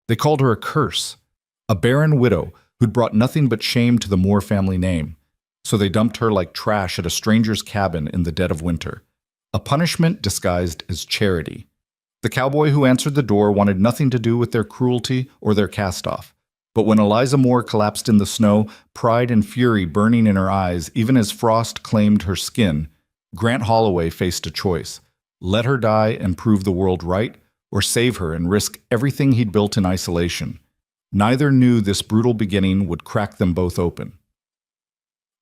They called her a curse, a barren widow who'd brought nothing but shame to the Moore family name, so they dumped her like trash at a stranger's cabin in the dead of winter, a punishment disguised as charity. The cowboy who answered the door wanted nothing to do with their cruelty or their cast-off. But when Eliza Moore collapsed in the snow, pride and fury burning in her eyes even as frost claimed her skin, Grant Holloway faced a choice: let her die and prove the world right, or save her and risk everything he'd built in isolation. Neither knew this brutal beginning would crack them both open.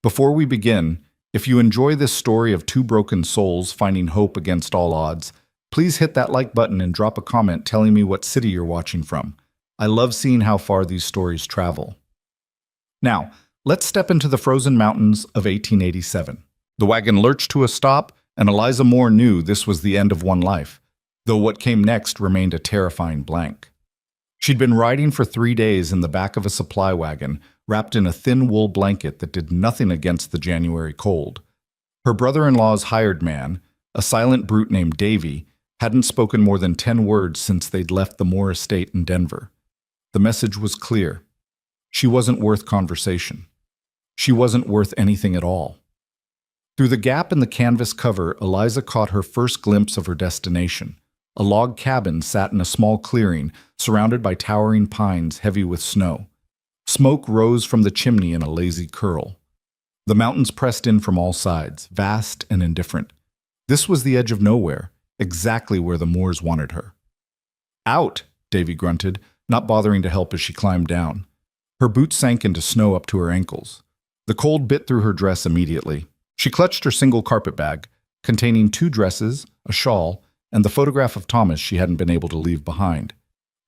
Before we begin, if you enjoy this story of two broken souls finding hope against all odds, please hit that like button and drop a comment telling me what city you're watching from. I love seeing how far these stories travel. Now, let's step into the frozen mountains of 1887. The wagon lurched to a stop, and Eliza Moore knew this was the end of one life, though what came next remained a terrifying blank. She'd been riding for 3 days in the back of a supply wagon, wrapped in a thin wool blanket that did nothing against the January cold. Her brother-in-law's hired man, a silent brute named Davy, hadn't spoken more than 10 words since they'd left the Moore estate in Denver. The message was clear. She wasn't worth conversation. She wasn't worth anything at all. Through the gap in the canvas cover, Eliza caught her first glimpse of her destination. A log cabin sat in a small clearing, surrounded by towering pines heavy with snow. Smoke rose from the chimney in a lazy curl. The mountains pressed in from all sides, vast and indifferent. This was the edge of nowhere, exactly where the Moores wanted her. "Out!" Davy grunted, not bothering to help as she climbed down. Her boots sank into snow up to her ankles. The cold bit through her dress immediately. She clutched her single carpet bag, containing 2 dresses, a shawl, and the photograph of Thomas she hadn't been able to leave behind,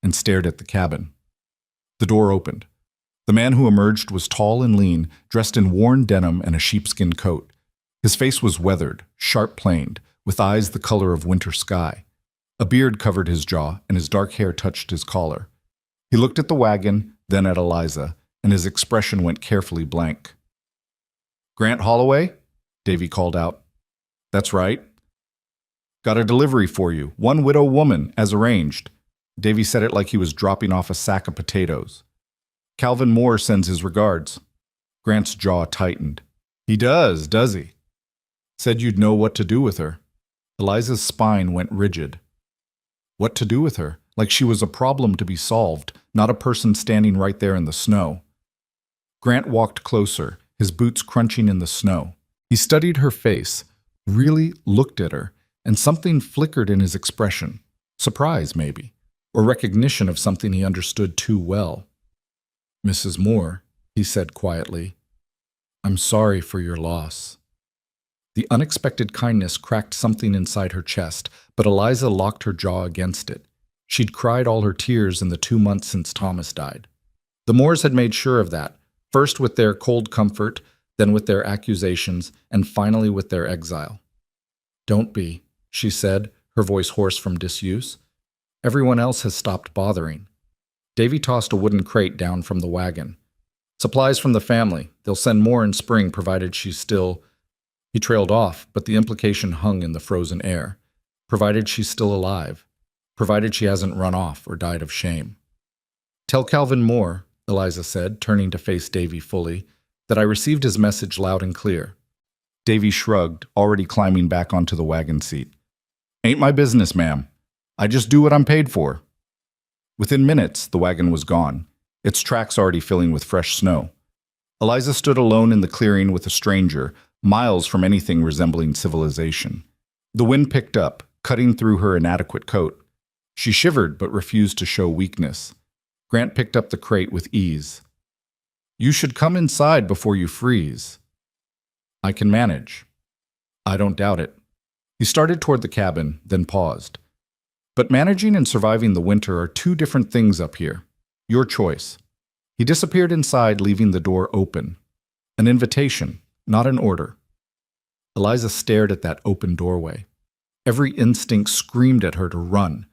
and stared at the cabin. The door opened. The man who emerged was tall and lean, dressed in worn denim and a sheepskin coat. His face was weathered, sharp-planed, with eyes the color of winter sky. A beard covered his jaw, and his dark hair touched his collar. He looked at the wagon, then at Eliza, and his expression went carefully blank. "Grant Holloway?" Davy called out. "That's right." "Got a delivery for you. One widow woman, as arranged." Davy said it like he was dropping off a sack of potatoes. "Calvin Moore sends his regards." Grant's jaw tightened. "He does he?" "Said you'd know what to do with her." Eliza's spine went rigid. What to do with her? Like she was a problem to be solved, not a person standing right there in the snow. Grant walked closer, his boots crunching in the snow. He studied her face, really looked at her, and something flickered in his expression. Surprise, maybe, or recognition of something he understood too well. "Mrs. Moore," he said quietly, "I'm sorry for your loss." The unexpected kindness cracked something inside her chest, but Eliza locked her jaw against it. She'd cried all her tears in the 2 months since Thomas died. The Moores had made sure of that, first with their cold comfort, then with their accusations, and finally with their exile. "Don't be," she said, her voice hoarse from disuse. "Everyone else has stopped bothering." Davy tossed a wooden crate down from the wagon. "Supplies from the family. They'll send more in spring, provided she's still—" He trailed off, but the implication hung in the frozen air. Provided she's still alive. Provided she hasn't run off or died of shame. "Tell Calvin Moore," Eliza said, turning to face Davy fully, "that I received his message loud and clear." Davy shrugged, already climbing back onto the wagon seat. "Ain't my business, ma'am. I just do what I'm paid for." Within minutes, the wagon was gone, its tracks already filling with fresh snow. Eliza stood alone in the clearing with a stranger, miles from anything resembling civilization. The wind picked up, cutting through her inadequate coat. She shivered but refused to show weakness. Grant picked up the crate with ease. "You should come inside before you freeze." "I can manage." "I don't doubt it." He started toward the cabin, then paused. "But managing and surviving the winter are 2 different things up here. Your choice." He disappeared inside, leaving the door open. An invitation, not an order. Eliza stared at that open doorway. Every instinct screamed at her to run.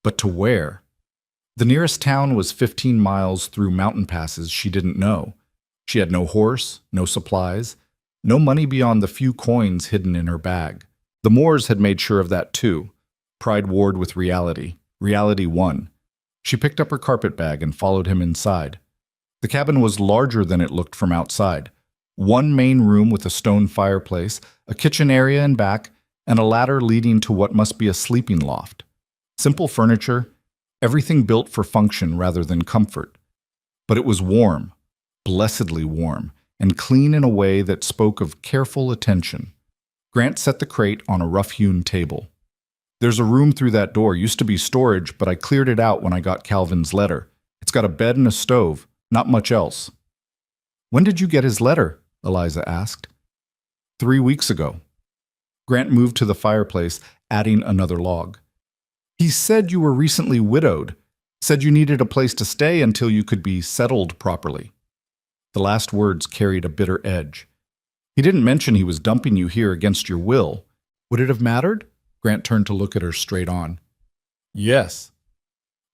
But to where? The nearest town was 15 miles through mountain passes she didn't know. She had no horse, no supplies, no money beyond the few coins hidden in her bag. The Moores had made sure of that too. Pride warred with reality. Reality won. She picked up her carpet bag and followed him inside. The cabin was larger than it looked from outside. One main room with a stone fireplace, a kitchen area in back, and a ladder leading to what must be a sleeping loft. Simple furniture, everything built for function rather than comfort. But it was warm, blessedly warm, and clean in a way that spoke of careful attention. Grant set the crate on a rough-hewn table. "There's a room through that door. Used to be storage, but I cleared it out when I got Calvin's letter. It's got a bed and a stove, not much else." "When did you get his letter?" Eliza asked. 3 weeks ago." Grant moved to the fireplace, adding another log. "He said you were recently widowed. Said you needed a place to stay until you could be settled properly." The last words carried a bitter edge. "He didn't mention he was dumping you here against your will. Would it have mattered?" Grant turned to look at her straight on. "Yes."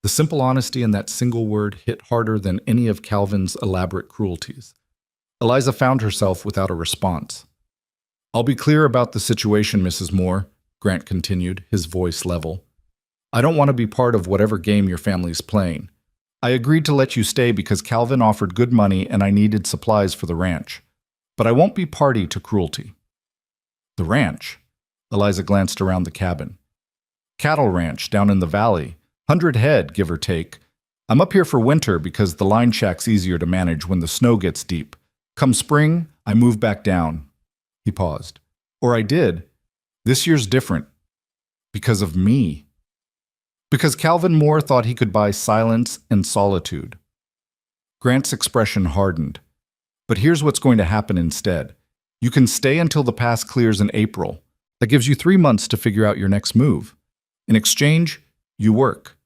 The simple honesty in that single word hit harder than any of Calvin's elaborate cruelties. Eliza found herself without a response. "I'll be clear about the situation, Mrs. Moore," Grant continued, his voice level. "I don't want to be part of whatever game your family's playing. I agreed to let you stay because Calvin offered good money and I needed supplies for the ranch. But I won't be party to cruelty." "The ranch?" Eliza glanced around the cabin. "Cattle ranch down in the valley. 100 head, give or take. I'm up here for winter because the line shack's easier to manage when the snow gets deep. Come spring, I move back down." He paused. "Or I did. This year's different. Because of me. Because Calvin Moore thought he could buy silence and solitude." Grant's expression hardened. "But here's what's going to happen instead. You can stay until the pass clears in April. That gives you 3 months to figure out your next move. In exchange, you work.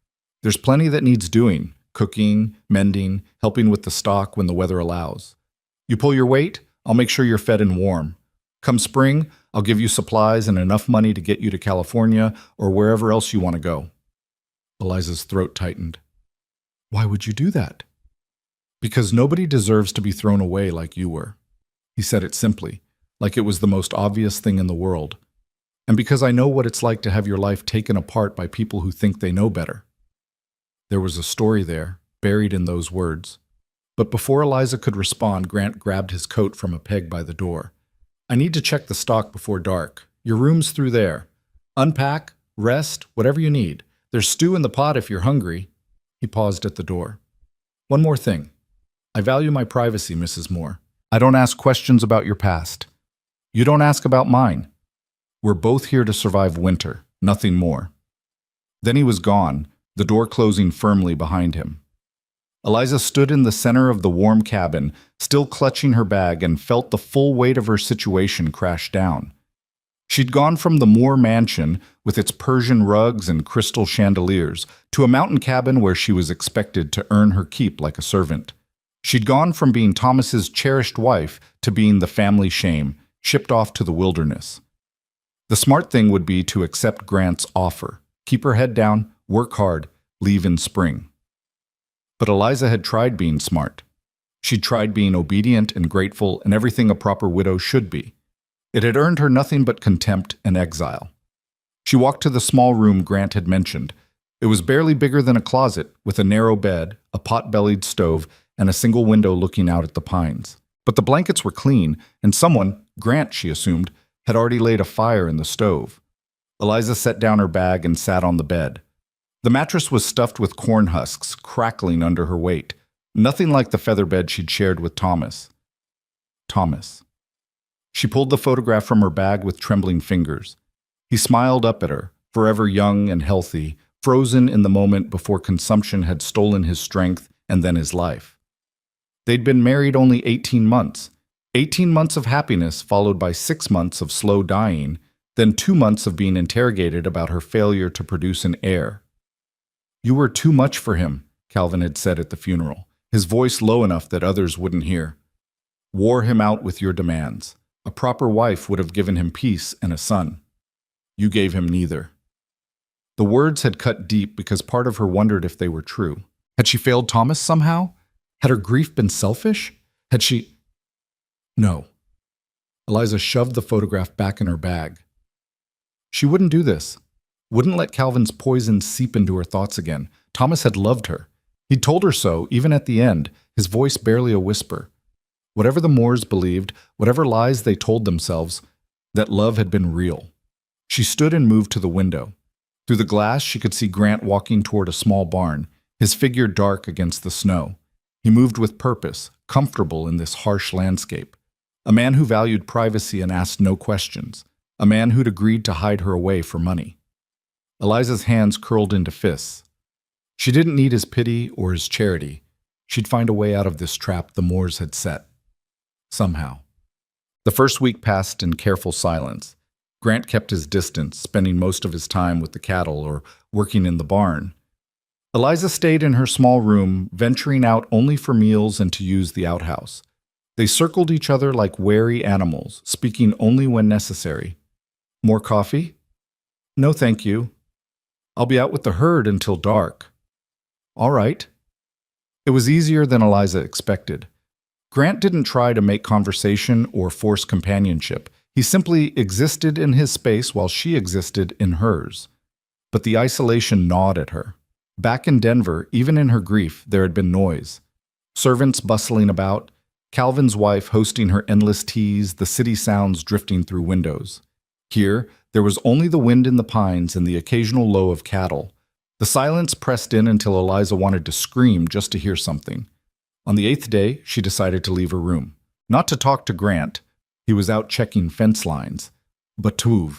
There's plenty that needs doing: cooking, mending, helping with the stock when the weather allows. You pull your weight, I'll make sure you're fed and warm. Come spring, I'll give you supplies and enough money to get you to California or wherever else you want to go." Eliza's throat tightened. "Why would you do that?" "Because nobody deserves to be thrown away like you were." He said it simply, like it was the most obvious thing in the world. "And because I know what it's like to have your life taken apart by people who think they know better." There was a story there, buried in those words. But before Eliza could respond, Grant grabbed his coat from a peg by the door. "I need to check the stock before dark. Your room's through there. Unpack, rest, whatever you need. There's stew in the pot if you're hungry." He paused at the door. "One more thing. I value my privacy, Mrs. Moore. I don't ask questions about your past. You don't ask about mine. We're both here to survive winter, nothing more." Then he was gone, the door closing firmly behind him. Eliza stood in the center of the warm cabin, still clutching her bag, and felt the full weight of her situation crash down. She'd gone from the Moore mansion, with its Persian rugs and crystal chandeliers, to a mountain cabin where she was expected to earn her keep like a servant. She'd gone from being Thomas's cherished wife to being the family shame, shipped off to the wilderness. The smart thing would be to accept Grant's offer, keep her head down, work hard, leave in spring. But Eliza had tried being smart. She'd tried being obedient and grateful and everything a proper widow should be. It had earned her nothing but contempt and exile. She walked to the small room Grant had mentioned. It was barely bigger than a closet, with a narrow bed, a pot-bellied stove, and a single window looking out at the pines. But the blankets were clean, and someone, Grant she assumed, had already laid a fire in the stove. Eliza set down her bag and sat on the bed. The mattress was stuffed with corn husks, crackling under her weight. Nothing like the feather bed she'd shared with Thomas. Thomas. She pulled the photograph from her bag with trembling fingers. He smiled up at her, forever young and healthy, frozen in the moment before consumption had stolen his strength and then his life. They'd been married only 18 months. 18 months of happiness followed by 6 months of slow dying, then 2 months of being interrogated about her failure to produce an heir. "You were too much for him," Calvin had said at the funeral, his voice low enough that others wouldn't hear. "Wore him out with your demands. A proper wife would have given him peace and a son. You gave him neither." The words had cut deep because part of her wondered if they were true. Had she failed Thomas somehow? Had her grief been selfish? Had she... No. Eliza shoved the photograph back in her bag. She wouldn't do this. Wouldn't let Calvin's poison seep into her thoughts again. Thomas had loved her. He'd told her so, even at the end, his voice barely a whisper. Whatever the Moors believed, whatever lies they told themselves, that love had been real. She stood and moved to the window. Through the glass, she could see Grant walking toward a small barn, his figure dark against the snow. He moved with purpose, comfortable in this harsh landscape. A man who valued privacy and asked no questions. A man who'd agreed to hide her away for money. Eliza's hands curled into fists. She didn't need his pity or his charity. She'd find a way out of this trap the Moors had set. Somehow. The first week passed in careful silence. Grant kept his distance, spending most of his time with the cattle or working in the barn. Eliza stayed in her small room, venturing out only for meals and to use the outhouse. They circled each other like wary animals, speaking only when necessary. More coffee? No, thank you. I'll be out with the herd until dark. All right. It was easier than Eliza expected. Grant didn't try to make conversation or force companionship. He simply existed in his space while she existed in hers. But the isolation gnawed at her. Back in Denver, even in her grief, there had been noise. Servants bustling about, Calvin's wife hosting her endless teas, the city sounds drifting through windows. Here, there was only the wind in the pines and the occasional low of cattle. The silence pressed in until Eliza wanted to scream just to hear something. On the 8th day, she decided to leave her room. Not to talk to Grant, he was out checking fence lines, but to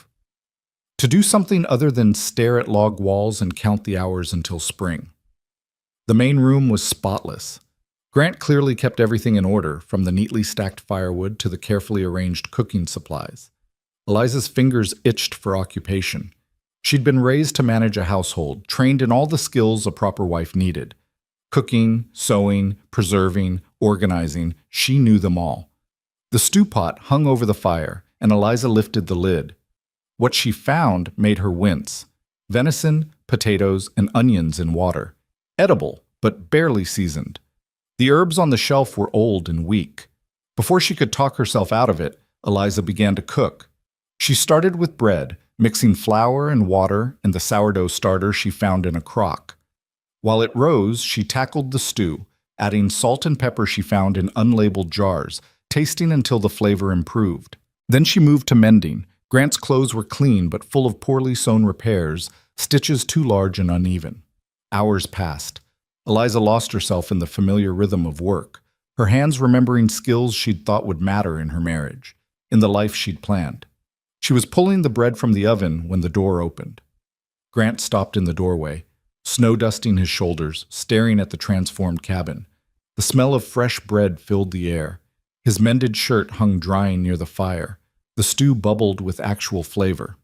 do something other than stare at log walls and count the hours until spring. The main room was spotless. Grant clearly kept everything in order, from the neatly stacked firewood to the carefully arranged cooking supplies. Eliza's fingers itched for occupation. She'd been raised to manage a household, trained in all the skills a proper wife needed. Cooking, sewing, preserving, organizing, she knew them all. The stew pot hung over the fire, and Eliza lifted the lid. What she found made her wince. Venison, potatoes, and onions in water. Edible, but barely seasoned. The herbs on the shelf were old and weak. Before she could talk herself out of it, Eliza began to cook. She started with bread, mixing flour and water and the sourdough starter she found in a crock. While it rose, she tackled the stew, adding salt and pepper she found in unlabeled jars, tasting until the flavor improved. Then she moved to mending. Grant's clothes were clean but full of poorly sewn repairs, stitches too large and uneven. Hours passed. Eliza lost herself in the familiar rhythm of work, her hands remembering skills she'd thought would matter in her marriage, in the life she'd planned. She was pulling the bread from the oven when the door opened. Grant stopped in the doorway, snow dusting his shoulders, staring at the transformed cabin. The smell of fresh bread filled the air. His mended shirt hung drying near the fire. The stew bubbled with actual flavor.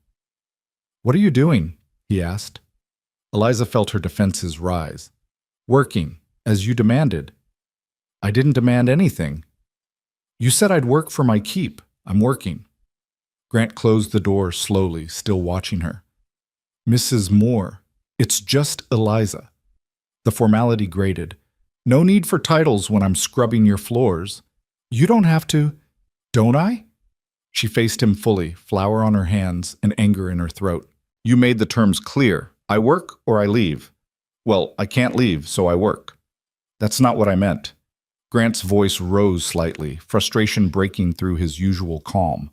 "What are you doing?" he asked. Eliza felt her defenses rise. "Working, as you demanded." "I didn't demand anything." "You said I'd work for my keep. I'm working." Grant closed the door slowly, still watching her. "Mrs. Moore, it's just Eliza." The formality grated. "No need for titles when I'm scrubbing your floors. You don't have to, don't I?" She faced him fully, flour on her hands and anger in her throat. "You made the terms clear. I work or I leave." "Well, I can't leave, so I work." "That's not what I meant." Grant's voice rose slightly, frustration breaking through his usual calm.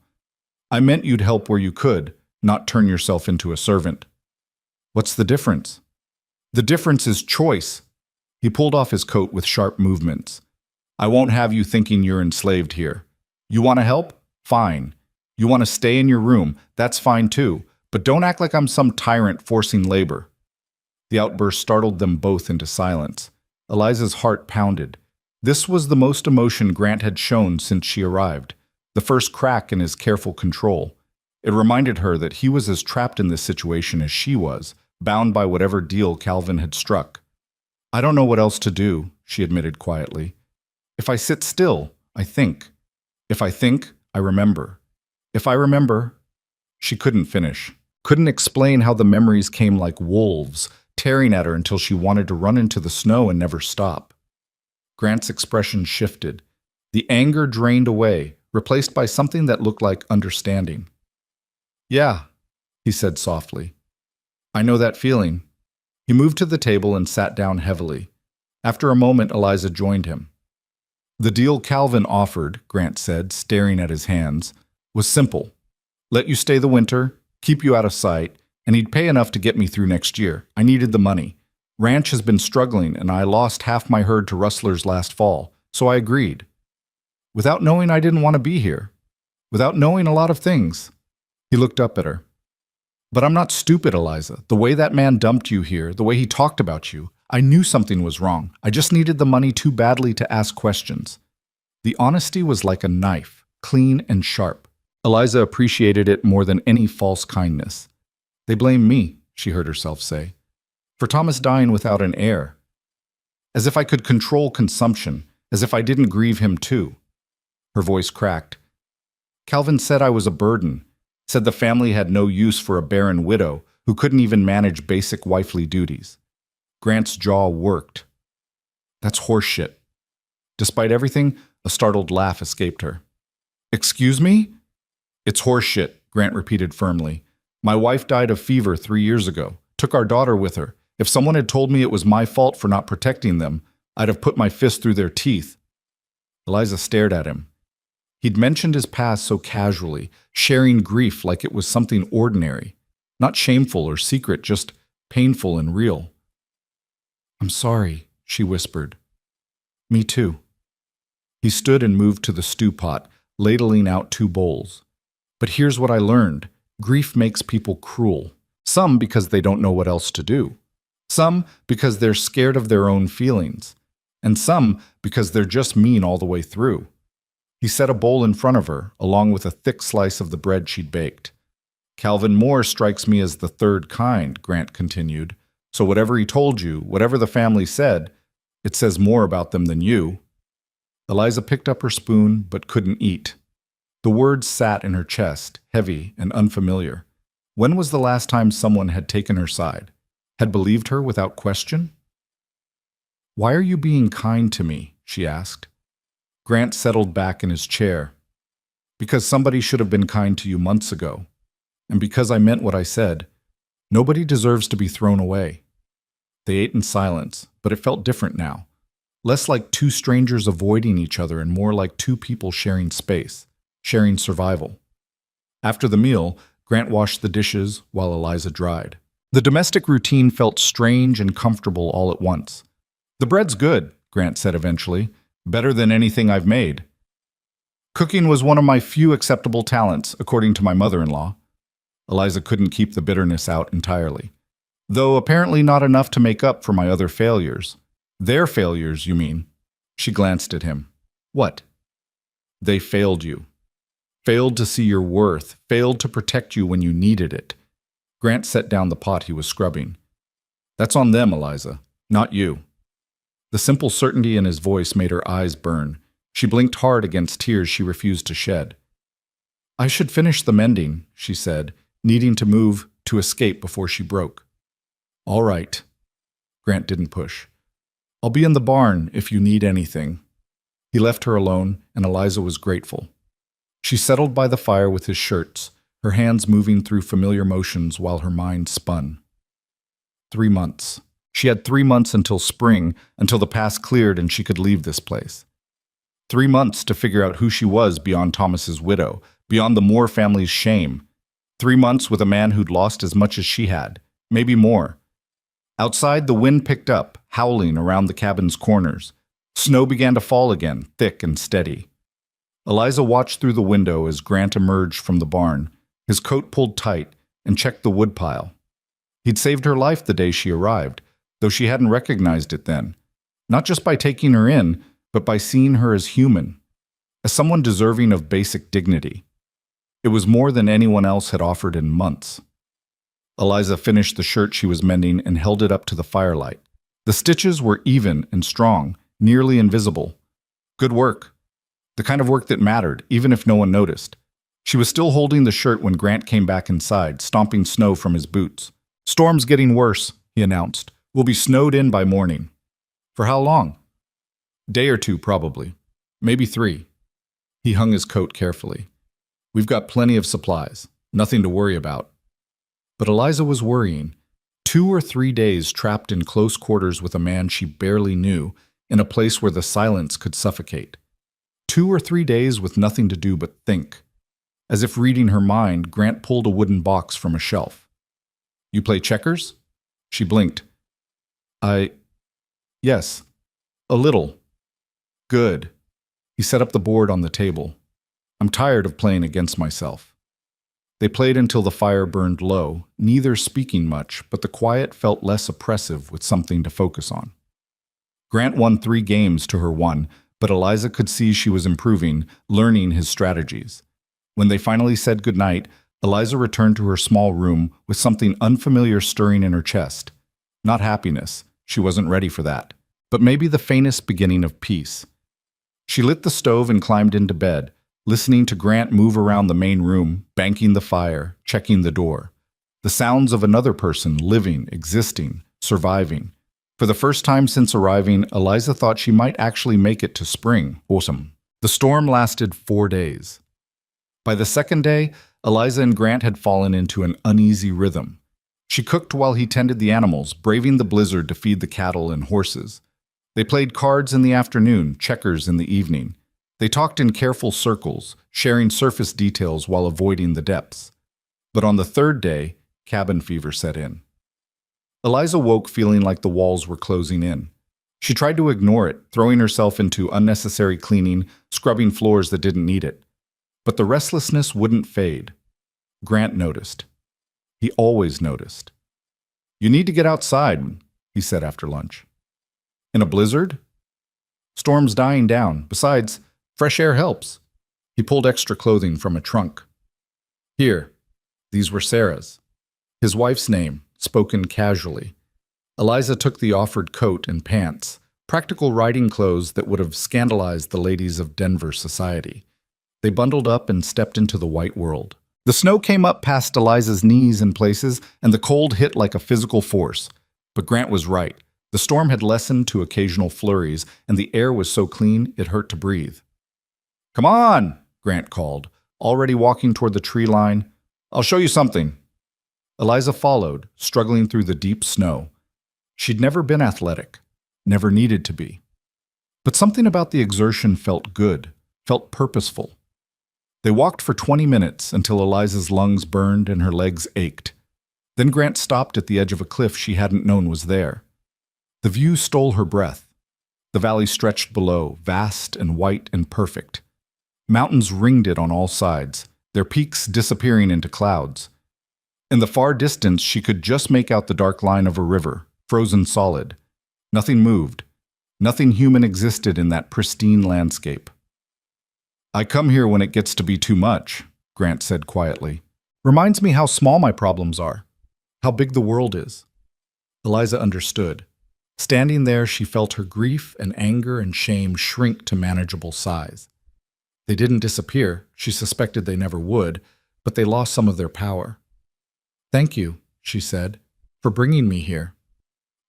"I meant you'd help where you could, not turn yourself into a servant." "What's the difference?" "The difference is choice." He pulled off his coat with sharp movements. "I won't have you thinking you're enslaved here. You want to help? Fine. You want to stay in your room? That's fine too. But don't act like I'm some tyrant forcing labor." The outburst startled them both into silence. Eliza's heart pounded. This was the most emotion Grant had shown since she arrived, the first crack in his careful control. It reminded her that he was as trapped in this situation as she was, bound by whatever deal Calvin had struck. "I don't know what else to do," she admitted quietly. "If I sit still, I think. If I think, I remember. If I remember—" She couldn't finish, couldn't explain how the memories came like wolves, tearing at her until she wanted to run into the snow and never stop. Grant's expression shifted. The anger drained away, replaced by something that looked like understanding. "Yeah," he said softly. I know that feeling. He moved to the table and sat down heavily. After a moment, Eliza joined him. The deal Calvin offered, Grant said, staring at his hands, was simple. Let you stay the winter, keep you out of sight, and he'd pay enough to get me through next year. I needed the money. Ranch has been struggling, and I lost half my herd to rustlers last fall, so I agreed. Without knowing I didn't want to be here. Without knowing a lot of things. He looked up at her. But I'm not stupid, Eliza. The way that man dumped you here, the way he talked about you, I knew something was wrong. I just needed the money too badly to ask questions. The honesty was like a knife, clean and sharp. Eliza appreciated it more than any false kindness. They blame me, she heard herself say, for Thomas dying without an heir. As if I could control consumption, as if I didn't grieve him too. Her voice cracked. Calvin said I was a burden, said the family had no use for a barren widow who couldn't even manage basic wifely duties. Grant's jaw worked. That's horseshit. Despite everything, a startled laugh escaped her. Excuse me? It's horseshit, Grant repeated firmly. My wife died of fever 3 years ago, took our daughter with her. If someone had told me it was my fault for not protecting them, I'd have put my fist through their teeth. Eliza stared at him. He'd mentioned his past so casually, sharing grief like it was something ordinary, not shameful or secret, just painful and real. I'm sorry, she whispered. Me too. He stood and moved to the stew pot, ladling out 2 bowls. But here's what I learned. Grief makes people cruel. Some because they don't know what else to do. Some because they're scared of their own feelings. And some because they're just mean all the way through. He set a bowl in front of her, along with a thick slice of the bread she'd baked. Calvin Moore strikes me as the third kind, Grant continued. So whatever he told you, whatever the family said, it says more about them than you. Eliza picked up her spoon, but couldn't eat. The words sat in her chest, heavy and unfamiliar. When was the last time someone had taken her side, had believed her without question? Why are you being kind to me? She asked. Grant settled back in his chair. Because somebody should have been kind to you months ago. And because I meant what I said. Nobody deserves to be thrown away. They ate in silence, but it felt different now. Less like 2 strangers avoiding each other and more like 2 people sharing space, sharing survival. After the meal, Grant washed the dishes while Eliza dried. The domestic routine felt strange and comfortable all at once. The bread's good, Grant said eventually. Better than anything I've made. Cooking was one of my few acceptable talents, according to my mother-in-law. Eliza couldn't keep the bitterness out entirely. Though apparently not enough to make up for my other failures. Their failures, you mean? She glanced at him. What? They failed you. Failed to see your worth. Failed to protect you when you needed it. Grant set down the pot he was scrubbing. That's on them, Eliza, not you. The simple certainty in his voice made her eyes burn. She blinked hard against tears she refused to shed. I should finish the mending, she said, needing to move to escape before she broke. All right. Grant didn't push. I'll be in the barn if you need anything. He left her alone, and Eliza was grateful. She settled by the fire with his shirts, her hands moving through familiar motions while her mind spun. 3 months. She had 3 months until spring, until the past cleared and she could leave this place. 3 months to figure out who she was beyond Thomas's widow, beyond the Moore family's shame. 3 months with a man who'd lost as much as she had, maybe more. Outside, the wind picked up, howling around the cabin's corners. Snow began to fall again, thick and steady. Eliza watched through the window as Grant emerged from the barn, his coat pulled tight, and checked the woodpile. He'd saved her life the day she arrived, though she hadn't recognized it then. Not just by taking her in, but by seeing her as human, as someone deserving of basic dignity. It was more than anyone else had offered in months. Eliza finished the shirt she was mending and held it up to the firelight. The stitches were even and strong, nearly invisible. Good work. The kind of work that mattered, even if no one noticed. She was still holding the shirt when Grant came back inside, stomping snow from his boots. Storm's getting worse, he announced. We'll be snowed in by morning. For how long? Day or 2, probably. Maybe 3. He hung his coat carefully. We've got plenty of supplies. Nothing to worry about. But Eliza was worrying. 2 or 3 days trapped in close quarters with a man she barely knew, in a place where the silence could suffocate. 2 or 3 days with nothing to do but think. As if reading her mind, Grant pulled a wooden box from a shelf. "You play checkers?" She blinked. Yes, a little." "Good." He set up the board on the table. "I'm tired of playing against myself." They played until the fire burned low, neither speaking much, but the quiet felt less oppressive with something to focus on. Grant won 3 games to her 1, but Eliza could see she was improving, learning his strategies. When they finally said goodnight, Eliza returned to her small room with something unfamiliar stirring in her chest. Not happiness, she wasn't ready for that, but maybe the faintest beginning of peace. She lit the stove and climbed into bed, listening to Grant move around the main room, banking the fire, checking the door. The sounds of another person living, existing, surviving. For the first time since arriving, Eliza thought she might actually make it to spring, autumn. The storm lasted 4 days. By the second day, Eliza and Grant had fallen into an uneasy rhythm. She cooked while he tended the animals, braving the blizzard to feed the cattle and horses. They played cards in the afternoon, checkers in the evening. They talked in careful circles, sharing surface details while avoiding the depths. But on the 3rd day, cabin fever set in. Eliza woke feeling like the walls were closing in. She tried to ignore it, throwing herself into unnecessary cleaning, scrubbing floors that didn't need it. But the restlessness wouldn't fade. Grant noticed. He always noticed. "You need to get outside," he said after lunch. "In a blizzard?" "Storm's dying down. Besides, fresh air helps." He pulled extra clothing from a trunk. "Here." These were Sarah's. His wife's name, spoken casually. Eliza took the offered coat and pants, practical riding clothes that would have scandalized the ladies of Denver society. They bundled up and stepped into the white world. The snow came up past Eliza's knees in places, and the cold hit like a physical force. But Grant was right. The storm had lessened to occasional flurries, and the air was so clean it hurt to breathe. "Come on," Grant called, already walking toward the tree line. "I'll show you something." Eliza followed, struggling through the deep snow. She'd never been athletic, never needed to be. But something about the exertion felt good, felt purposeful. They walked for 20 minutes until Eliza's lungs burned and her legs ached. Then Grant stopped at the edge of a cliff she hadn't known was there. The view stole her breath. The valley stretched below, vast and white and perfect. Mountains ringed it on all sides, their peaks disappearing into clouds. In the far distance, she could just make out the dark line of a river, frozen solid. Nothing moved. Nothing human existed in that pristine landscape. "I come here when it gets to be too much," Grant said quietly. "Reminds me how small my problems are, how big the world is." Eliza understood. Standing there, she felt her grief and anger and shame shrink to manageable size. They didn't disappear, she suspected they never would, but they lost some of their power. "Thank you," she said, "for bringing me here.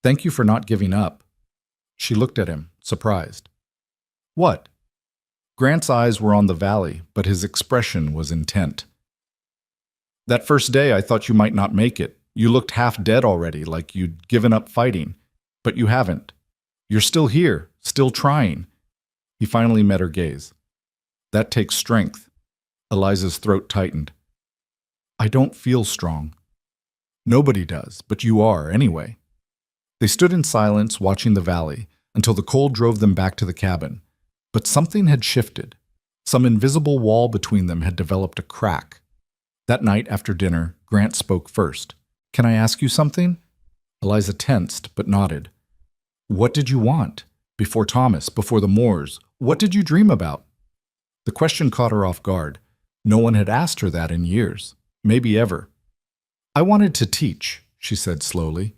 Thank you for not giving up." She looked at him, surprised. "What?" Grant's eyes were on the valley, but his expression was intent. "That first day I thought you might not make it. You looked half dead already, like you'd given up fighting. But you haven't. You're still here, still trying." He finally met her gaze. "That takes strength." Eliza's throat tightened. "I don't feel strong." "Nobody does, but you are, anyway." They stood in silence, watching the valley, until the cold drove them back to the cabin. But something had shifted. Some invisible wall between them had developed a crack. That night after dinner, Grant spoke first. "Can I ask you something?" Eliza tensed, but nodded. "What did you want? Before Thomas, before the Moors, what did you dream about?" The question caught her off guard. No one had asked her that in years, maybe ever. "I wanted to teach," she said slowly.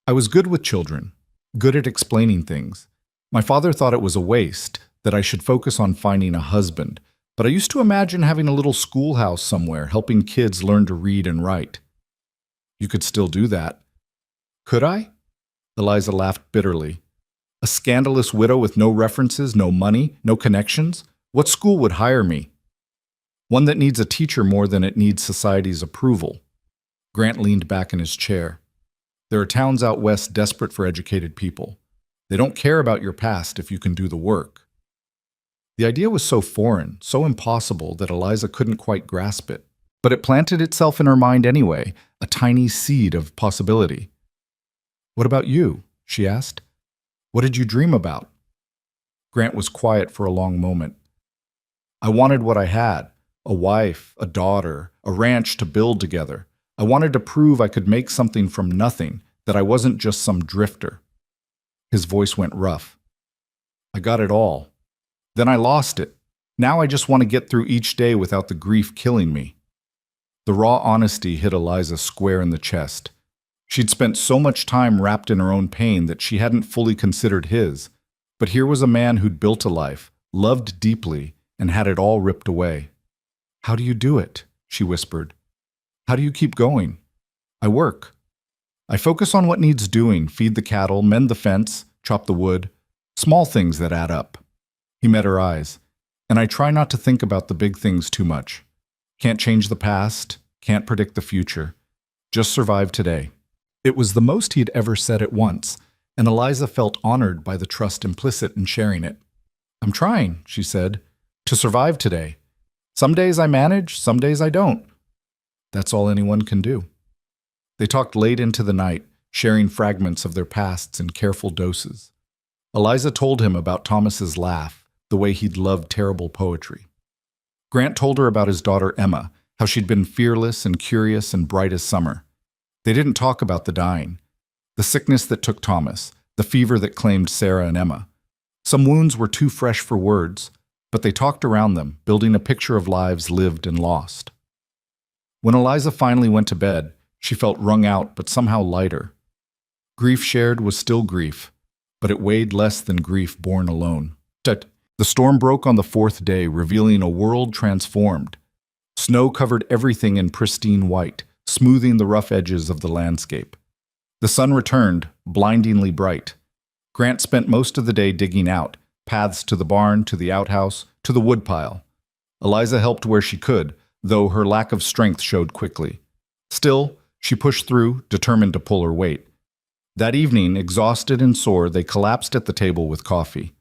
"I was good with children, good at explaining things. My father thought it was a waste, that I should focus on finding a husband, but I used to imagine having a little schoolhouse somewhere, helping kids learn to read and write." "You could still do that." "Could I?" Eliza laughed bitterly. "A scandalous widow with no references, no money, no connections? What school would hire me?" "One that needs a teacher more than it needs society's approval." Grant leaned back in his chair. There are towns out west desperate for educated people. They don't care about your past if you can do the work. The idea was so foreign, so impossible that Eliza couldn't quite grasp it. But it planted itself in her mind anyway, a tiny seed of possibility. "What about you?" she asked. "What did you dream about?" Grant was quiet for a long moment. "I wanted what I had, a wife, a daughter, a ranch to build together. I wanted to prove I could make something from nothing, that I wasn't just some drifter." His voice went rough. "I got it all. Then I lost it. Now I just want to get through each day without the grief killing me." The raw honesty hit Eliza square in the chest. She'd spent so much time wrapped in her own pain that she hadn't fully considered his. But here was a man who'd built a life, loved deeply, and had it all ripped away. "How do you do it?" she whispered. "How do you keep going?" "I work. I focus on what needs doing, feed the cattle, mend the fence, chop the wood, small things that add up." He met her eyes. "And I try not to think about the big things too much. Can't change the past, can't predict the future. Just survive today." It was the most he'd ever said at once, and Eliza felt honored by the trust implicit in sharing it. "I'm trying," she said, "to survive today. Some days I manage, some days I don't. That's all anyone can do." They talked late into the night, sharing fragments of their pasts in careful doses. Eliza told him about Thomas's laugh, the way he'd loved terrible poetry. Grant told her about his daughter Emma, how she'd been fearless and curious and bright as summer. They didn't talk about the dying, the sickness that took Thomas, the fever that claimed Sarah and Emma. Some wounds were too fresh for words, but they talked around them, building a picture of lives lived and lost. When Eliza finally went to bed, she felt wrung out but somehow lighter. Grief shared was still grief, but it weighed less than grief borne alone. The storm broke on the fourth day, revealing a world transformed. Snow covered everything in pristine white, smoothing the rough edges of the landscape. The sun returned, blindingly bright. Grant spent most of the day digging out, paths to the barn, to the outhouse, to the woodpile. Eliza helped where she could, though her lack of strength showed quickly. Still, she pushed through, determined to pull her weight. That evening, exhausted and sore, they collapsed at the table with coffee.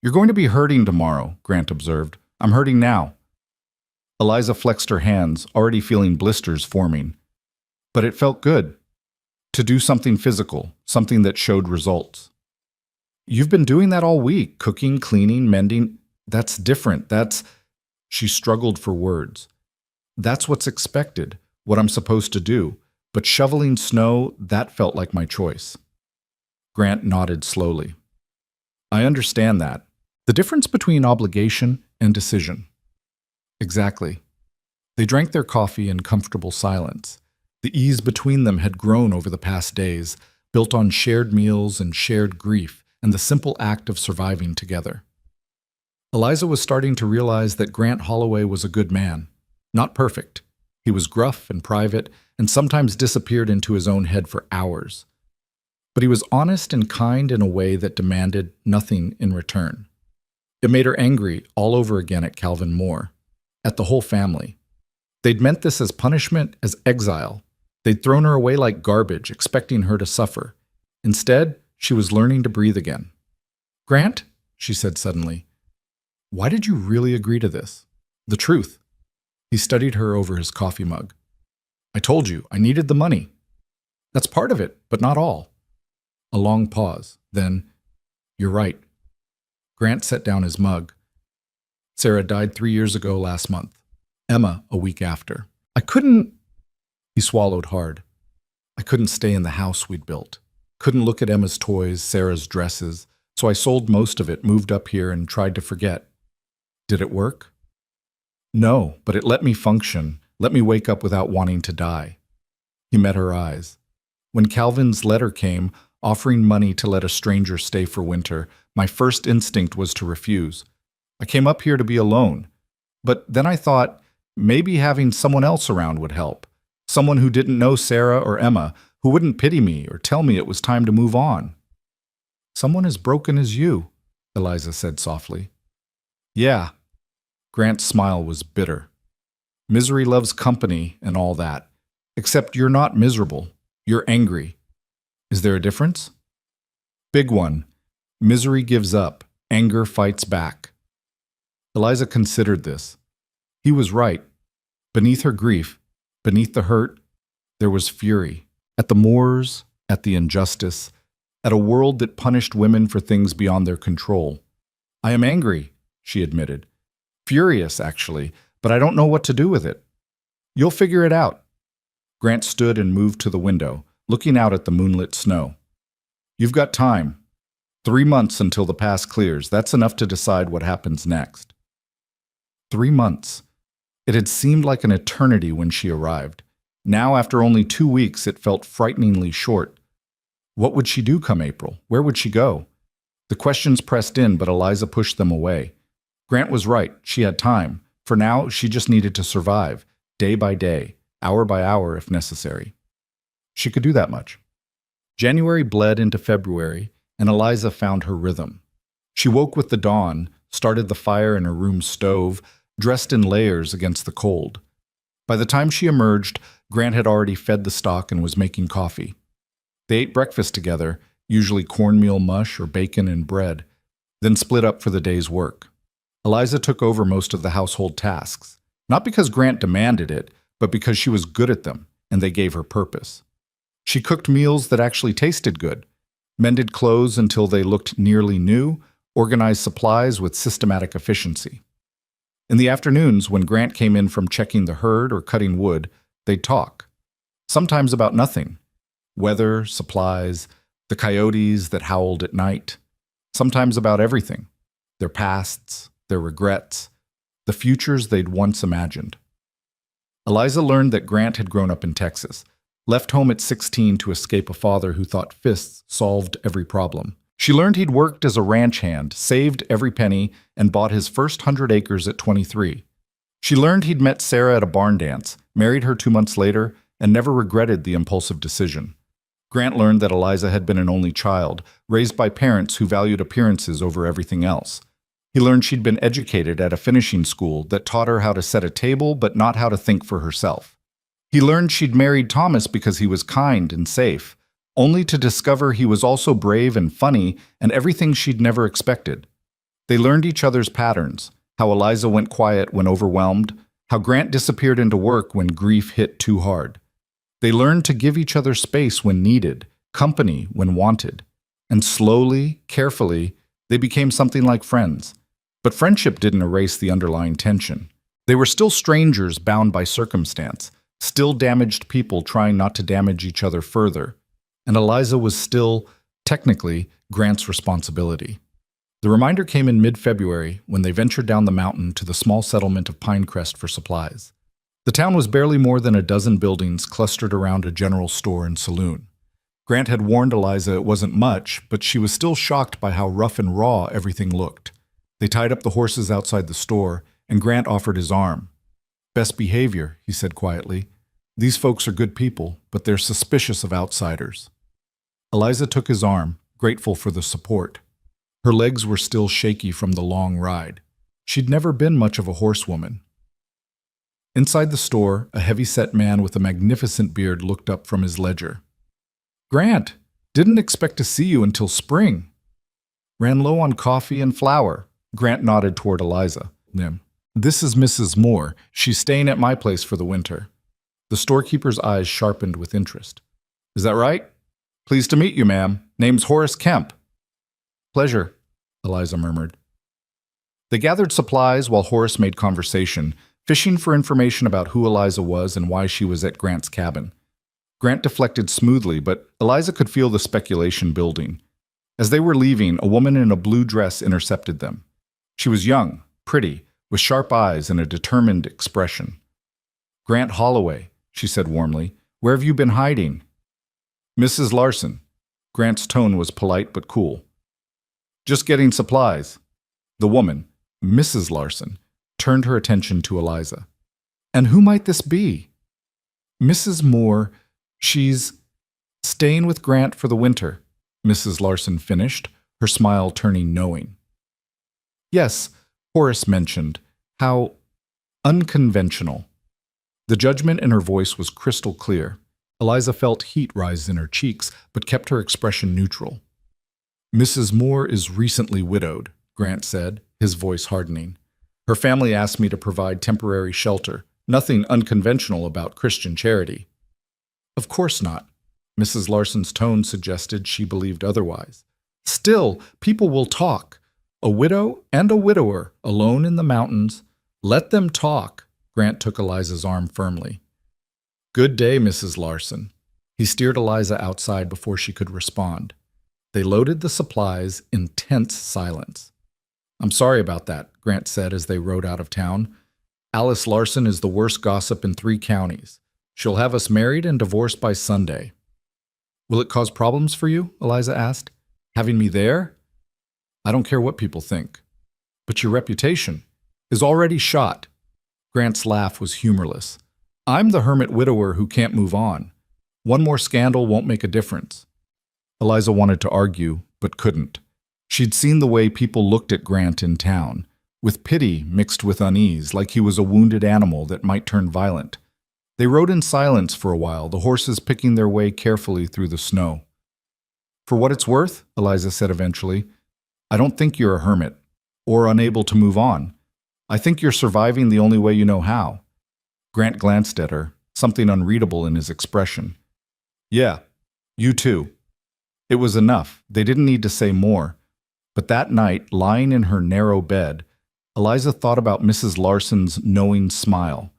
"You're going to be hurting tomorrow," Grant observed. "I'm hurting now." Eliza flexed her hands, already feeling blisters forming. But it felt good. To do something physical, something that showed results. "You've been doing that all week, cooking, cleaning, mending. That's different. She struggled for words. "That's what's expected, what I'm supposed to do. But shoveling snow, that felt like my choice." Grant nodded slowly. "I understand that. The difference between obligation and decision." "Exactly." They drank their coffee in comfortable silence. The ease between them had grown over the past days, built on shared meals and shared grief, and the simple act of surviving together. Eliza was starting to realize that Grant Holloway was a good man. Not perfect. He was gruff and private, and sometimes disappeared into his own head for hours. But he was honest and kind in a way that demanded nothing in return. It made her angry all over again at Calvin Moore, at the whole family. They'd meant this as punishment, as exile. They'd thrown her away like garbage, expecting her to suffer. Instead, she was learning to breathe again. "Grant," she said suddenly, "why did you really agree to this? The truth." He studied her over his coffee mug. "I told you, I needed the money." "That's part of it, but not all." A long pause. Then, "You're right." Grant set down his mug. "Sarah died 3 years ago last month. Emma a week after. I couldn't..." He swallowed hard. "I couldn't stay in the house we'd built. Couldn't look at Emma's toys, Sarah's dresses, so I sold most of it, moved up here, and tried to forget." "Did it work?" "No, but it let me function, let me wake up without wanting to die." He met her eyes. When Calvin's letter came, offering money to let a stranger stay for winter, my first instinct was to refuse. I came up here to be alone. But then I thought, maybe having someone else around would help. Someone who didn't know Sarah or Emma, who wouldn't pity me or tell me it was time to move on. "Someone as broken as you," Eliza said softly. "Yeah." Grant's smile was bitter. "Misery loves company and all that. Except you're not miserable. You're angry. Is there a difference? Big one. Misery gives up. Anger fights back. Eliza considered this. He was right. Beneath her grief, beneath the hurt, there was fury. At the moors, at the injustice, at a world that punished women for things beyond their control. I am angry, she admitted. Furious, actually, but I don't know what to do with it. You'll figure it out. Grant stood and moved to the window, looking out at the moonlit snow. You've got time. 3 months until the pass clears. That's enough to decide what happens next. 3 months. It had seemed like an eternity when she arrived. Now, after only 2 weeks, it felt frighteningly short. What would she do come April? Where would she go? The questions pressed in, but Eliza pushed them away. Grant was right. She had time. For now, she just needed to survive, day by day, hour by hour if necessary. She could do that much. January bled into February, and Eliza found her rhythm. She woke with the dawn, started the fire in her room stove, dressed in layers against the cold. By the time she emerged, Grant had already fed the stock and was making coffee. They ate breakfast together, usually cornmeal mush or bacon and bread, then split up for the day's work. Eliza took over most of the household tasks, not because Grant demanded it, but because she was good at them, and they gave her purpose. She cooked meals that actually tasted good, mended clothes until they looked nearly new, organized supplies with systematic efficiency. In the afternoons, when Grant came in from checking the herd or cutting wood, they'd talk. Sometimes about nothing. Weather, supplies, the coyotes that howled at night. Sometimes about everything. Their pasts, their regrets, the futures they'd once imagined. Eliza learned that Grant had grown up in Texas, left home at 16 to escape a father who thought fists solved every problem. She learned he'd worked as a ranch hand, saved every penny, and bought his first 100 acres at 23. She learned he'd met Sarah at a barn dance, married her 2 months later, and never regretted the impulsive decision. Grant learned that Eliza had been an only child, raised by parents who valued appearances over everything else. He learned she'd been educated at a finishing school that taught her how to set a table but not how to think for herself. He learned she'd married Thomas because he was kind and safe, only to discover he was also brave and funny and everything she'd never expected. They learned each other's patterns, how Eliza went quiet when overwhelmed, how Grant disappeared into work when grief hit too hard. They learned to give each other space when needed, company when wanted. And slowly, carefully, they became something like friends. But friendship didn't erase the underlying tension. They were still strangers bound by circumstance, still damaged people trying not to damage each other further. And Eliza was still, technically, Grant's responsibility. The reminder came in mid-February when they ventured down the mountain to the small settlement of Pinecrest for supplies. The town was barely more than a dozen buildings clustered around a general store and saloon. Grant had warned Eliza it wasn't much, but she was still shocked by how rough and raw everything looked. They tied up the horses outside the store, and Grant offered his arm. "Best behavior," he said quietly. "These folks are good people, but they're suspicious of outsiders." Eliza took his arm, grateful for the support. Her legs were still shaky from the long ride. She'd never been much of a horsewoman. Inside the store, a heavy-set man with a magnificent beard looked up from his ledger. "Grant, didn't expect to see you until spring." "Ran low on coffee and flour." Grant nodded toward Eliza. "This is Mrs. Moore. She's staying at my place for the winter." The storekeeper's eyes sharpened with interest. "Is that right? Pleased to meet you, ma'am. Name's Horace Kemp." "Pleasure," Eliza murmured. They gathered supplies while Horace made conversation, fishing for information about who Eliza was and why she was at Grant's cabin. Grant deflected smoothly, but Eliza could feel the speculation building. As they were leaving, a woman in a blue dress intercepted them. She was young, pretty, with sharp eyes and a determined expression. "Grant Holloway," she said warmly. "Where have you been hiding?" "Mrs. Larson." Grant's tone was polite but cool. "Just getting supplies." The woman, Mrs. Larson, turned her attention to Eliza. "And who might this be?" "Mrs. Moore. She's staying with Grant for the winter," Mrs. Larson finished, her smile turning knowing. "Yes," Horace mentioned, "how unconventional." The judgment in her voice was crystal clear. Eliza felt heat rise in her cheeks, but kept her expression neutral. "Mrs. Moore is recently widowed," Grant said, his voice hardening. "Her family asked me to provide temporary shelter. Nothing unconventional about Christian charity." "Of course not." Mrs. Larson's tone suggested she believed otherwise. "Still, people will talk. A widow and a widower, alone in the mountains. Let them talk." Grant took Eliza's arm firmly. "Good day, Mrs. Larson." He steered Eliza outside before she could respond. They loaded the supplies in tense silence. "I'm sorry about that," Grant said as they rode out of town. "Alice Larson is the worst gossip in 3 counties. She'll have us married and divorced by Sunday." "Will it cause problems for you?" Eliza asked. "Having me there?" "I don't care what people think." "But your reputation is already shot." Grant's laugh was humorless. "I'm the hermit widower who can't move on. One more scandal won't make a difference." Eliza wanted to argue, but couldn't. She'd seen the way people looked at Grant in town, with pity mixed with unease, like he was a wounded animal that might turn violent. They rode in silence for a while, the horses picking their way carefully through the snow. "For what it's worth," Eliza said eventually, "I don't think you're a hermit, or unable to move on. I think you're surviving the only way you know how." Grant glanced at her, something unreadable in his expression. "Yeah, you too." It was enough. They didn't need to say more. But that night, lying in her narrow bed, Eliza thought about Mrs. Larson's knowing smile,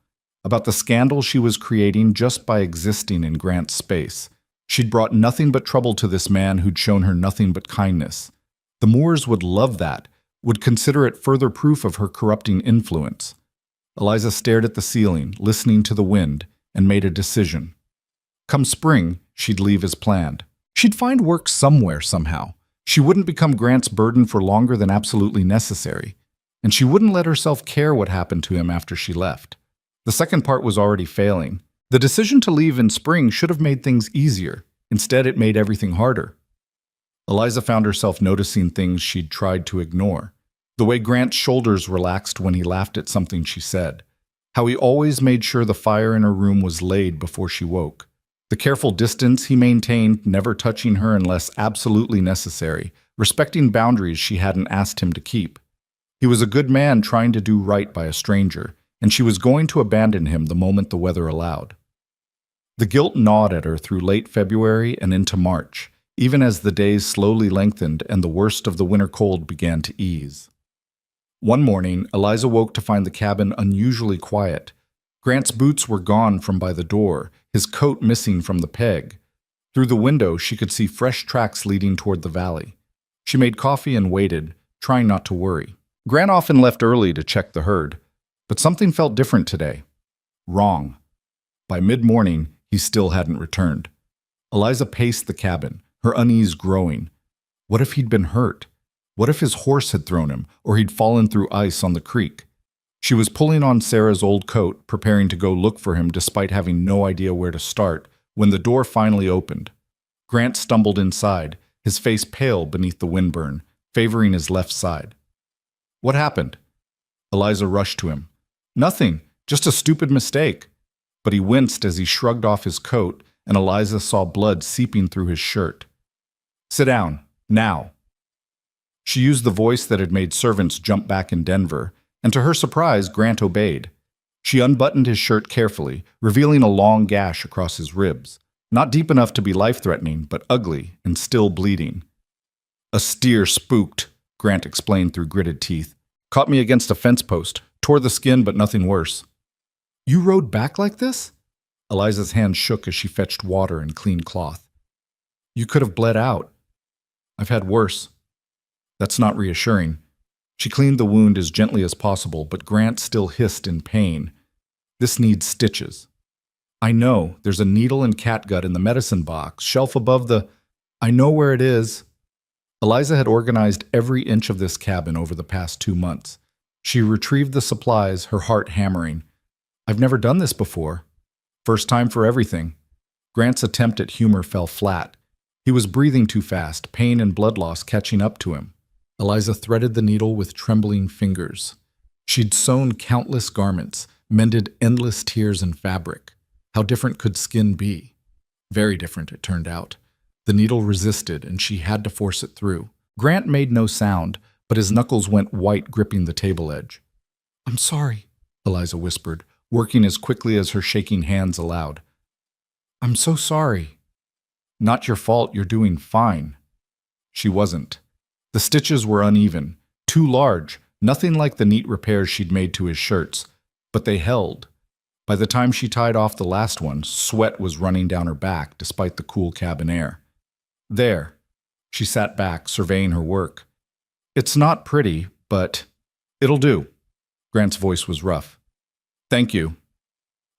about the scandal she was creating just by existing in Grant's space. She'd brought nothing but trouble to this man who'd shown her nothing but kindness. The Moores would love that, would consider it further proof of her corrupting influence. Eliza stared at the ceiling, listening to the wind, and made a decision. Come spring, she'd leave as planned. She'd find work somewhere somehow. She wouldn't become Grant's burden for longer than absolutely necessary. And she wouldn't let herself care what happened to him after she left. The second part was already failing. The decision to leave in spring should have made things easier. Instead, it made everything harder. Eliza found herself noticing things she'd tried to ignore. The way Grant's shoulders relaxed when he laughed at something she said. How he always made sure the fire in her room was laid before she woke. The careful distance he maintained, never touching her unless absolutely necessary, respecting boundaries she hadn't asked him to keep. He was a good man trying to do right by a stranger, and she was going to abandon him the moment the weather allowed. The guilt gnawed at her through late February and into March, even as the days slowly lengthened and the worst of the winter cold began to ease. One morning, Eliza woke to find the cabin unusually quiet. Grant's boots were gone from by the door, his coat missing from the peg. Through the window, she could see fresh tracks leading toward the valley. She made coffee and waited, trying not to worry. Grant often left early to check the herd, but something felt different today. Wrong. By mid-morning, he still hadn't returned. Eliza paced the cabin, her unease growing. What if he'd been hurt? What if his horse had thrown him, or he'd fallen through ice on the creek? She was pulling on Sarah's old coat, preparing to go look for him despite having no idea where to start, when the door finally opened. Grant stumbled inside, his face pale beneath the windburn, favoring his left side. What happened? Eliza rushed to him. Nothing, just a stupid mistake. But he winced as he shrugged off his coat, and Eliza saw blood seeping through his shirt. Sit down, now. She used the voice that had made servants jump back in Denver, and to her surprise, Grant obeyed. She unbuttoned his shirt carefully, revealing a long gash across his ribs. Not deep enough to be life-threatening, but ugly and still bleeding. A steer spooked, Grant explained through gritted teeth. Caught me against a fence post, tore the skin but nothing worse. You rode back like this? Eliza's hand shook as she fetched water and clean cloth. You could have bled out. I've had worse. That's not reassuring. She cleaned the wound as gently as possible, but Grant still hissed in pain. This needs stitches. I know, there's a needle and catgut in the medicine box, shelf above the... I know where it is. Eliza had organized every inch of this cabin over the past 2 months. She retrieved the supplies, her heart hammering. I've never done this before. First time for everything. Grant's attempt at humor fell flat. He was breathing too fast, pain and blood loss catching up to him. Eliza threaded the needle with trembling fingers. She'd sewn countless garments, mended endless tears in fabric. How different could skin be? Very different, it turned out. The needle resisted, and she had to force it through. Grant made no sound, but his knuckles went white, gripping the table edge. "I'm sorry," Eliza whispered, working as quickly as her shaking hands allowed. "I'm so sorry." "Not your fault, you're doing fine." She wasn't. The stitches were uneven, too large, nothing like the neat repairs she'd made to his shirts, but they held. By the time she tied off the last one, sweat was running down her back despite the cool cabin air. "There." She sat back, surveying her work. "It's not pretty, but it'll do." Grant's voice was rough. "Thank you."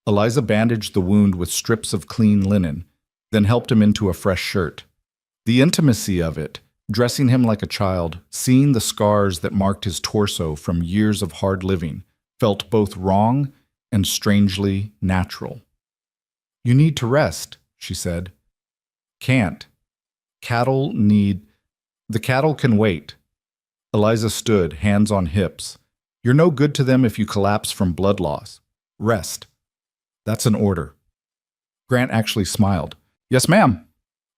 Eliza bandaged the wound with strips of clean linen, then helped him into a fresh shirt. The intimacy of it, dressing him like a child, seeing the scars that marked his torso from years of hard living, felt both wrong and strangely natural. "You need to rest," she said. "Can't. The cattle can wait." Eliza stood, hands on hips. "You're no good to them if you collapse from blood loss. Rest." "That's an order." Grant actually smiled. "Yes, ma'am."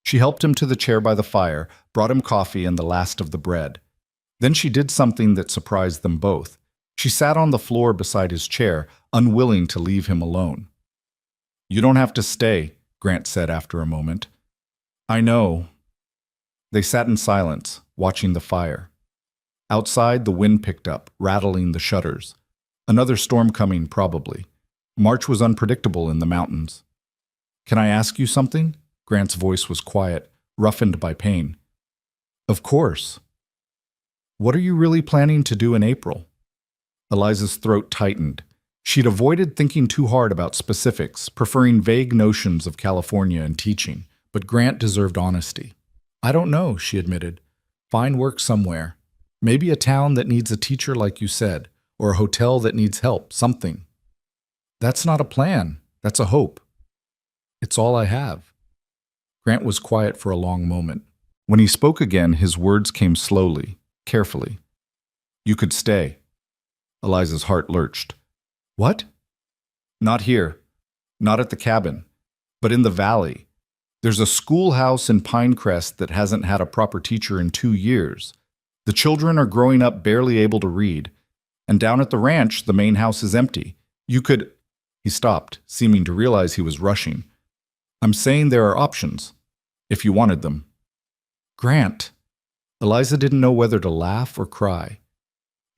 She helped him to the chair by the fire, brought him coffee and the last of the bread. Then she did something that surprised them both. She sat on the floor beside his chair, unwilling to leave him alone. "You don't have to stay," Grant said after a moment. "I know." They sat in silence, watching the fire. Outside, the wind picked up, rattling the shutters. Another storm coming, probably. March was unpredictable in the mountains. "Can I ask you something?" Grant's voice was quiet, roughened by pain. "Of course." "What are you really planning to do in April?" Eliza's throat tightened. She'd avoided thinking too hard about specifics, preferring vague notions of California and teaching, but Grant deserved honesty. "I don't know," she admitted. "Find work somewhere. Maybe a town that needs a teacher like you said, or a hotel that needs help, something." "That's not a plan. That's a hope." "It's all I have." Grant was quiet for a long moment. When he spoke again, his words came slowly, carefully. "You could stay." Eliza's heart lurched. "What?" "Not here. Not at the cabin. But in the valley. There's a schoolhouse in Pinecrest that hasn't had a proper teacher in 2 years. The children are growing up barely able to read. And down at the ranch, the main house is empty. You could—" He stopped, seeming to realize he was rushing. "I'm saying there are options, if you wanted them." "Grant." Eliza didn't know whether to laugh or cry.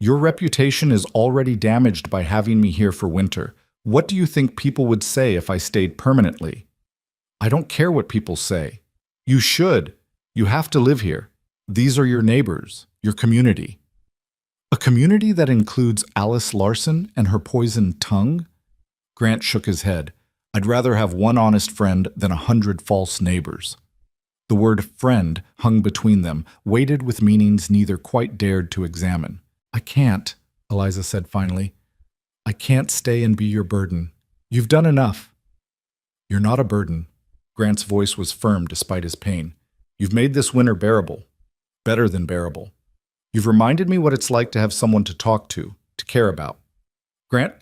"Your reputation is already damaged by having me here for winter. What do you think people would say if I stayed permanently?" "I don't care what people say." "You should. You have to live here. These are your neighbors, your community." "A community that includes Alice Larson and her poisoned tongue?" Grant shook his head. "I'd rather have one honest friend than 100 false neighbors." The word friend hung between them, weighted with meanings neither quite dared to examine. "I can't," Eliza said finally. "I can't stay and be your burden. You've done enough." "You're not a burden." Grant's voice was firm despite his pain. "You've made this winter bearable. Better than bearable. You've reminded me what it's like to have someone to talk to care about." "Grant,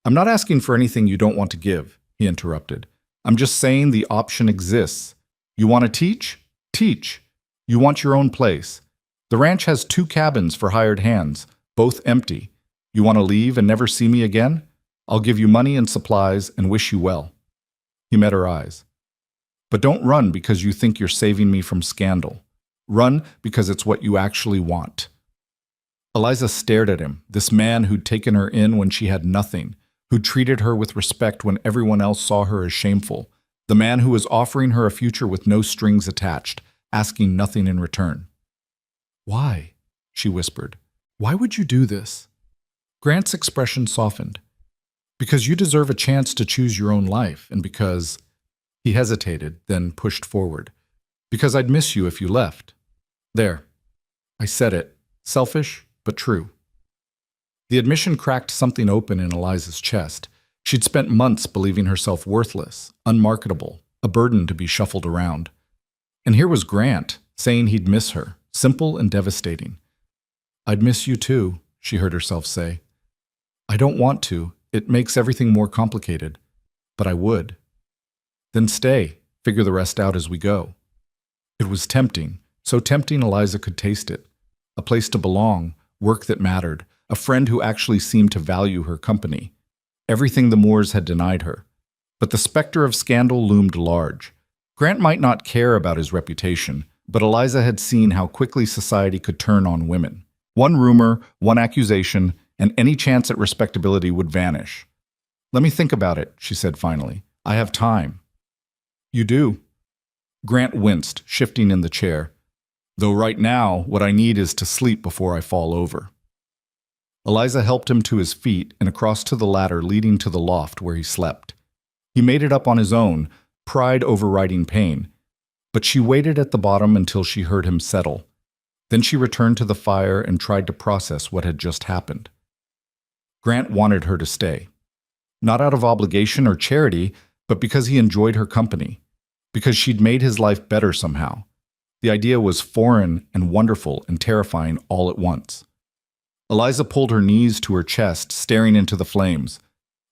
I'm not asking for anything you don't want to give," he interrupted. "I'm just saying the option exists. You want to teach? Teach. You want your own place. The ranch has 2 cabins for hired hands, both empty. You want to leave and never see me again? I'll give you money and supplies and wish you well." He met her eyes. "But don't run because you think you're saving me from scandal. Run because it's what you actually want." Eliza stared at him, this man who'd taken her in when she had nothing, who treated her with respect when everyone else saw her as shameful, the man who was offering her a future with no strings attached, asking nothing in return. "Why?" she whispered. "Why would you do this?" Grant's expression softened. "Because you deserve a chance to choose your own life, and because—" He hesitated, then pushed forward. "Because I'd miss you if you left." There. I said it. Selfish, but true. The admission cracked something open in Eliza's chest. She'd spent months believing herself worthless, unmarketable, a burden to be shuffled around. And here was Grant, saying he'd miss her, simple and devastating. "I'd miss you too," she heard herself say. "I don't want to. It makes everything more complicated. But I would." "Then stay. Figure the rest out as we go. It was tempting, so tempting Eliza could taste it. A place to belong, work that mattered, a friend who actually seemed to value her company. Everything the Moores had denied her. But the specter of scandal loomed large. Grant might not care about his reputation, but Eliza had seen how quickly society could turn on women. One rumor, one accusation, and any chance at respectability would vanish. "Let me think about it," she said finally. "I have time." "You do?" Grant winced, shifting in the chair. "Though right now, what I need is to sleep before I fall over." Eliza helped him to his feet and across to the ladder leading to the loft where he slept. He made it up on his own, pride overriding pain, but she waited at the bottom until she heard him settle. Then she returned to the fire and tried to process what had just happened. Grant wanted her to stay. Not out of obligation or charity, but because he enjoyed her company. Because she'd made his life better somehow. The idea was foreign and wonderful and terrifying all at once. Eliza pulled her knees to her chest, staring into the flames.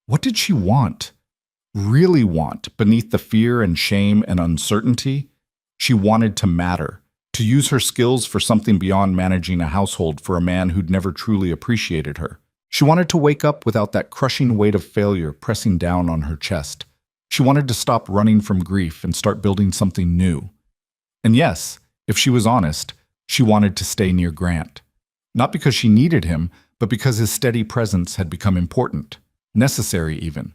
What did she want? Really want, beneath the fear and shame and uncertainty? She wanted to matter, to use her skills for something beyond managing a household for a man who'd never truly appreciated her. She wanted to wake up without that crushing weight of failure pressing down on her chest. She wanted to stop running from grief and start building something new. And yes, if she was honest, she wanted to stay near Grant. Not because she needed him, but because his steady presence had become important, necessary even.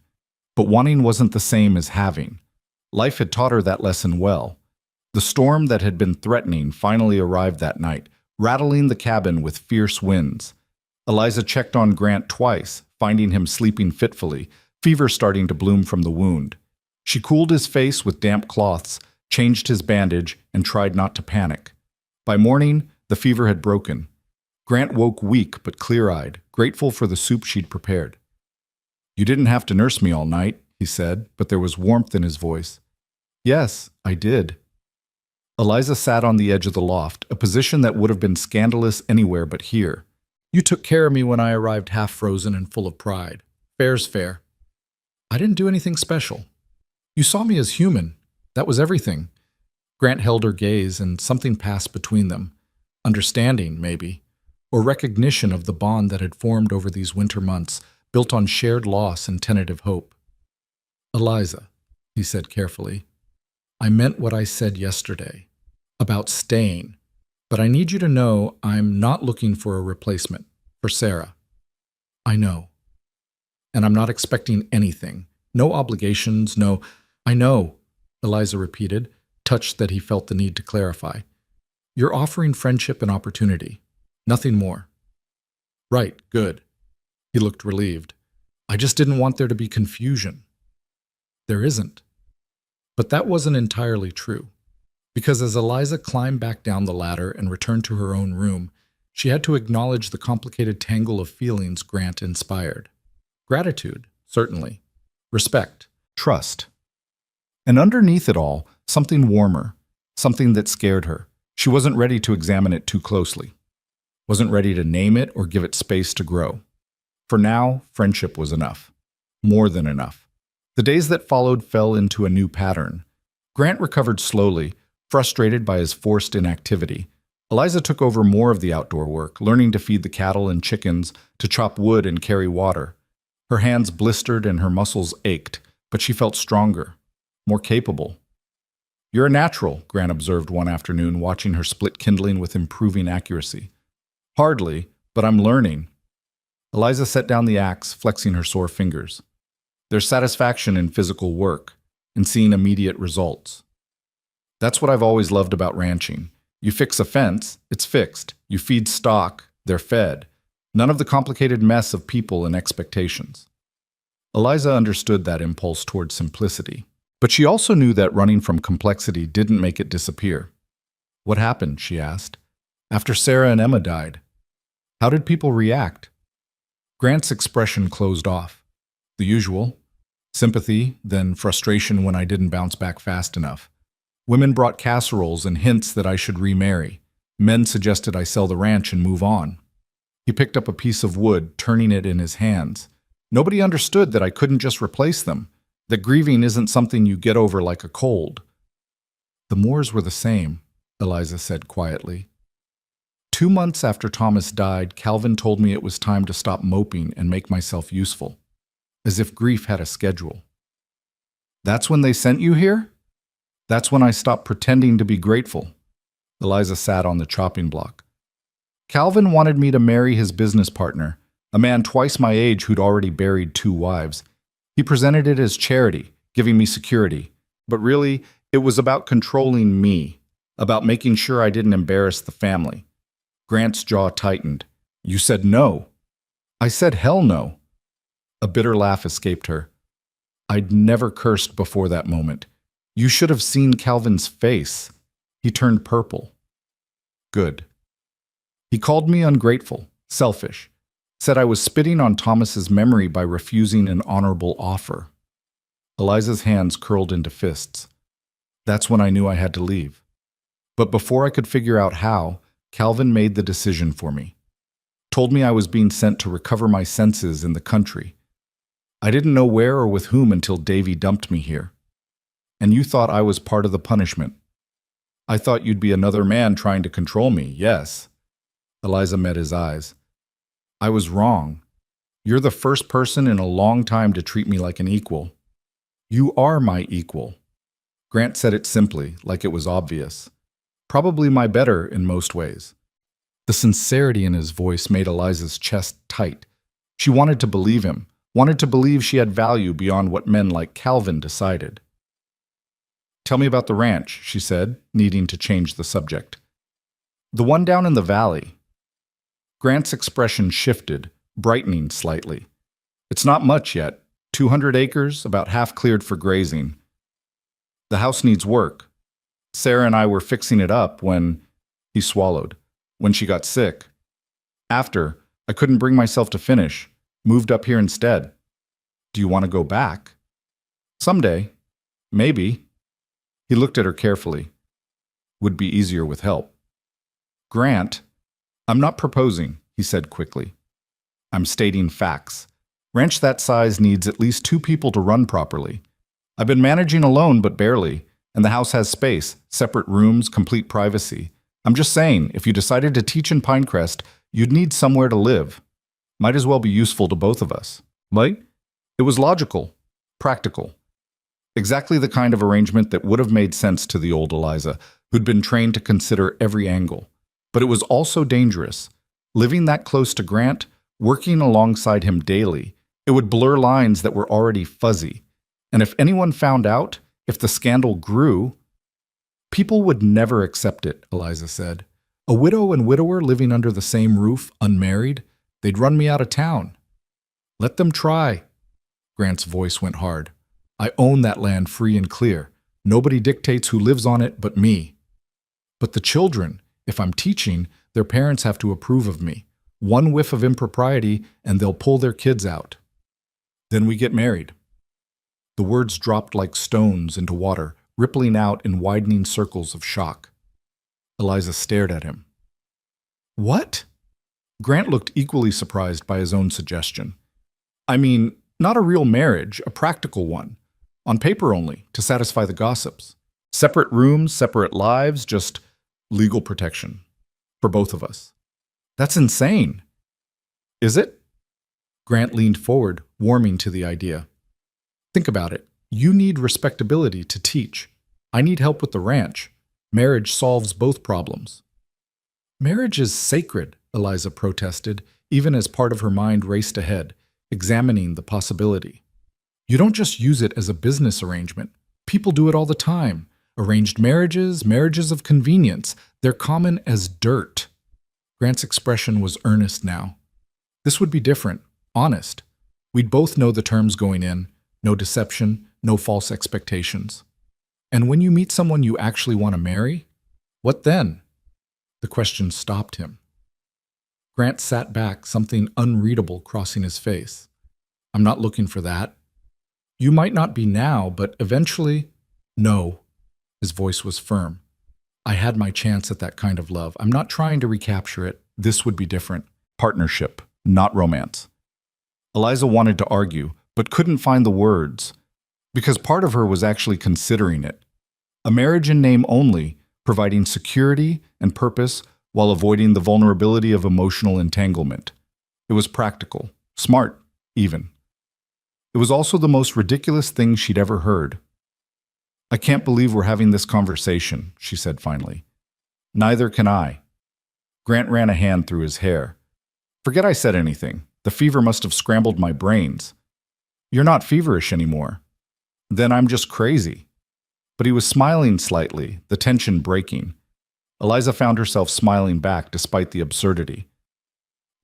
But wanting wasn't the same as having. Life had taught her that lesson well. The storm that had been threatening finally arrived that night, rattling the cabin with fierce winds. Eliza checked on Grant twice, finding him sleeping fitfully, fever starting to bloom from the wound. She cooled his face with damp cloths, changed his bandage, and tried not to panic. By morning, the fever had broken. Grant woke weak but clear-eyed, grateful for the soup she'd prepared. "You didn't have to nurse me all night," he said, but there was warmth in his voice. "Yes, I did." Eliza sat on the edge of the loft, a position that would have been scandalous anywhere but here. "You took care of me when I arrived half-frozen and full of pride. Fair's fair. I didn't do anything special. You saw me as human. That was everything." Grant held her gaze, and something passed between them. Understanding, maybe, or recognition of the bond that had formed over these winter months, built on shared loss and tentative hope. "Eliza," he said carefully, "I meant what I said yesterday, about staying, but I need you to know I'm not looking for a replacement, for Sarah. I know. And I'm not expecting anything. No obligations, no—" "I know," Eliza repeated, touched that he felt the need to clarify. "You're offering friendship and opportunity. Nothing more." "Right, good." He looked relieved. "I just didn't want there to be confusion." "There isn't." But that wasn't entirely true, because as Eliza climbed back down the ladder and returned to her own room, she had to acknowledge the complicated tangle of feelings Grant inspired. Gratitude, certainly. Respect. Trust. And underneath it all, something warmer, something that scared her. She wasn't ready to examine it too closely. Wasn't ready to name it or give it space to grow. For now, friendship was enough. More than enough. The days that followed fell into a new pattern. Grant recovered slowly, frustrated by his forced inactivity. Eliza took over more of the outdoor work, learning to feed the cattle and chickens, to chop wood and carry water. Her hands blistered and her muscles ached, but she felt stronger, more capable. "You're a natural," Grant observed one afternoon, watching her split kindling with improving accuracy. "Hardly, but I'm learning." Eliza set down the axe, flexing her sore fingers. There's satisfaction in physical work, in seeing immediate results. That's what I've always loved about ranching. You fix a fence, it's fixed. You feed stock, they're fed. None of the complicated mess of people and expectations. Eliza understood that impulse toward simplicity. But she also knew that running from complexity didn't make it disappear. "What happened?" she asked. "After Sarah and Emma died, how did people react?" Grant's expression closed off. The usual. Sympathy, then frustration when I didn't bounce back fast enough. Women brought casseroles and hints that I should remarry. Men suggested I sell the ranch and move on. He picked up a piece of wood, turning it in his hands. Nobody understood that I couldn't just replace them, that grieving isn't something you get over like a cold. The Moors were the same, Eliza said quietly. 2 months after Thomas died, Calvin told me it was time to stop moping and make myself useful, as if grief had a schedule. That's when they sent you here? That's when I stopped pretending to be grateful. Eliza sat on the chopping block. Calvin wanted me to marry his business partner, a man twice my age who'd already buried 2 wives. He presented it as charity, giving me security. But really, it was about controlling me, about making sure I didn't embarrass the family. Grant's jaw tightened. You said no. I said hell no. A bitter laugh escaped her. I'd never cursed before that moment. You should have seen Calvin's face. He turned purple. Good. He called me ungrateful, selfish, said I was spitting on Thomas's memory by refusing an honorable offer. Eliza's hands curled into fists. That's when I knew I had to leave. But before I could figure out how, Calvin made the decision for me. Told me I was being sent to recover my senses in the country. I didn't know where or with whom until Davy dumped me here. And you thought I was part of the punishment. I thought you'd be another man trying to control me, yes. Eliza met his eyes. I was wrong. You're the first person in a long time to treat me like an equal. You are my equal. Grant said it simply, like it was obvious. Probably my better in most ways. The sincerity in his voice made Eliza's chest tight. She wanted to believe him, wanted to believe she had value beyond what men like Calvin decided. Tell me about the ranch, she said, needing to change the subject. The one down in the valley. Grant's expression shifted, brightening slightly. It's not much yet. 200 acres, about half cleared for grazing. The house needs work. Sarah and I were fixing it up when, he swallowed, when she got sick. After, I couldn't bring myself to finish, moved up here instead. Do you want to go back? Someday. Maybe. He looked at her carefully. Would be easier with help. Grant, I'm not proposing, he said quickly. I'm stating facts. Ranch that size needs at least 2 people to run properly. I've been managing alone, but barely, and the house has space, separate rooms, complete privacy. I'm just saying, if you decided to teach in Pinecrest, you'd need somewhere to live. Might as well be useful to both of us. Right? It was logical, practical. Exactly the kind of arrangement that would have made sense to the old Eliza, who'd been trained to consider every angle. But it was also dangerous. Living that close to Grant, working alongside him daily, it would blur lines that were already fuzzy. And if anyone found out, if the scandal grew, people would never accept it, Eliza said. A widow and widower living under the same roof, unmarried, they'd run me out of town. Let them try. Grant's voice went hard. I own that land free and clear. Nobody dictates who lives on it but me. But the children, if I'm teaching, their parents have to approve of me. One whiff of impropriety and they'll pull their kids out. Then we get married. The words dropped like stones into water, rippling out in widening circles of shock. Eliza stared at him. What? Grant looked equally surprised by his own suggestion. I mean, not a real marriage, a practical one. On paper only, to satisfy the gossips. Separate rooms, separate lives, just legal protection. For both of us. That's insane. Is it? Grant leaned forward, warming to the idea. Think about it. You need respectability to teach. I need help with the ranch. Marriage solves both problems. Marriage is sacred, Eliza protested, even as part of her mind raced ahead, examining the possibility. You don't just use it as a business arrangement. People do it all the time. Arranged marriages, marriages of convenience. They're common as dirt. Grant's expression was earnest now. This would be different, honest. We'd both know the terms going in. No deception, no false expectations. And when you meet someone you actually want to marry, what then? The question stopped him. Grant sat back, something unreadable crossing his face. I'm not looking for that. You might not be now, but eventually, no. His voice was firm. I had my chance at that kind of love. I'm not trying to recapture it. This would be different. Partnership, not romance. Eliza wanted to argue, but couldn't find the words, because part of her was actually considering it. A marriage in name only, providing security and purpose while avoiding the vulnerability of emotional entanglement. It was practical, smart, even. It was also the most ridiculous thing she'd ever heard. "I can't believe we're having this conversation," she said finally. "Neither can I." Grant ran a hand through his hair. "Forget I said anything. The fever must have scrambled my brains." "You're not feverish anymore." "Then I'm just crazy." But he was smiling slightly, the tension breaking. Eliza found herself smiling back despite the absurdity.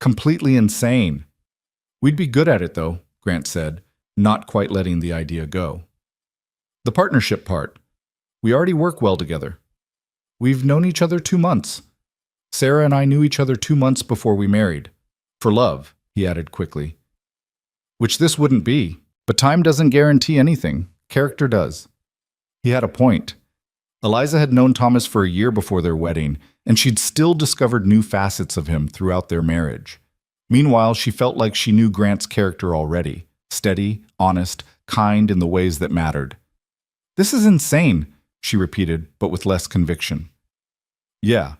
"Completely insane." "We'd be good at it, though," Grant said, not quite letting the idea go. "The partnership part. We already work well together. We've known each other 2 months. Sarah and I knew each other 2 months before we married. For love," he added quickly. "Which this wouldn't be, but time doesn't guarantee anything. Character does." He had a point. Eliza had known Thomas for a year before their wedding, and she'd still discovered new facets of him throughout their marriage. Meanwhile, she felt like she knew Grant's character already, steady, honest, kind in the ways that mattered. "This is insane," she repeated, but with less conviction. "Yeah."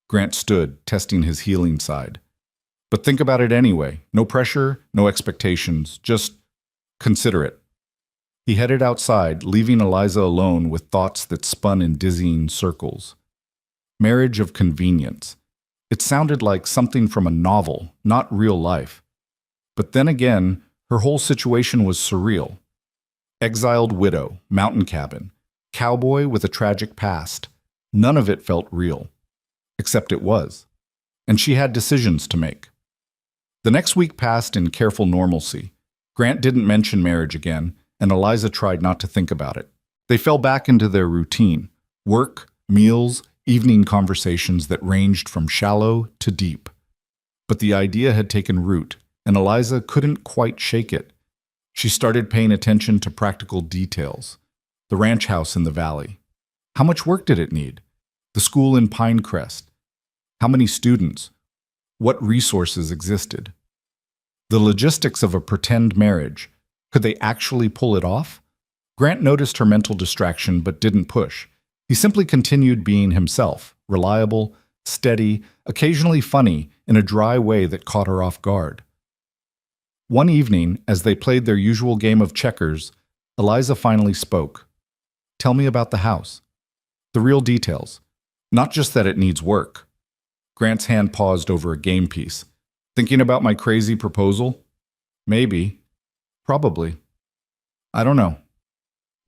Grant stood, testing his healing side. "But think about it anyway. No pressure, no expectations, just consider it." He headed outside, leaving Eliza alone with thoughts that spun in dizzying circles. Marriage of convenience. It sounded like something from a novel, not real life. But then again, her whole situation was surreal. Exiled widow, mountain cabin, cowboy with a tragic past. None of it felt real. Except it was. And she had decisions to make. The next week passed in careful normalcy. Grant didn't mention marriage again, and Eliza tried not to think about it. They fell back into their routine: work, meals, evening conversations that ranged from shallow to deep. But the idea had taken root, and Eliza couldn't quite shake it. She started paying attention to practical details. The ranch house in the valley. How much work did it need? The school in Pinecrest. How many students? What resources existed? The logistics of a pretend marriage. Could they actually pull it off? Grant noticed her mental distraction but didn't push. He simply continued being himself, reliable, steady, occasionally funny, in a dry way that caught her off guard. One evening, as they played their usual game of checkers, Eliza finally spoke. "Tell me about the house. The real details. Not just that it needs work." Grant's hand paused over a game piece. "Thinking about my crazy proposal?" "Maybe. Probably. I don't know."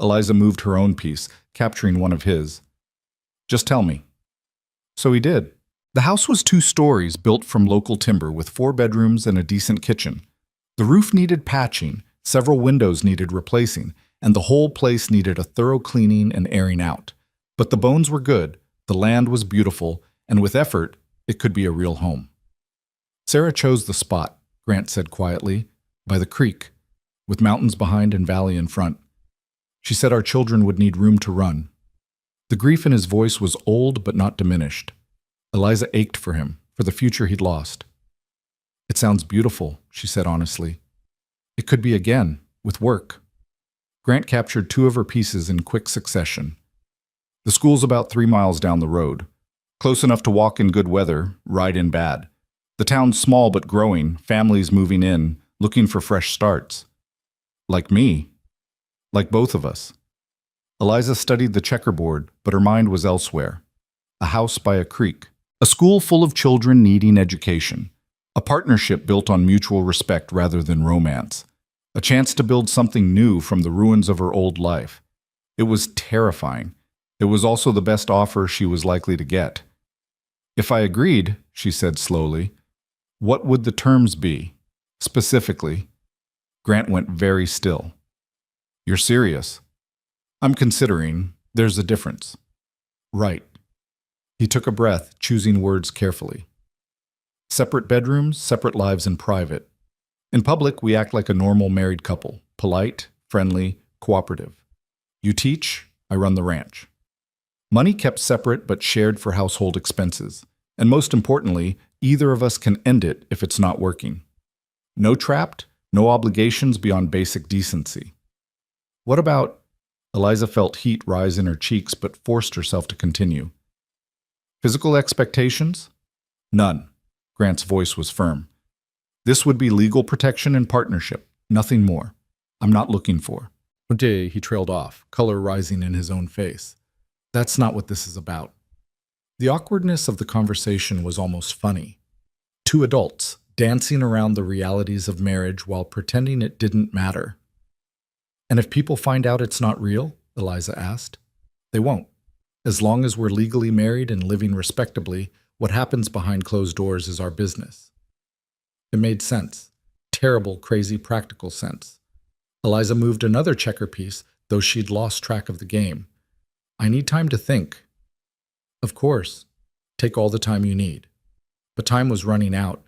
Eliza moved her own piece, capturing one of his. "Just tell me." So he did. The house was 2 stories built from local timber with 4 bedrooms and a decent kitchen. The roof needed patching, several windows needed replacing, and the whole place needed a thorough cleaning and airing out. But the bones were good, the land was beautiful, and with effort, it could be a real home. "Sarah chose the spot," Grant said quietly, "by the creek, with mountains behind and valley in front. She said our children would need room to run." The grief in his voice was old but not diminished. Eliza ached for him, for the future he'd lost. "It sounds beautiful," she said honestly. "It could be again, with work." Grant captured 2 of her pieces in quick succession. "The school's about 3 miles down the road. Close enough to walk in good weather, ride in bad. The town's small but growing, families moving in, looking for fresh starts. Like me. Like both of us." Eliza studied the checkerboard, but her mind was elsewhere. A house by a creek. A school full of children needing education. A partnership built on mutual respect rather than romance. A chance to build something new from the ruins of her old life. It was terrifying. It was also the best offer she was likely to get. "If I agreed," she said slowly, "what would the terms be? Specifically?" Grant went very still. "You're serious?" "I'm considering. There's a difference." "Right." He took a breath, choosing words carefully. "Separate bedrooms, separate lives in private. In public, we act like a normal married couple, polite, friendly, cooperative. You teach, I run the ranch. Money kept separate but shared for household expenses. And most importantly, either of us can end it if it's not working. No trapped, no obligations beyond basic decency." "What about Eliza felt heat rise in her cheeks but forced herself to continue. Physical expectations? None. Grant's voice was firm. This would be legal protection and partnership, nothing more. I'm not looking for. He trailed off, color rising in his own face. That's not what this is about. The awkwardness of the conversation was almost funny. Two adults, dancing around the realities of marriage while pretending it didn't matter. And if people find out it's not real, Eliza asked, they won't. As long as we're legally married and living respectably, what happens behind closed doors is our business. It made sense. Terrible, crazy, practical sense. Eliza moved another checker piece, though she'd lost track of the game. I need time to think. Of course. Take all the time you need. But time was running out.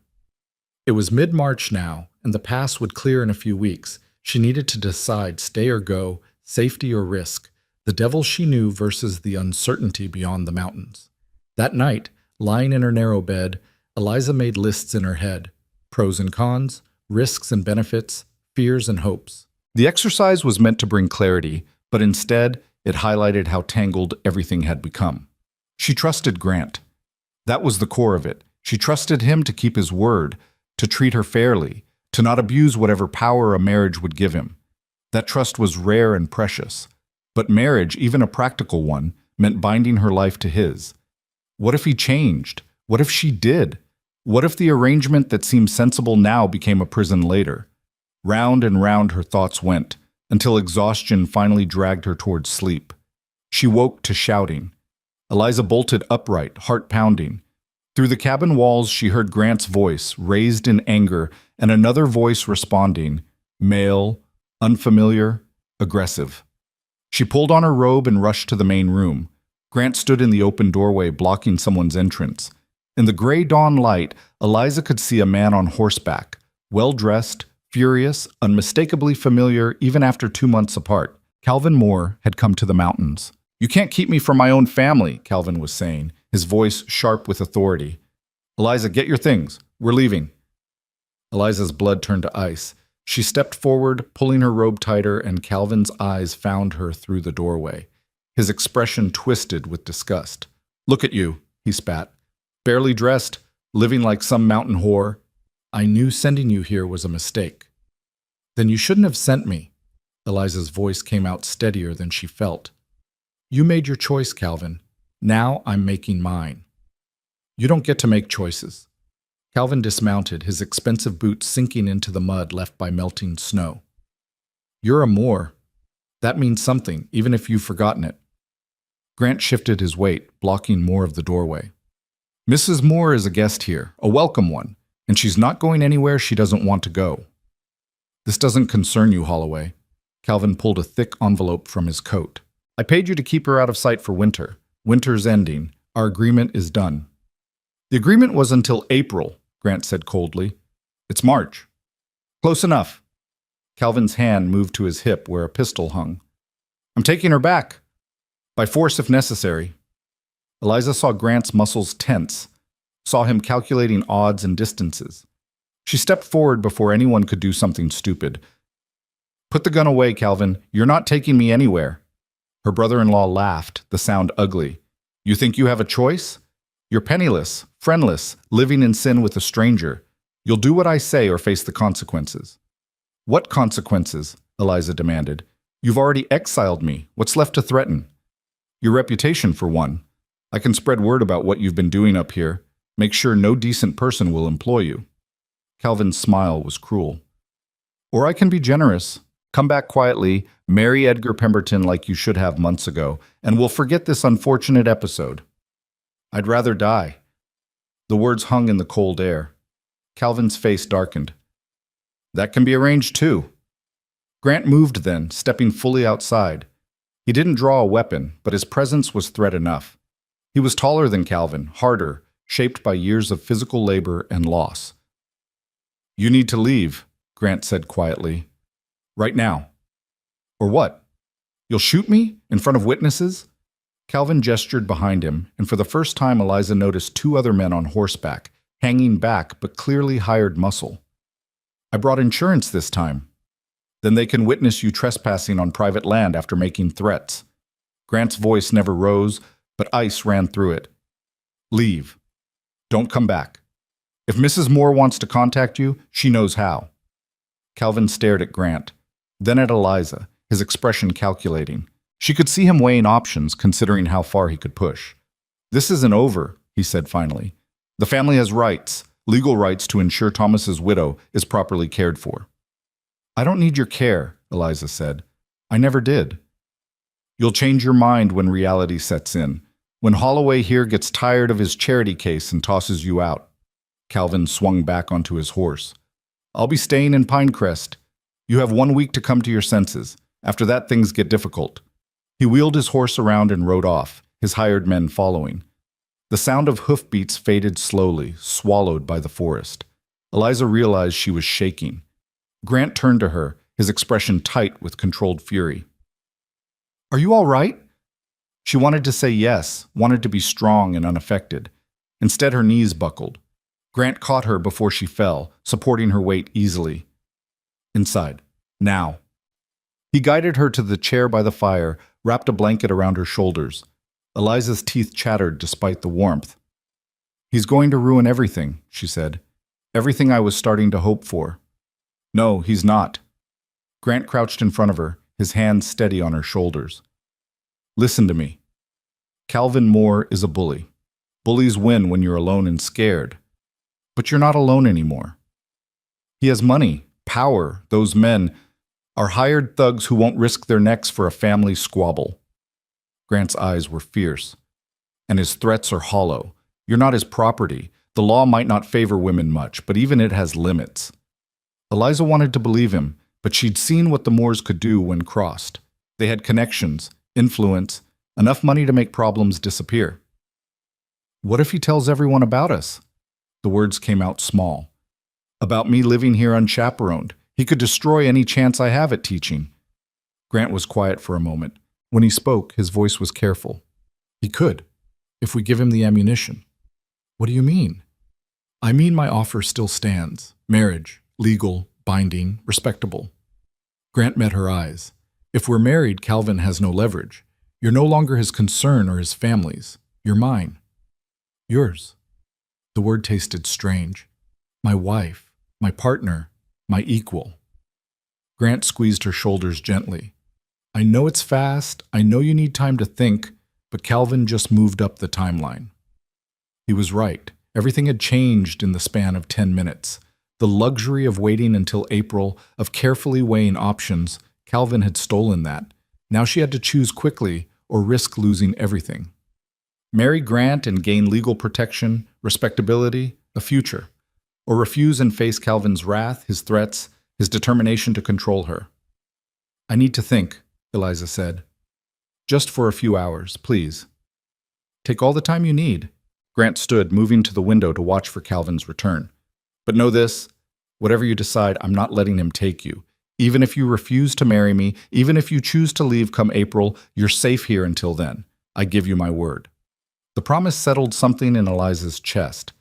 It was mid-March now, and the pass would clear in a few weeks. She needed to decide stay or go, safety or risk, the devil she knew versus the uncertainty beyond the mountains. That night, lying in her narrow bed, Eliza made lists in her head, pros and cons, risks and benefits, fears and hopes. The exercise was meant to bring clarity, but instead, it highlighted how tangled everything had become. She trusted Grant. That was the core of it. She trusted him to keep his word, to treat her fairly, to not abuse whatever power a marriage would give him. That trust was rare and precious. But marriage, even a practical one, meant binding her life to his. What if he changed? What if she did? What if the arrangement that seemed sensible now became a prison later? Round and round her thoughts went, until exhaustion finally dragged her towards sleep. She woke to shouting. Eliza bolted upright, heart pounding. Through the cabin walls she heard Grant's voice, raised in anger, and another voice responding, male, unfamiliar, aggressive. She pulled on her robe and rushed to the main room. Grant stood in the open doorway, blocking someone's entrance. In the gray dawn light, Eliza could see a man on horseback, well-dressed, furious, unmistakably familiar even after 2 months apart. Calvin Moore had come to the mountains. You can't keep me from my own family, Calvin was saying, his voice sharp with authority. Eliza, get your things. We're leaving. Eliza's blood turned to ice. She stepped forward, pulling her robe tighter, and Calvin's eyes found her through the doorway. His expression twisted with disgust. Look at you, he spat. Barely dressed, living like some mountain whore. I knew sending you here was a mistake. Then you shouldn't have sent me. Eliza's voice came out steadier than she felt. You made your choice, Calvin. Now I'm making mine. You don't get to make choices. Calvin dismounted, his expensive boots sinking into the mud left by melting snow. You're a Moore. That means something, even if you've forgotten it. Grant shifted his weight, blocking more of the doorway. Mrs. Moore is a guest here, a welcome one, and she's not going anywhere she doesn't want to go. This doesn't concern you, Holloway. Calvin pulled a thick envelope from his coat. I paid you to keep her out of sight for winter. Winter's ending. Our agreement is done. The agreement was until April, Grant said coldly. It's March. Close enough. Calvin's hand moved to his hip where a pistol hung. I'm taking her back. By force if necessary. Eliza saw Grant's muscles tense, saw him calculating odds and distances. She stepped forward before anyone could do something stupid. Put the gun away, Calvin. You're not taking me anywhere. Her brother-in-law laughed, the sound ugly. You think you have a choice? You're penniless, friendless, living in sin with a stranger. You'll do what I say or face the consequences. What consequences? Eliza demanded. You've already exiled me. What's left to threaten? Your reputation, for one. I can spread word about what you've been doing up here. Make sure no decent person will employ you. Calvin's smile was cruel. Or I can be generous. Come back quietly, marry Edgar Pemberton like you should have months ago, and we'll forget this unfortunate episode. I'd rather die. The words hung in the cold air. Calvin's face darkened. That can be arranged too. Grant moved then, stepping fully outside. He didn't draw a weapon, but his presence was threat enough. He was taller than Calvin, harder, shaped by years of physical labor and loss. You need to leave, Grant said quietly. Right now. Or what? You'll shoot me? In front of witnesses? Calvin gestured behind him, and for the first time Eliza noticed 2 other men on horseback, hanging back but clearly hired muscle. I brought insurance this time. Then they can witness you trespassing on private land after making threats. Grant's voice never rose, but ice ran through it. Leave. Don't come back. If Mrs. Moore wants to contact you, she knows how. Calvin stared at Grant, then at Eliza, his expression calculating. She could see him weighing options, considering how far he could push. This isn't over, he said finally. The family has rights, legal rights to ensure Thomas's widow is properly cared for. I don't need your care, Eliza said. I never did. You'll change your mind when reality sets in, when Holloway here gets tired of his charity case and tosses you out. Calvin swung back onto his horse. I'll be staying in Pinecrest. You have 1 week to come to your senses. After that, things get difficult. He wheeled his horse around and rode off, his hired men following. The sound of hoofbeats faded slowly, swallowed by the forest. Eliza realized she was shaking. Grant turned to her, his expression tight with controlled fury. Are you all right? She wanted to say yes, wanted to be strong and unaffected. Instead, her knees buckled. Grant caught her before she fell, supporting her weight easily. Inside. Now. He guided her to the chair by the fire, wrapped a blanket around her shoulders. Eliza's teeth chattered despite the warmth. He's going to ruin everything, she said. Everything I was starting to hope for. No, he's not. Grant crouched in front of her, his hands steady on her shoulders. Listen to me. Calvin Moore is a bully. Bullies win when you're alone and scared. But you're not alone anymore. He has money, power. Those men are hired thugs who won't risk their necks for a family squabble. Grant's eyes were fierce, and his threats are hollow. You're not his property. The law might not favor women much, but even it has limits. Eliza wanted to believe him, but she'd seen what the Moores could do when crossed. They had connections, influence, enough money to make problems disappear. What if he tells everyone about us? The words came out small. About me living here unchaperoned. He could destroy any chance I have at teaching. Grant was quiet for a moment. When he spoke, his voice was careful. He could, if we give him the ammunition. What do you mean? I mean my offer still stands. Marriage, legal, binding, respectable. Grant met her eyes. If we're married, Calvin has no leverage. You're no longer his concern or his family's. You're mine. Yours. The word tasted strange. My wife, my partner, my equal. Grant squeezed her shoulders gently. I know it's fast, I know you need time to think, but Calvin just moved up the timeline. He was right. Everything had changed in the span of 10 minutes. The luxury of waiting until April, of carefully weighing options, Calvin had stolen that. Now she had to choose quickly or risk losing everything. Marry Grant and gain legal protection, respectability, a future. Or refuse and face Calvin's wrath, his threats, his determination to control her. I need to think, Eliza said. Just for a few hours, please. Take all the time you need. Grant stood, moving to the window to watch for Calvin's return. But know this, whatever you decide, I'm not letting him take you. Even if you refuse to marry me, even if you choose to leave come April, you're safe here until then. I give you my word. The promise settled something in Eliza's chest.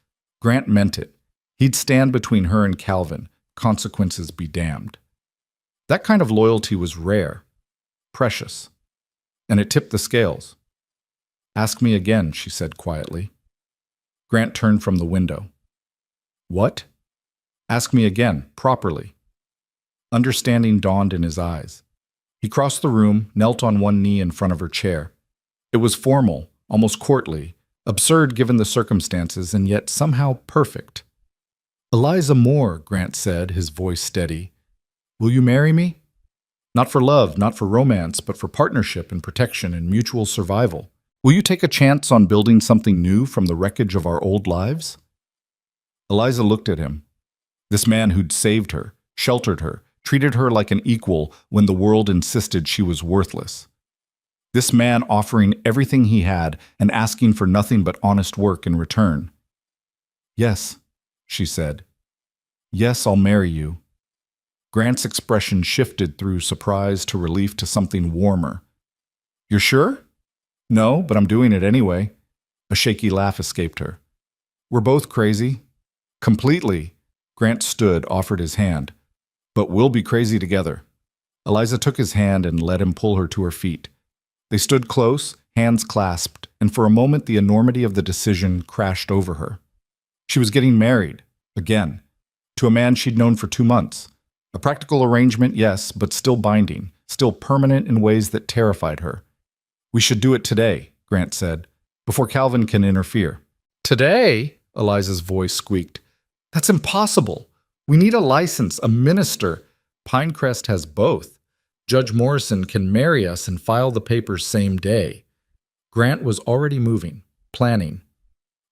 Grant meant it. He'd stand between her and Calvin. Consequences be damned. That kind of loyalty was rare, precious, and it tipped the scales. Ask me again, she said quietly. Grant turned from the window. What? Ask me again, properly. Understanding dawned in his eyes. He crossed the room, knelt on one knee in front of her chair. It was formal, almost courtly, absurd given the circumstances, and yet somehow perfect. Eliza Moore, Grant said, his voice steady. Will you marry me? Not for love, not for romance, but for partnership and protection and mutual survival. Will you take a chance on building something new from the wreckage of our old lives? Eliza looked at him. This man who'd saved her, sheltered her, treated her like an equal when the world insisted she was worthless. This man offering everything he had and asking for nothing but honest work in return. Yes, she said. Yes, I'll marry you. Grant's expression shifted through surprise to relief to something warmer. You're sure? No, but I'm doing it anyway. A shaky laugh escaped her. We're both crazy. Completely. Grant stood, offered his hand. But we'll be crazy together. Eliza took his hand and let him pull her to her feet. They stood close, hands clasped, and for a moment the enormity of the decision crashed over her. She was getting married, again, to a man she'd known for 2 months. A practical arrangement, yes, but still binding, still permanent in ways that terrified her. "We should do it today," Grant said, "before Calvin can interfere." "Today?" Eliza's voice squeaked. "That's impossible. We need a license, a minister. Pinecrest has both. Judge Morrison can marry us and file the papers same day." Grant was already moving, planning.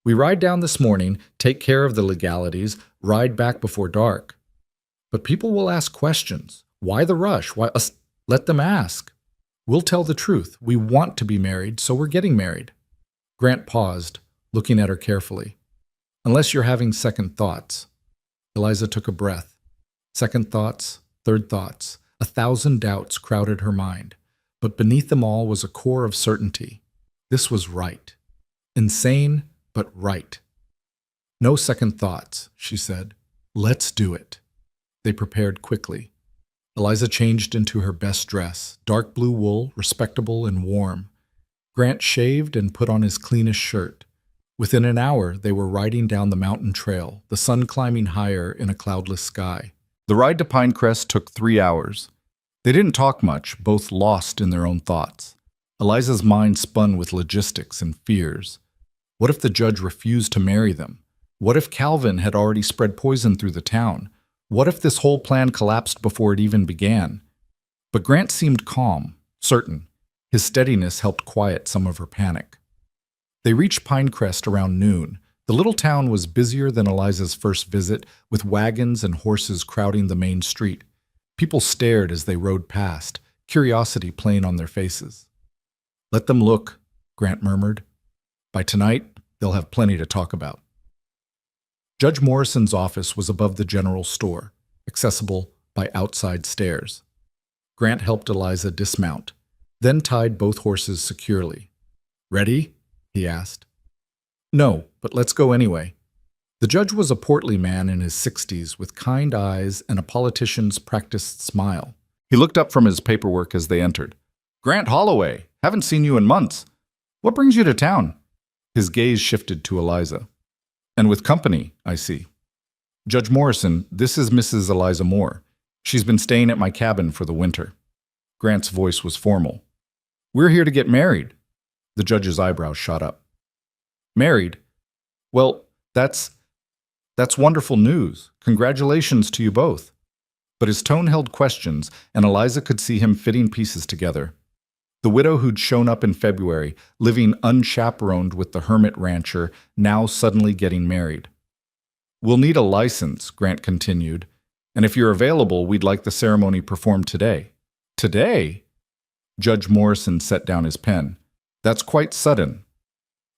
"We ride down this morning, take care of the legalities, ride back before dark. But people will ask questions. Why the rush? Why us? Let them ask. We'll tell the truth. We want to be married, so we're getting married." Grant paused, looking at her carefully. "Unless you're having second thoughts." Eliza took a breath. Second thoughts, third thoughts. 1,000 doubts crowded her mind, but beneath them all was a core of certainty. This was right. Insane, but right. "No second thoughts," she said. "Let's do it." They prepared quickly. Eliza changed into her best dress, dark blue wool, respectable and warm. Grant shaved and put on his cleanest shirt. Within an hour, they were riding down the mountain trail, the sun climbing higher in a cloudless sky. The ride to Pinecrest took 3 hours. They didn't talk much, both lost in their own thoughts. Eliza's mind spun with logistics and fears. What if the judge refused to marry them? What if Calvin had already spread poison through the town? What if this whole plan collapsed before it even began? But Grant seemed calm, certain. His steadiness helped quiet some of her panic. They reached Pinecrest around noon. The little town was busier than Eliza's first visit, with wagons and horses crowding the main street. People stared as they rode past, curiosity playing on their faces. "Let them look," Grant murmured. "By tonight, they'll have plenty to talk about." Judge Morrison's office was above the general store, accessible by outside stairs. Grant helped Eliza dismount, then tied both horses securely. "Ready?" he asked. "No, but let's go anyway." The judge was a portly man in his 60s with kind eyes and a politician's practiced smile. He looked up from his paperwork as they entered. "Grant Holloway, haven't seen you in months. What brings you to town?" His gaze shifted to Eliza. "And with company, I see." "Judge Morrison, this is Mrs. Eliza Moore. She's been staying at my cabin for the winter." Grant's voice was formal. "We're here to get married." The judge's eyebrows shot up. "Married? Well, that's wonderful news. Congratulations to you both." But his tone held questions, and Eliza could see him fitting pieces together. The widow who'd shown up in February, living unchaperoned with the hermit rancher, now suddenly getting married. "We'll need a license," Grant continued, "and if you're available, we'd like the ceremony performed today." "Today?" Judge Morrison set down his pen. "That's quite sudden.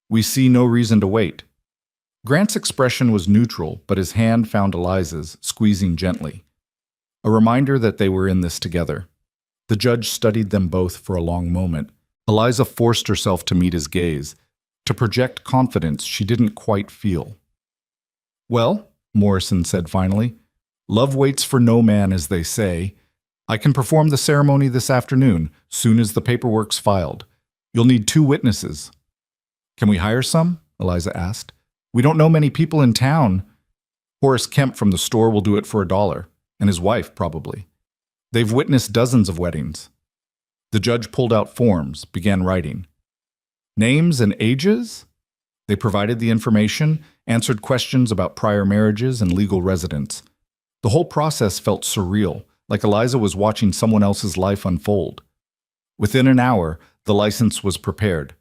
We see no reason to wait." Grant's expression was neutral, but his hand found Eliza's, squeezing gently. A reminder that they were in this together. The judge studied them both for a long moment. Eliza forced herself to meet his gaze, to project confidence she didn't quite feel. "Well," Morrison said finally, "love waits for no man, as they say. I can perform the ceremony this afternoon, soon as the paperwork's filed. You'll need 2 witnesses." "Can we hire some?" Eliza asked. "We don't know many people in town." "Horace Kemp from the store will do it for $1, and his wife, probably. They've witnessed dozens of weddings." The judge pulled out forms, began writing. "Names and ages?" They provided the information, answered questions about prior marriages and legal residence. The whole process felt surreal, like Eliza was watching someone else's life unfold. Within an hour, the license was prepared.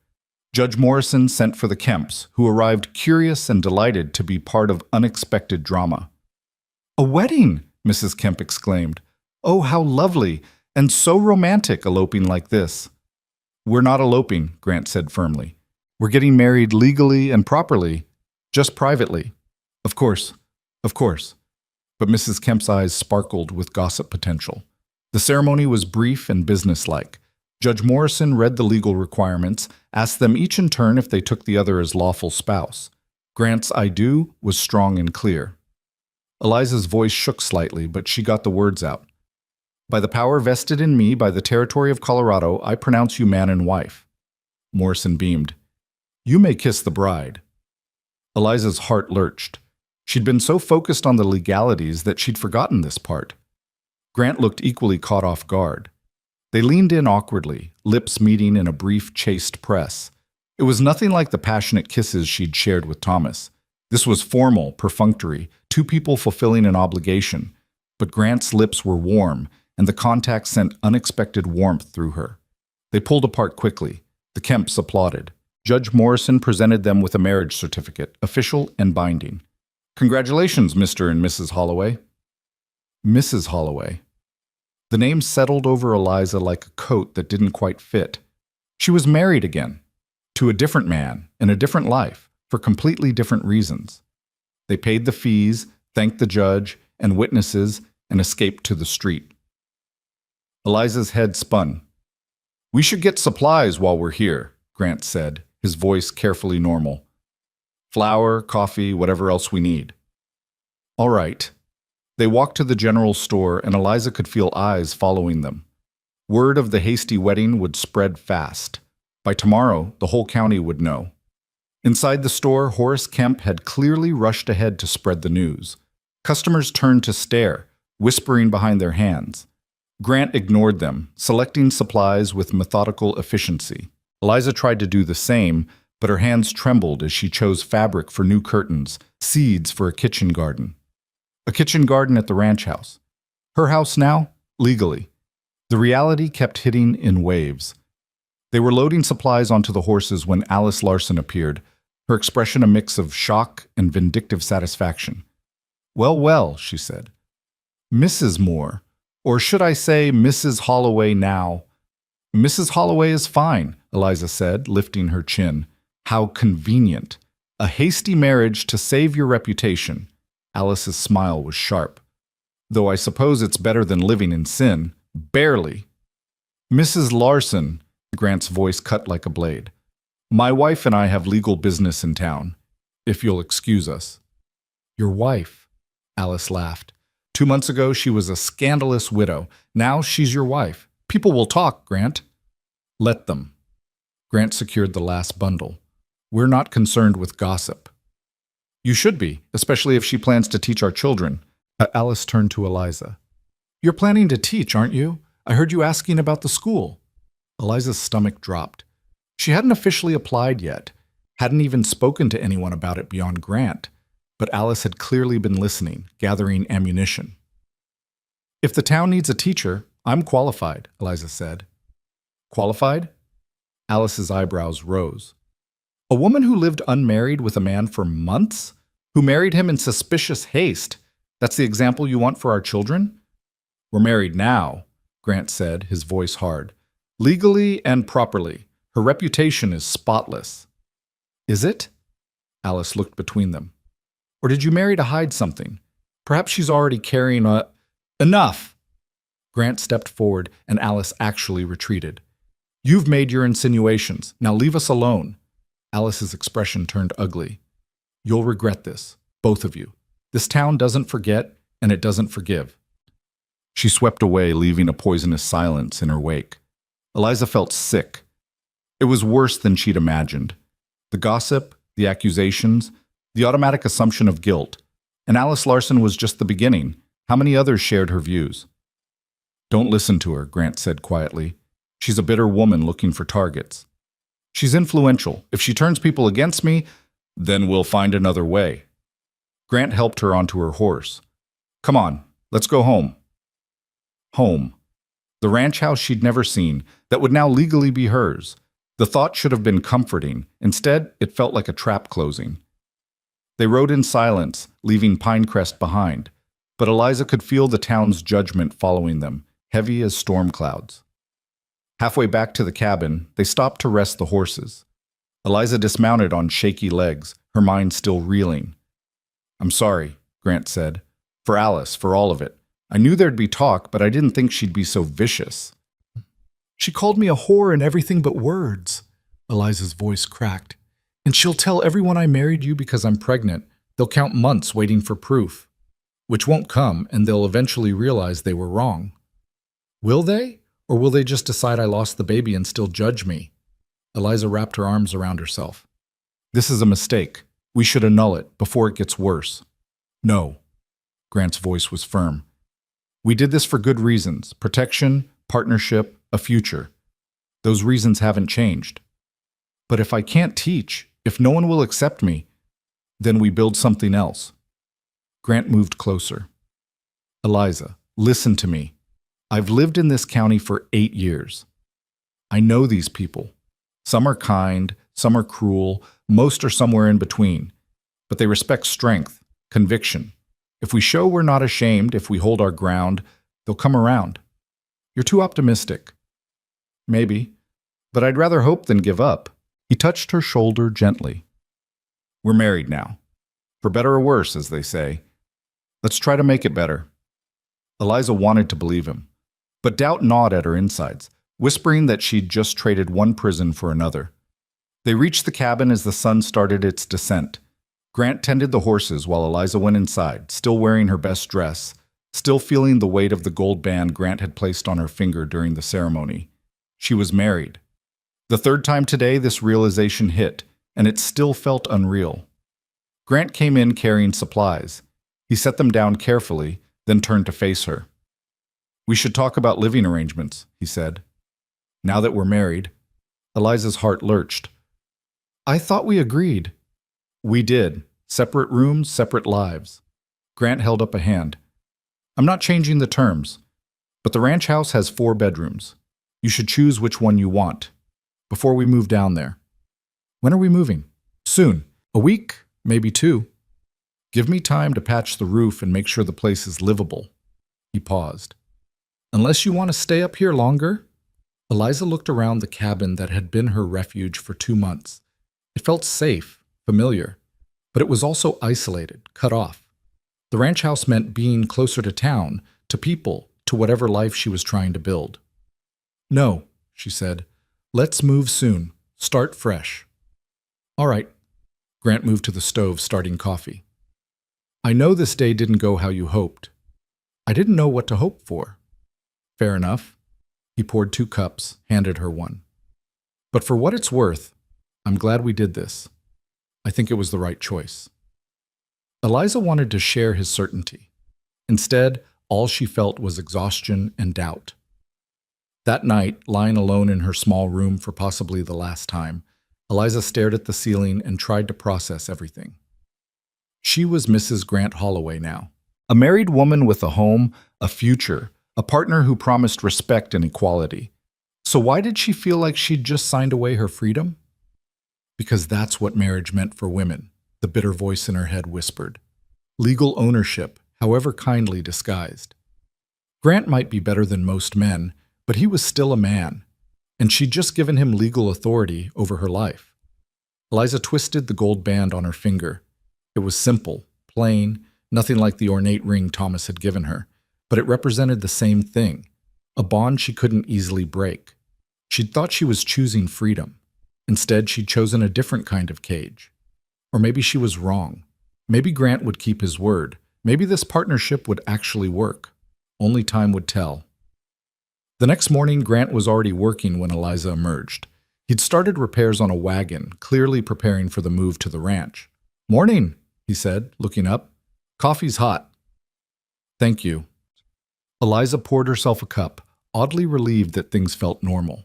Judge Morrison sent for the Kemps, who arrived curious and delighted to be part of unexpected drama. "A wedding!" Mrs. Kemp exclaimed. "Oh, how lovely, and so romantic, eloping like this." "We're not eloping," Grant said firmly. "We're getting married legally and properly, just privately." Of course. But Mrs. Kemp's eyes sparkled with gossip potential. The ceremony was brief and businesslike. Judge Morrison read the legal requirements, asked them each in turn if they took the other as lawful spouse. Grant's "I do" was strong and clear. Eliza's voice shook slightly, but she got the words out. By the power vested in me by the territory of Colorado, I pronounce you man and wife. Morrison beamed. You may kiss the bride. Eliza's heart lurched. She'd been so focused on the legalities that she'd forgotten this part. Grant looked equally caught off guard. They leaned in awkwardly, lips meeting in a brief, chaste press. It was nothing like the passionate kisses she'd shared with Thomas. This was formal, perfunctory, two people fulfilling an obligation. But Grant's lips were warm, and the contact sent unexpected warmth through her. They pulled apart quickly. The Kemps applauded. Judge Morrison presented them with a marriage certificate, official and binding. Congratulations, Mr. and Mrs. Holloway. Mrs. Holloway. The name settled over Eliza like a coat that didn't quite fit. She was married again, to a different man, in a different life, for completely different reasons. They paid the fees, thanked the judge and witnesses, and escaped to the street. Eliza's head spun. We should get supplies while we're here, Grant said, his voice carefully normal. Flour, coffee, whatever else we need. All right. They walked to the general store, and Eliza could feel eyes following them. Word of the hasty wedding would spread fast. By tomorrow, the whole county would know. Inside the store, Horace Kemp had clearly rushed ahead to spread the news. Customers turned to stare, whispering behind their hands. Grant ignored them, selecting supplies with methodical efficiency. Eliza tried to do the same, but her hands trembled as she chose fabric for new curtains, seeds for a kitchen garden. A kitchen garden at the ranch house. Her house now, legally. The reality kept hitting in waves. They were loading supplies onto the horses when Alice Larson appeared, her expression a mix of shock and vindictive satisfaction. Well, well, she said. Mrs. Moore, or should I say Mrs. Holloway now? Mrs. Holloway is fine, Eliza said, lifting her chin. How convenient. A hasty marriage to save your reputation. Alice's smile was sharp. Though I suppose it's better than living in sin. Barely. Mrs. Larson, Grant's voice cut like a blade. My wife and I have legal business in town, if you'll excuse us. Your wife, Alice laughed. 2 months ago, she was a scandalous widow. Now she's your wife. People will talk, Grant. Let them. Grant secured the last bundle. We're not concerned with gossip. You should be, especially if she plans to teach our children. Alice turned to Eliza. You're planning to teach, aren't you? I heard you asking about the school. Eliza's stomach dropped. She hadn't officially applied yet, hadn't even spoken to anyone about it beyond Grant, but Alice had clearly been listening, gathering ammunition. If the town needs a teacher, I'm qualified, Eliza said. Qualified? Alice's eyebrows rose. A woman who lived unmarried with a man for months? Who married him in suspicious haste? That's the example you want for our children? We're married now, Grant said, his voice hard. Legally and properly. Her reputation is spotless. Is it? Alice looked between them. Or did you marry to hide something? Perhaps she's already carrying a... Enough! Grant stepped forward, and Alice actually retreated. You've made your insinuations. Now leave us alone. Alice's expression turned ugly. You'll regret this, both of you. This town doesn't forget, and it doesn't forgive. She swept away, leaving a poisonous silence in her wake. Eliza felt sick. It was worse than she'd imagined. The gossip, the accusations, the automatic assumption of guilt. And Alice Larson was just the beginning. How many others shared her views? Don't listen to her, Grant said quietly. She's a bitter woman looking for targets. She's influential. If she turns people against me, then we'll find another way. Grant helped her onto her horse. Come on, let's go home. Home. The ranch house she'd never seen, that would now legally be hers. The thought should have been comforting. Instead, it felt like a trap closing. They rode in silence, leaving Pinecrest behind. But Eliza could feel the town's judgment following them, heavy as storm clouds. Halfway back to the cabin, they stopped to rest the horses. Eliza dismounted on shaky legs, her mind still reeling. I'm sorry, Grant said. For Alice, for all of it. I knew there'd be talk, but I didn't think she'd be so vicious. She called me a whore and everything but words. Eliza's voice cracked. And she'll tell everyone I married you because I'm pregnant. They'll count months waiting for proof. Which won't come, and they'll eventually realize they were wrong. Will they? Or will they just decide I lost the baby and still judge me? Eliza wrapped her arms around herself. This is a mistake. We should annul it before it gets worse. No. Grant's voice was firm. We did this for good reasons. Protection, partnership, a future. Those reasons haven't changed. But if I can't teach, if no one will accept me, then we build something else. Grant moved closer. Eliza, listen to me. I've lived in this county for 8 years. I know these people. Some are kind, some are cruel, most are somewhere in between. But they respect strength, conviction. If we show we're not ashamed, if we hold our ground, they'll come around. You're too optimistic. Maybe, but I'd rather hope than give up. He touched her shoulder gently. We're married now. For better or worse, as they say. Let's try to make it better. Eliza wanted to believe him, but doubt gnawed at her insides, whispering that she'd just traded one prison for another. They reached the cabin as the sun started its descent. Grant tended the horses while Eliza went inside, still wearing her best dress, still feeling the weight of the gold band Grant had placed on her finger during the ceremony. She was married. The third time today this realization hit, and it still felt unreal. Grant came in carrying supplies. He set them down carefully, then turned to face her. We should talk about living arrangements, he said. Now that we're married. Eliza's heart lurched. I thought we agreed. We did. Separate rooms, separate lives. Grant held up a hand. I'm not changing the terms, but the ranch house has 4 bedrooms. You should choose which one you want, before we move down there. When are we moving? Soon. A week, maybe 2. Give me time to patch the roof and make sure the place is livable. He paused. Unless you want to stay up here longer? Eliza looked around the cabin that had been her refuge for 2 months. It felt safe, familiar, but it was also isolated, cut off. The ranch house meant being closer to town, to people, to whatever life she was trying to build. No, she said. Let's move soon. Start fresh. All right. Grant moved to the stove, starting coffee. I know this day didn't go how you hoped. I didn't know what to hope for. Fair enough. He poured 2 cups, handed her one. But for what it's worth, I'm glad we did this. I think it was the right choice. Eliza wanted to share his certainty. Instead, all she felt was exhaustion and doubt. That night, lying alone in her small room for possibly the last time, Eliza stared at the ceiling and tried to process everything. She was Mrs. Grant Holloway now, a married woman with a home, a future, a partner who promised respect and equality. So why did she feel like she'd just signed away her freedom? Because that's what marriage meant for women, the bitter voice in her head whispered. Legal ownership, however kindly disguised. Grant might be better than most men, but he was still a man, and she'd just given him legal authority over her life. Eliza twisted the gold band on her finger. It was simple, plain, nothing like the ornate ring Thomas had given her, but it represented the same thing, a bond she couldn't easily break. She'd thought she was choosing freedom. Instead, she'd chosen a different kind of cage. Or maybe she was wrong. Maybe Grant would keep his word. Maybe this partnership would actually work. Only time would tell. The next morning, Grant was already working when Eliza emerged. He'd started repairs on a wagon, clearly preparing for the move to the ranch. Morning, he said, looking up. Coffee's hot. Thank you. Eliza poured herself a cup, oddly relieved that things felt normal.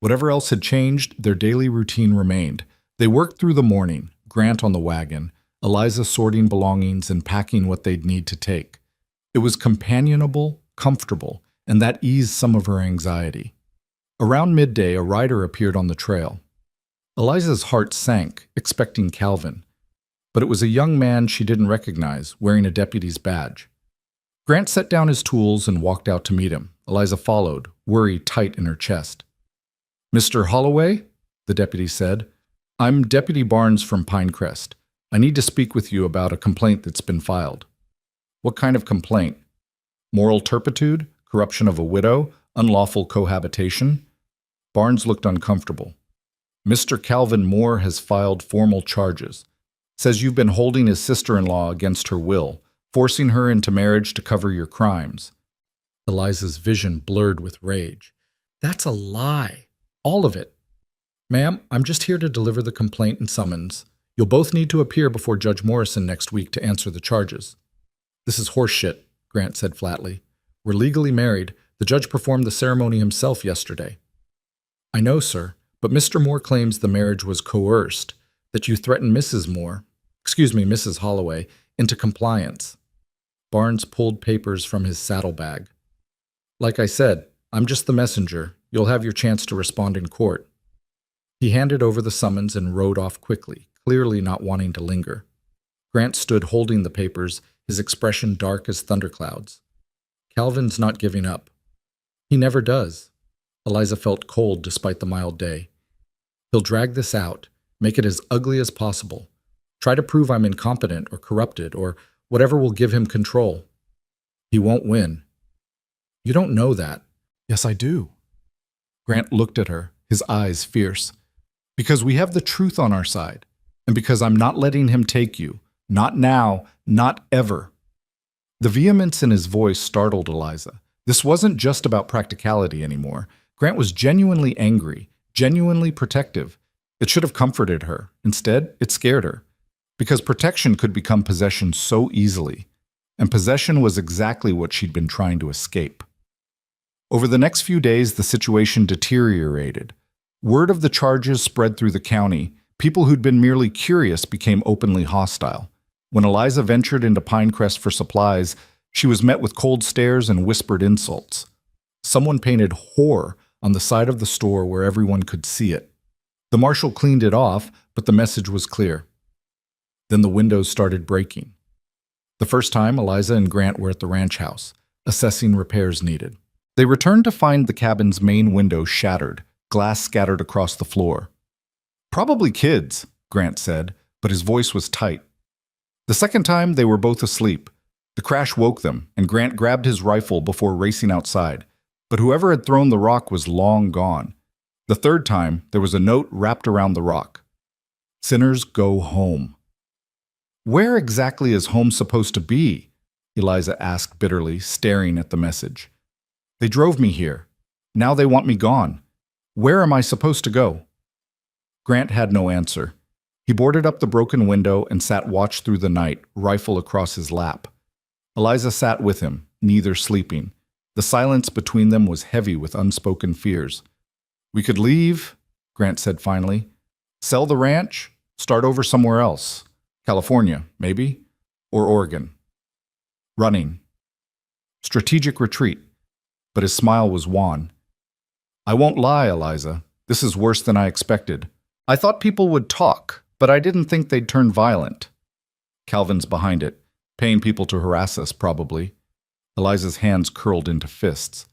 Whatever else had changed, their daily routine remained. They worked through the morning, Grant on the wagon, Eliza sorting belongings and packing what they'd need to take. It was companionable, comfortable, and that eased some of her anxiety. Around midday, a rider appeared on the trail. Eliza's heart sank, expecting Calvin. But it was a young man she didn't recognize, wearing a deputy's badge. Grant set down his tools and walked out to meet him. Eliza followed, worry tight in her chest. Mr. Holloway, the deputy said, I'm Deputy Barnes from Pinecrest. I need to speak with you about a complaint that's been filed. What kind of complaint? Moral turpitude? Corruption of a widow? Unlawful cohabitation? Barnes looked uncomfortable. Mr. Calvin Moore has filed formal charges. Says you've been holding his sister-in-law against her will, forcing her into marriage to cover your crimes. Eliza's vision blurred with rage. That's a lie. All of it. Ma'am, I'm just here to deliver the complaint and summons. You'll both need to appear before Judge Morrison next week to answer the charges. This is horseshit, Grant said flatly. We're legally married. The judge performed the ceremony himself yesterday. I know, sir, but Mr. Moore claims the marriage was coerced, that you threatened Mrs. Holloway, into compliance. Barnes pulled papers from his saddlebag. Like I said, I'm just the messenger. You'll have your chance to respond in court. He handed over the summons and rode off quickly, clearly not wanting to linger. Grant stood holding the papers, his expression dark as thunderclouds. Calvin's not giving up. He never does. Eliza felt cold despite the mild day. He'll drag this out, make it as ugly as possible. Try to prove I'm incompetent or corrupted or whatever will give him control. He won't win. You don't know that. Yes, I do. Grant looked at her, his eyes fierce. Because we have the truth on our side, and because I'm not letting him take you. Not now, not ever. The vehemence in his voice startled Eliza. This wasn't just about practicality anymore. Grant was genuinely angry, genuinely protective. It should have comforted her. Instead, it scared her. Because protection could become possession so easily, and possession was exactly what she'd been trying to escape. Over the next few days, the situation deteriorated. Word of the charges spread through the county. People who'd been merely curious became openly hostile. When Eliza ventured into Pinecrest for supplies, she was met with cold stares and whispered insults. Someone painted "whore" on the side of the store where everyone could see it. The marshal cleaned it off, but the message was clear. Then the windows started breaking. The first time, Eliza and Grant were at the ranch house, assessing repairs needed. They returned to find the cabin's main window shattered, glass scattered across the floor. Probably kids, Grant said, but his voice was tight. The second time, they were both asleep. The crash woke them, and Grant grabbed his rifle before racing outside. But whoever had thrown the rock was long gone. The third time, there was a note wrapped around the rock. Sinners go home. Where exactly is home supposed to be? Eliza asked bitterly, staring at the message. They drove me here. Now they want me gone. Where am I supposed to go? Grant had no answer. He boarded up the broken window and sat watch through the night, rifle across his lap. Eliza sat with him, neither sleeping. The silence between them was heavy with unspoken fears. We could leave, Grant said finally. Sell the ranch, start over somewhere else. California, maybe, or Oregon. Running. Strategic retreat. But his smile was wan. I won't lie, Eliza. This is worse than I expected. I thought people would talk, but I didn't think they'd turn violent. Calvin's behind it, paying people to harass us, probably. Eliza's hands curled into fists.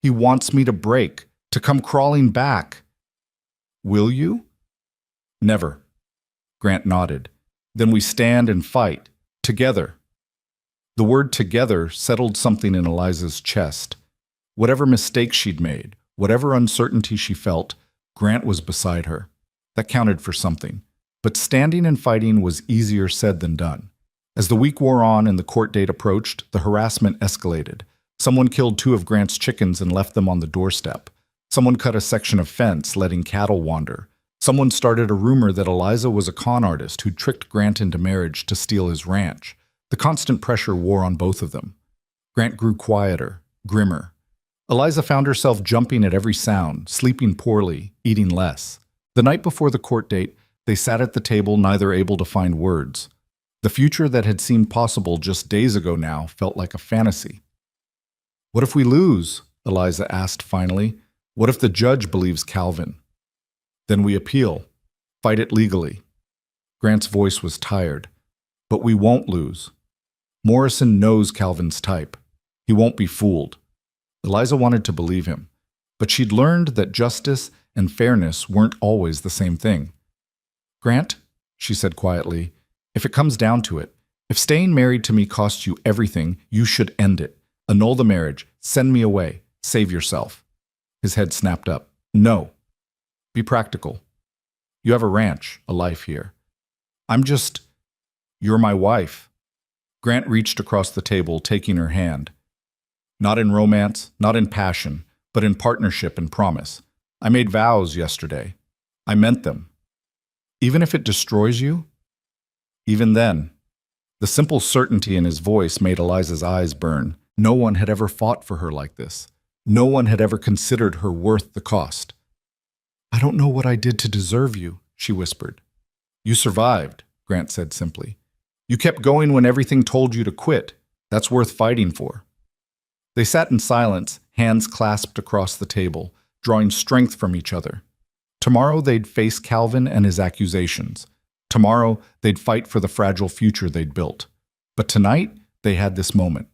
He wants me to break, to come crawling back. Will you? Never. Grant nodded. Then we stand and fight, together. The word together settled something in Eliza's chest. Whatever mistakes she'd made, whatever uncertainty she felt, Grant was beside her. That counted for something. But standing and fighting was easier said than done. As the week wore on and the court date approached, the harassment escalated. Someone killed 2 of Grant's chickens and left them on the doorstep. Someone cut a section of fence, letting cattle wander. Someone started a rumor that Eliza was a con artist who tricked Grant into marriage to steal his ranch. The constant pressure wore on both of them. Grant grew quieter, grimmer. Eliza found herself jumping at every sound, sleeping poorly, eating less. The night before the court date, they sat at the table, neither able to find words. The future that had seemed possible just days ago now felt like a fantasy. What if we lose? Eliza asked finally. What if the judge believes Calvin? Then we appeal. Fight it legally. Grant's voice was tired. But we won't lose. Morrison knows Calvin's type. He won't be fooled. Eliza wanted to believe him, but she'd learned that justice and fairness weren't always the same thing. Grant, she said quietly, if it comes down to it, if staying married to me costs you everything, you should end it. Annul the marriage. Send me away. Save yourself. His head snapped up. No. Be practical. You have a ranch, a life here. You're my wife. Grant reached across the table, taking her hand. Not in romance, not in passion, but in partnership and promise. I made vows yesterday. I meant them. Even if it destroys you? Even then. The simple certainty in his voice made Eliza's eyes burn. No one had ever fought for her like this. No one had ever considered her worth the cost. I don't know what I did to deserve you, she whispered. You survived, Grant said simply. You kept going when everything told you to quit. That's worth fighting for. They sat in silence, hands clasped across the table, drawing strength from each other. Tomorrow they'd face Calvin and his accusations. Tomorrow they'd fight for the fragile future they'd built. But tonight they had this moment,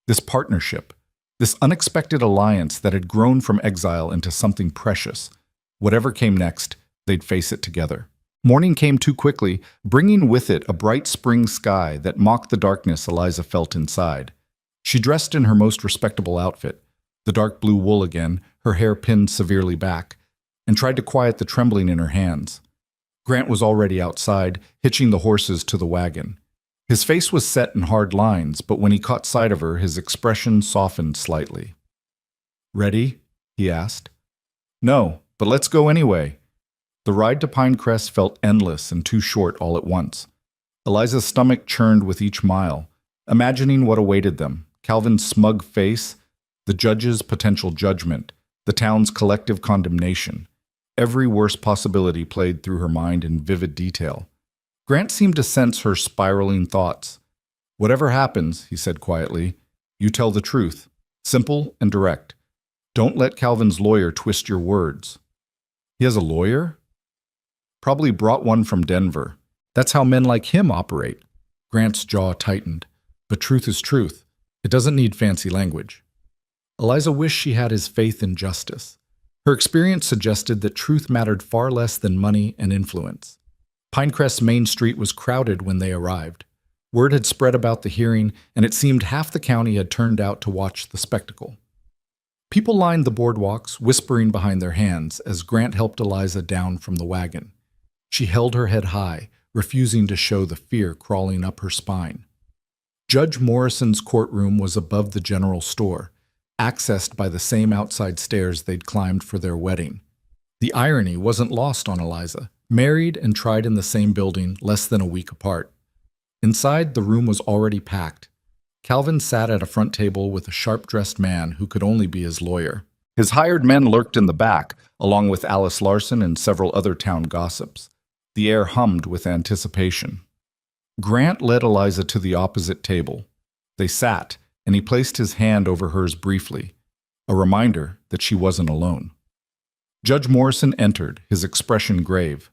this partnership, this unexpected alliance that had grown from exile into something precious. Whatever came next, they'd face it together. Morning came too quickly, bringing with it a bright spring sky that mocked the darkness Eliza felt inside. She dressed in her most respectable outfit, the dark blue wool again, her hair pinned severely back, and tried to quiet the trembling in her hands. Grant was already outside, hitching the horses to the wagon. His face was set in hard lines, but when he caught sight of her, his expression softened slightly. Ready? He asked. No, but let's go anyway. The ride to Pinecrest felt endless and too short all at once. Eliza's stomach churned with each mile, imagining what awaited them, Calvin's smug face, the judge's potential judgment, the town's collective condemnation. Every worst possibility played through her mind in vivid detail. Grant seemed to sense her spiraling thoughts. Whatever happens, he said quietly, you tell the truth, simple and direct. Don't let Calvin's lawyer twist your words. He has a lawyer? Probably brought one from Denver. That's how men like him operate. Grant's jaw tightened. But truth is truth. It doesn't need fancy language. Eliza wished she had his faith in justice. Her experience suggested that truth mattered far less than money and influence. Pinecrest's main street was crowded when they arrived. Word had spread about the hearing, and it seemed half the county had turned out to watch the spectacle. People lined the boardwalks, whispering behind their hands as Grant helped Eliza down from the wagon. She held her head high, refusing to show the fear crawling up her spine. Judge Morrison's courtroom was above the general store, accessed by the same outside stairs they'd climbed for their wedding. The irony wasn't lost on Eliza, married and tried in the same building less than a week apart. Inside, the room was already packed. Calvin sat at a front table with a sharp-dressed man who could only be his lawyer. His hired men lurked in the back, along with Alice Larson and several other town gossips. The air hummed with anticipation. Grant led Eliza to the opposite table. They sat, and he placed his hand over hers briefly, a reminder that she wasn't alone. Judge Morrison entered, his expression grave.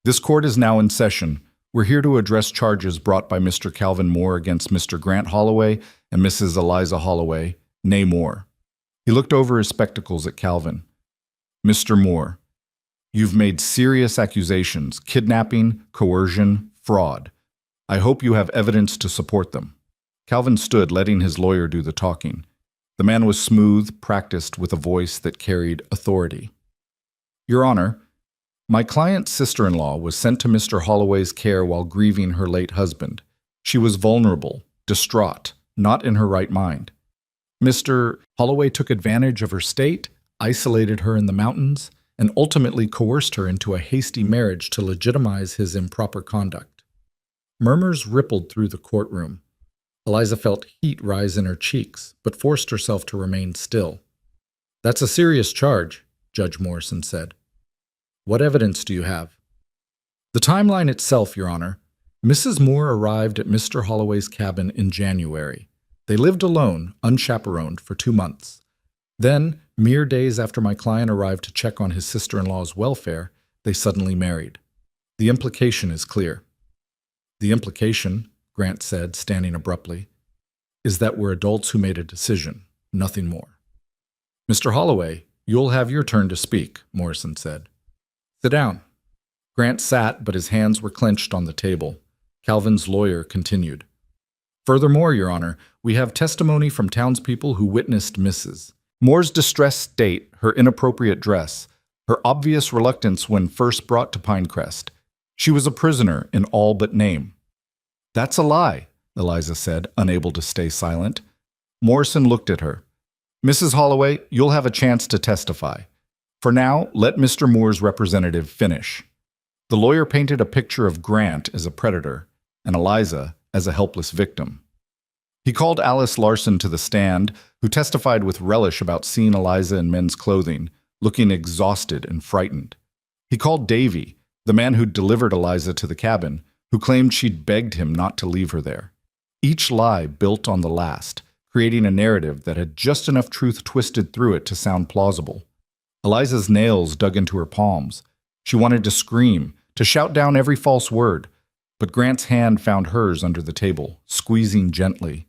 This court is now in session. We're here to address charges brought by Mr. Calvin Moore against Mr. Grant Holloway and Mrs. Eliza Holloway, née Moore. He looked over his spectacles at Calvin. Mr. Moore, you've made serious accusations, kidnapping, coercion, fraud. I hope you have evidence to support them. Calvin stood, letting his lawyer do the talking. The man was smooth, practiced, with a voice that carried authority. Your Honor, my client's sister-in-law was sent to Mr. Holloway's care while grieving her late husband. She was vulnerable, distraught, not in her right mind. Mr. Holloway took advantage of her state, isolated her in the mountains, and ultimately coerced her into a hasty marriage to legitimize his improper conduct. Murmurs rippled through the courtroom. Eliza felt heat rise in her cheeks, but forced herself to remain still. That's a serious charge, Judge Morrison said. What evidence do you have? The timeline itself, Your Honor. Mrs. Moore arrived at Mr. Holloway's cabin in January. They lived alone, unchaperoned, for 2 months. Then, mere days after my client arrived to check on his sister-in-law's welfare, they suddenly married. The implication is clear. The implication, Grant said, standing abruptly, is that we're adults who made a decision, nothing more. Mr. Holloway, you'll have your turn to speak, Morrison said. Sit down. Grant sat, but his hands were clenched on the table. Calvin's lawyer continued. Furthermore, Your Honor, we have testimony from townspeople who witnessed Mrs. Moore's distressed state, her inappropriate dress, her obvious reluctance when first brought to Pinecrest. She was a prisoner in all but name. That's a lie, Eliza said, unable to stay silent. Morrison looked at her. Mrs. Holloway, you'll have a chance to testify. For now, let Mr. Moore's representative finish. The lawyer painted a picture of Grant as a predator and Eliza as a helpless victim. He called Alice Larson to the stand, who testified with relish about seeing Eliza in men's clothing, looking exhausted and frightened. He called Davy, the man who'd delivered Eliza to the cabin, who claimed she'd begged him not to leave her there. Each lie built on the last, creating a narrative that had just enough truth twisted through it to sound plausible. Eliza's nails dug into her palms. She wanted to scream, to shout down every false word, but Grant's hand found hers under the table, squeezing gently.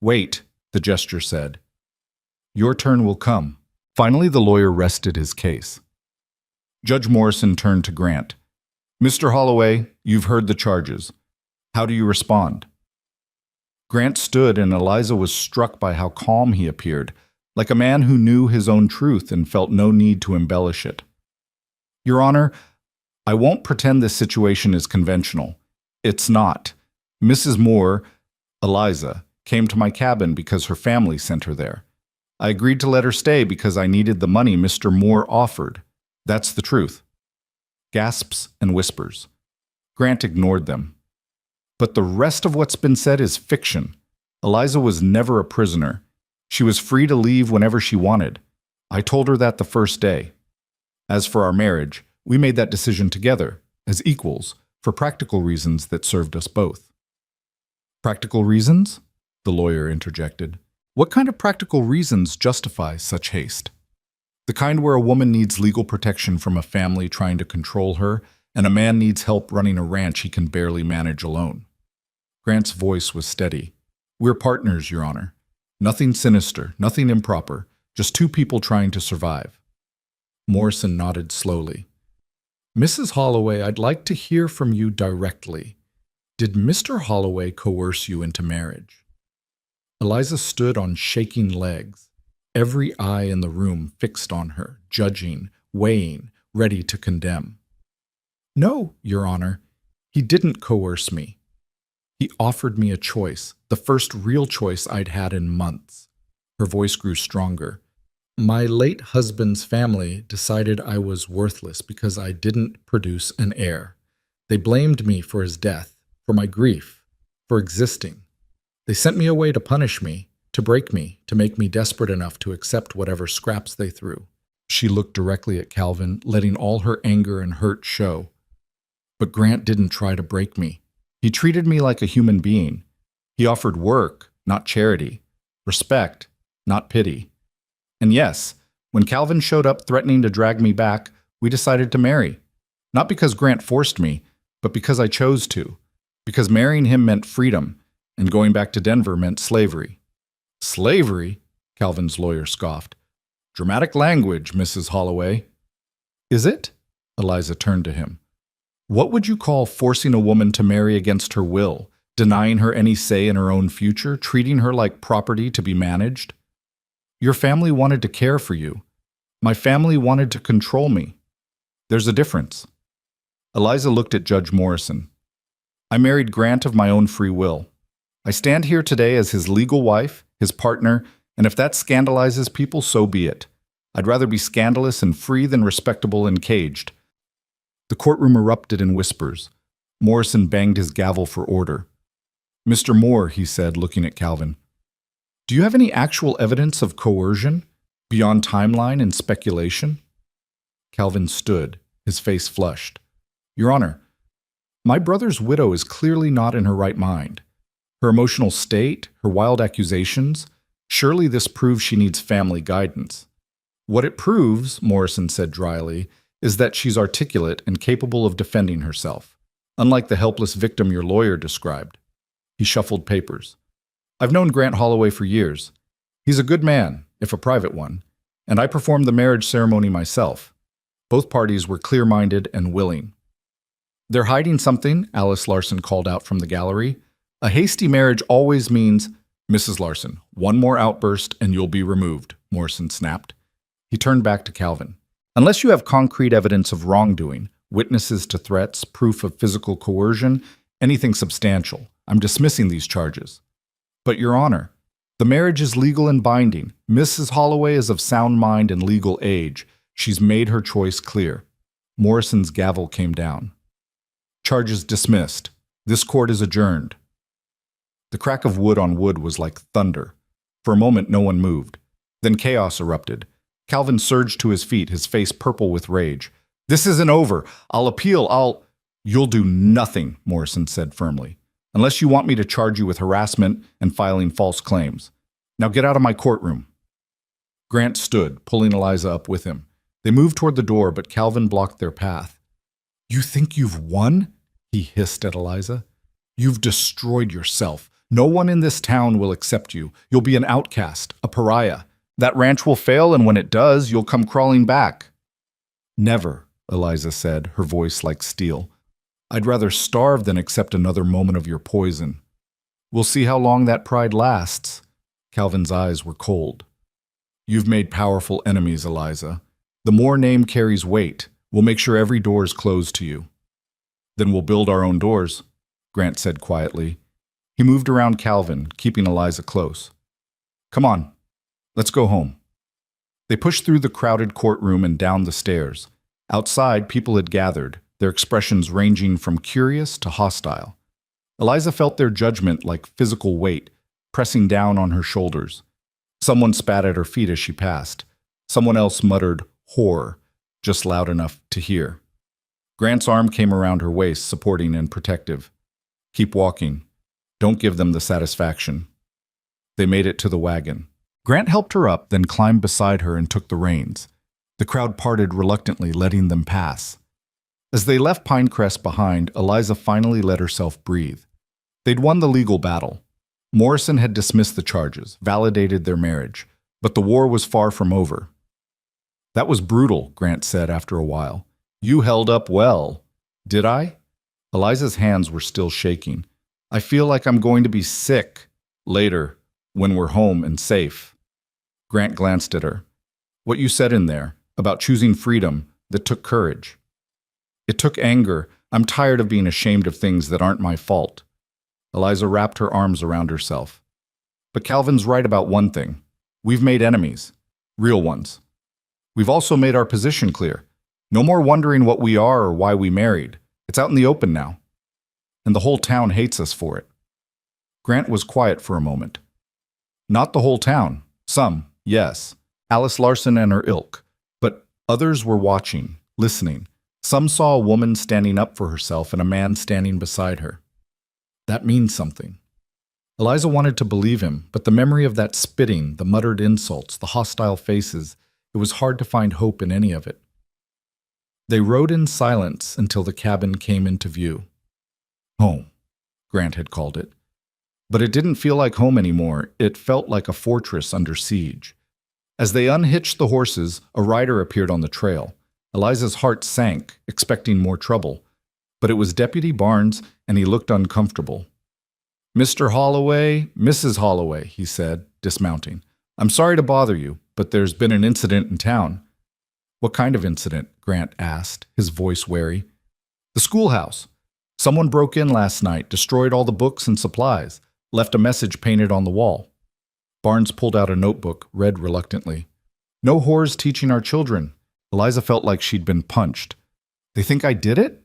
Wait, the gesture said. Your turn will come. Finally, the lawyer rested his case. Judge Morrison turned to Grant. Mr. Holloway, you've heard the charges. How do you respond? Grant stood, and Eliza was struck by how calm he appeared, like a man who knew his own truth and felt no need to embellish it. Your Honor, I won't pretend this situation is conventional. It's not. Mrs. Moore, Eliza, came to my cabin because her family sent her there. I agreed to let her stay because I needed the money Mr. Moore offered. That's the truth. Gasps and whispers. Grant ignored them. But the rest of what's been said is fiction. Eliza was never a prisoner. She was free to leave whenever she wanted. I told her that the first day. As for our marriage, we made that decision together, as equals, for practical reasons that served us both. Practical reasons? The lawyer interjected. What kind of practical reasons justify such haste? The kind where a woman needs legal protection from a family trying to control her, and a man needs help running a ranch he can barely manage alone. Grant's voice was steady. We're partners, Your Honor. Nothing sinister, nothing improper, just two people trying to survive. Morrison nodded slowly. Mrs. Holloway, I'd like to hear from you directly. Did Mr. Holloway coerce you into marriage? Eliza stood on shaking legs, every eye in the room fixed on her, judging, weighing, ready to condemn. No, Your Honor, he didn't coerce me. He offered me a choice, the first real choice I'd had in months. Her voice grew stronger. My late husband's family decided I was worthless because I didn't produce an heir. They blamed me for his death, for my grief, for existing. They sent me away to punish me, to break me, to make me desperate enough to accept whatever scraps they threw. She looked directly at Calvin, letting all her anger and hurt show. But Grant didn't try to break me. He treated me like a human being. He offered work, not charity, respect, not pity. And yes, when Calvin showed up threatening to drag me back, we decided to marry. Not because Grant forced me, but because I chose to. Because marrying him meant freedom, and going back to Denver meant slavery. Slavery? Calvin's lawyer scoffed. Dramatic language, Mrs. Holloway. Is it? Eliza turned to him. What would you call forcing a woman to marry against her will, denying her any say in her own future, treating her like property to be managed? Your family wanted to care for you. My family wanted to control me. There's a difference. Eliza looked at Judge Morrison. I married Grant of my own free will. I stand here today as his legal wife, his partner, and if that scandalizes people, so be it. I'd rather be scandalous and free than respectable and caged. The courtroom erupted in whispers. Morrison banged his gavel for order. Mr. Moore, he said, looking at Calvin, do you have any actual evidence of coercion, beyond timeline and speculation? Calvin stood, his face flushed. Your Honor, my brother's widow is clearly not in her right mind. Her emotional state, her wild accusations, surely this proves she needs family guidance. What it proves, Morrison said dryly, is that she's articulate and capable of defending herself, unlike the helpless victim your lawyer described. He shuffled papers. I've known Grant Holloway for years. He's a good man, if a private one, and I performed the marriage ceremony myself. Both parties were clear-minded and willing. They're hiding something, Alice Larson called out from the gallery. A hasty marriage always means, Mrs. Larson, one more outburst and you'll be removed, Morrison snapped. He turned back to Calvin. Unless you have concrete evidence of wrongdoing, witnesses to threats, proof of physical coercion, anything substantial, I'm dismissing these charges. But, Your Honor, The marriage is legal and binding. Mrs. Holloway is of sound mind and legal age. She's made her choice clear. Morrison's gavel came down. Charges dismissed. This court is adjourned. The crack of wood on wood was like thunder. For a moment, no one moved. Then chaos erupted. Calvin surged to his feet, his face purple with rage. This isn't over. I'll appeal. You'll do nothing, Morrison said firmly, unless you want me to charge you with harassment and filing false claims. Now get out of my courtroom. Grant stood, pulling Eliza up with him. They moved toward the door, but Calvin blocked their path. You think you've won? He hissed at Eliza. You've destroyed yourself. No one in this town will accept you. You'll be an outcast, a pariah. That ranch will fail, and when it does, you'll come crawling back. Never, Eliza said, her voice like steel. I'd rather starve than accept another moment of your poison. We'll see how long that pride lasts. Calvin's eyes were cold. You've made powerful enemies, Eliza. The more name carries weight. We'll make sure every door is closed to you. Then we'll build our own doors, Grant said quietly. He moved around Calvin, keeping Eliza close. Come on, let's go home. They pushed through the crowded courtroom and down the stairs. Outside, people had gathered, their expressions ranging from curious to hostile. Eliza felt their judgment like physical weight, pressing down on her shoulders. Someone spat at her feet as she passed. Someone else muttered, "Whore," just loud enough to hear. Grant's arm came around her waist, supporting and protective. Keep walking. Don't give them the satisfaction. They made it to the wagon. Grant helped her up, then climbed beside her and took the reins. The crowd parted reluctantly, letting them pass. As they left Pinecrest behind, Eliza finally let herself breathe. They'd won the legal battle. Morrison had dismissed the charges, validated their marriage, but the war was far from over. That was brutal, Grant said after a while. You held up well. Did I? Eliza's hands were still shaking. I feel like I'm going to be sick later, when we're home and safe. Grant glanced at her. What you said in there, about choosing freedom, that took courage. It took anger. I'm tired of being ashamed of things that aren't my fault. Eliza wrapped her arms around herself. But Calvin's right about one thing. We've made enemies. Real ones. We've also made our position clear. No more wondering what we are or why we married. It's out in the open now. And the whole town hates us for it. Grant was quiet for a moment. Not the whole town. Some, yes. Alice Larson and her ilk. But others were watching, listening. Some saw a woman standing up for herself and a man standing beside her. That means something. Eliza wanted to believe him, but the memory of that spitting, the muttered insults, the hostile faces, it was hard to find hope in any of it. They rode in silence until the cabin came into view. Home, Grant had called it. But it didn't feel like home anymore. It felt like a fortress under siege. As they unhitched the horses, a rider appeared on the trail. Eliza's heart sank, expecting more trouble. But it was Deputy Barnes, and he looked uncomfortable. Mr. Holloway, Mrs. Holloway, he said, dismounting. I'm sorry to bother you, but there's been an incident in town. What kind of incident? Grant asked, his voice wary. The schoolhouse. Someone broke in last night, destroyed all the books and supplies, left a message painted on the wall. Barnes pulled out a notebook, read reluctantly. No whores teaching our children. Eliza felt like she'd been punched. They think I did it?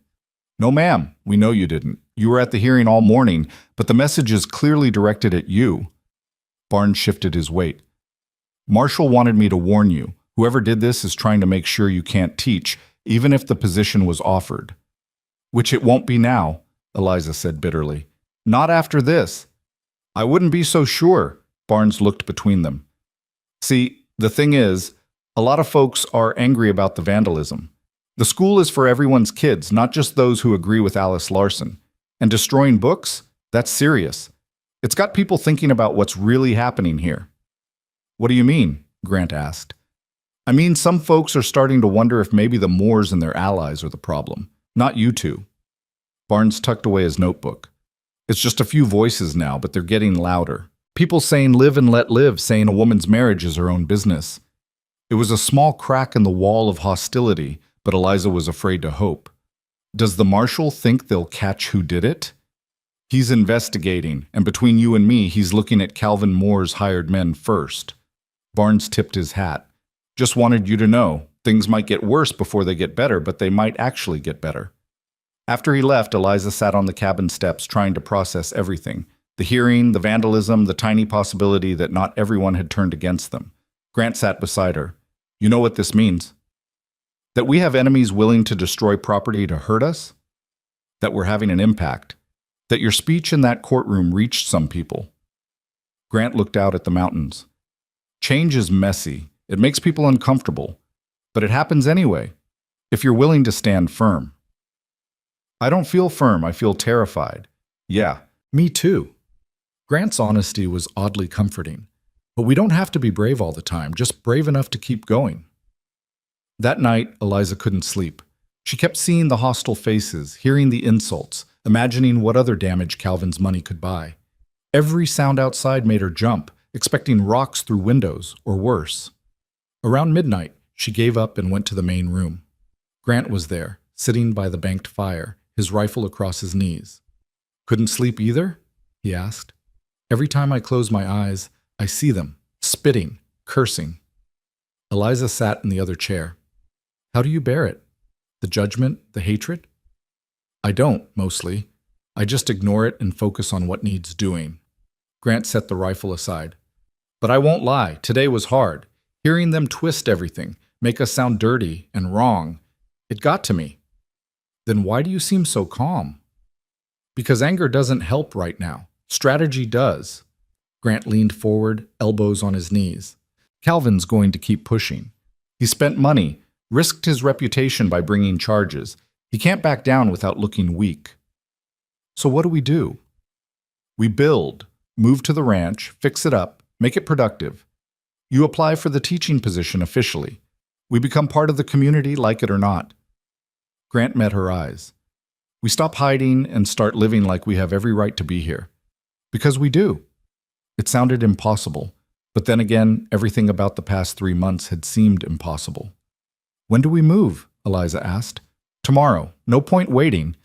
No, ma'am, we know you didn't. You were at the hearing all morning, but the message is clearly directed at you. Barnes shifted his weight. Marshall wanted me to warn you. Whoever did this is trying to make sure you can't teach, even if the position was offered. Which it won't be now, Eliza said bitterly. Not after this. I wouldn't be so sure. Barnes looked between them. See, the thing is, a lot of folks are angry about the vandalism. The school is for everyone's kids, not just those who agree with Alice Larson. And destroying books? That's serious. It's got people thinking about what's really happening here. What do you mean? Grant asked. I mean, some folks are starting to wonder if maybe the Moors and their allies are the problem, not you two. Barnes tucked away his notebook. It's just a few voices now, but they're getting louder. People saying live and let live, saying a woman's marriage is her own business. It was a small crack in the wall of hostility, but Eliza was afraid to hope. Does the marshal think they'll catch who did it? He's investigating, and between you and me, he's looking at Calvin Moore's hired men first. Barnes tipped his hat. Just wanted you to know. Things might get worse before they get better, but they might actually get better. After he left, Eliza sat on the cabin steps trying to process everything. The hearing, the vandalism, the tiny possibility that not everyone had turned against them. Grant sat beside her. You know what this means? That we have enemies willing to destroy property to hurt us? That we're having an impact? That your speech in that courtroom reached some people? Grant looked out at the mountains. Change is messy. It makes people uncomfortable. But it happens anyway, if you're willing to stand firm. I don't feel firm, I feel terrified. Yeah, me too. Grant's honesty was oddly comforting. But we don't have to be brave all the time, just brave enough to keep going. That night, Eliza couldn't sleep. She kept seeing the hostile faces, hearing the insults, imagining what other damage Calvin's money could buy. Every sound outside made her jump, expecting rocks through windows, or worse. Around midnight, she gave up and went to the main room. Grant was there, sitting by the banked fire, his rifle across his knees. Couldn't sleep either? He asked. Every time I close my eyes, I see them, spitting, cursing. Eliza sat in the other chair. How do you bear it? The judgment, the hatred? I don't, mostly. I just ignore it and focus on what needs doing. Grant set the rifle aside. But I won't lie, today was hard. Hearing them twist everything, make us sound dirty and wrong, it got to me. Then why do you seem so calm? Because anger doesn't help right now. Strategy does. Grant leaned forward, elbows on his knees. Calvin's going to keep pushing. He spent money, risked his reputation by bringing charges. He can't back down without looking weak. So what do? We build, move to the ranch, fix it up, make it productive. You apply for the teaching position officially. We become part of the community, like it or not. Grant met her eyes. We stop hiding and start living like we have every right to be here. Because we do. It sounded impossible, but then again, everything about the past 3 months had seemed impossible. When do we move? Eliza asked. Tomorrow. No point waiting.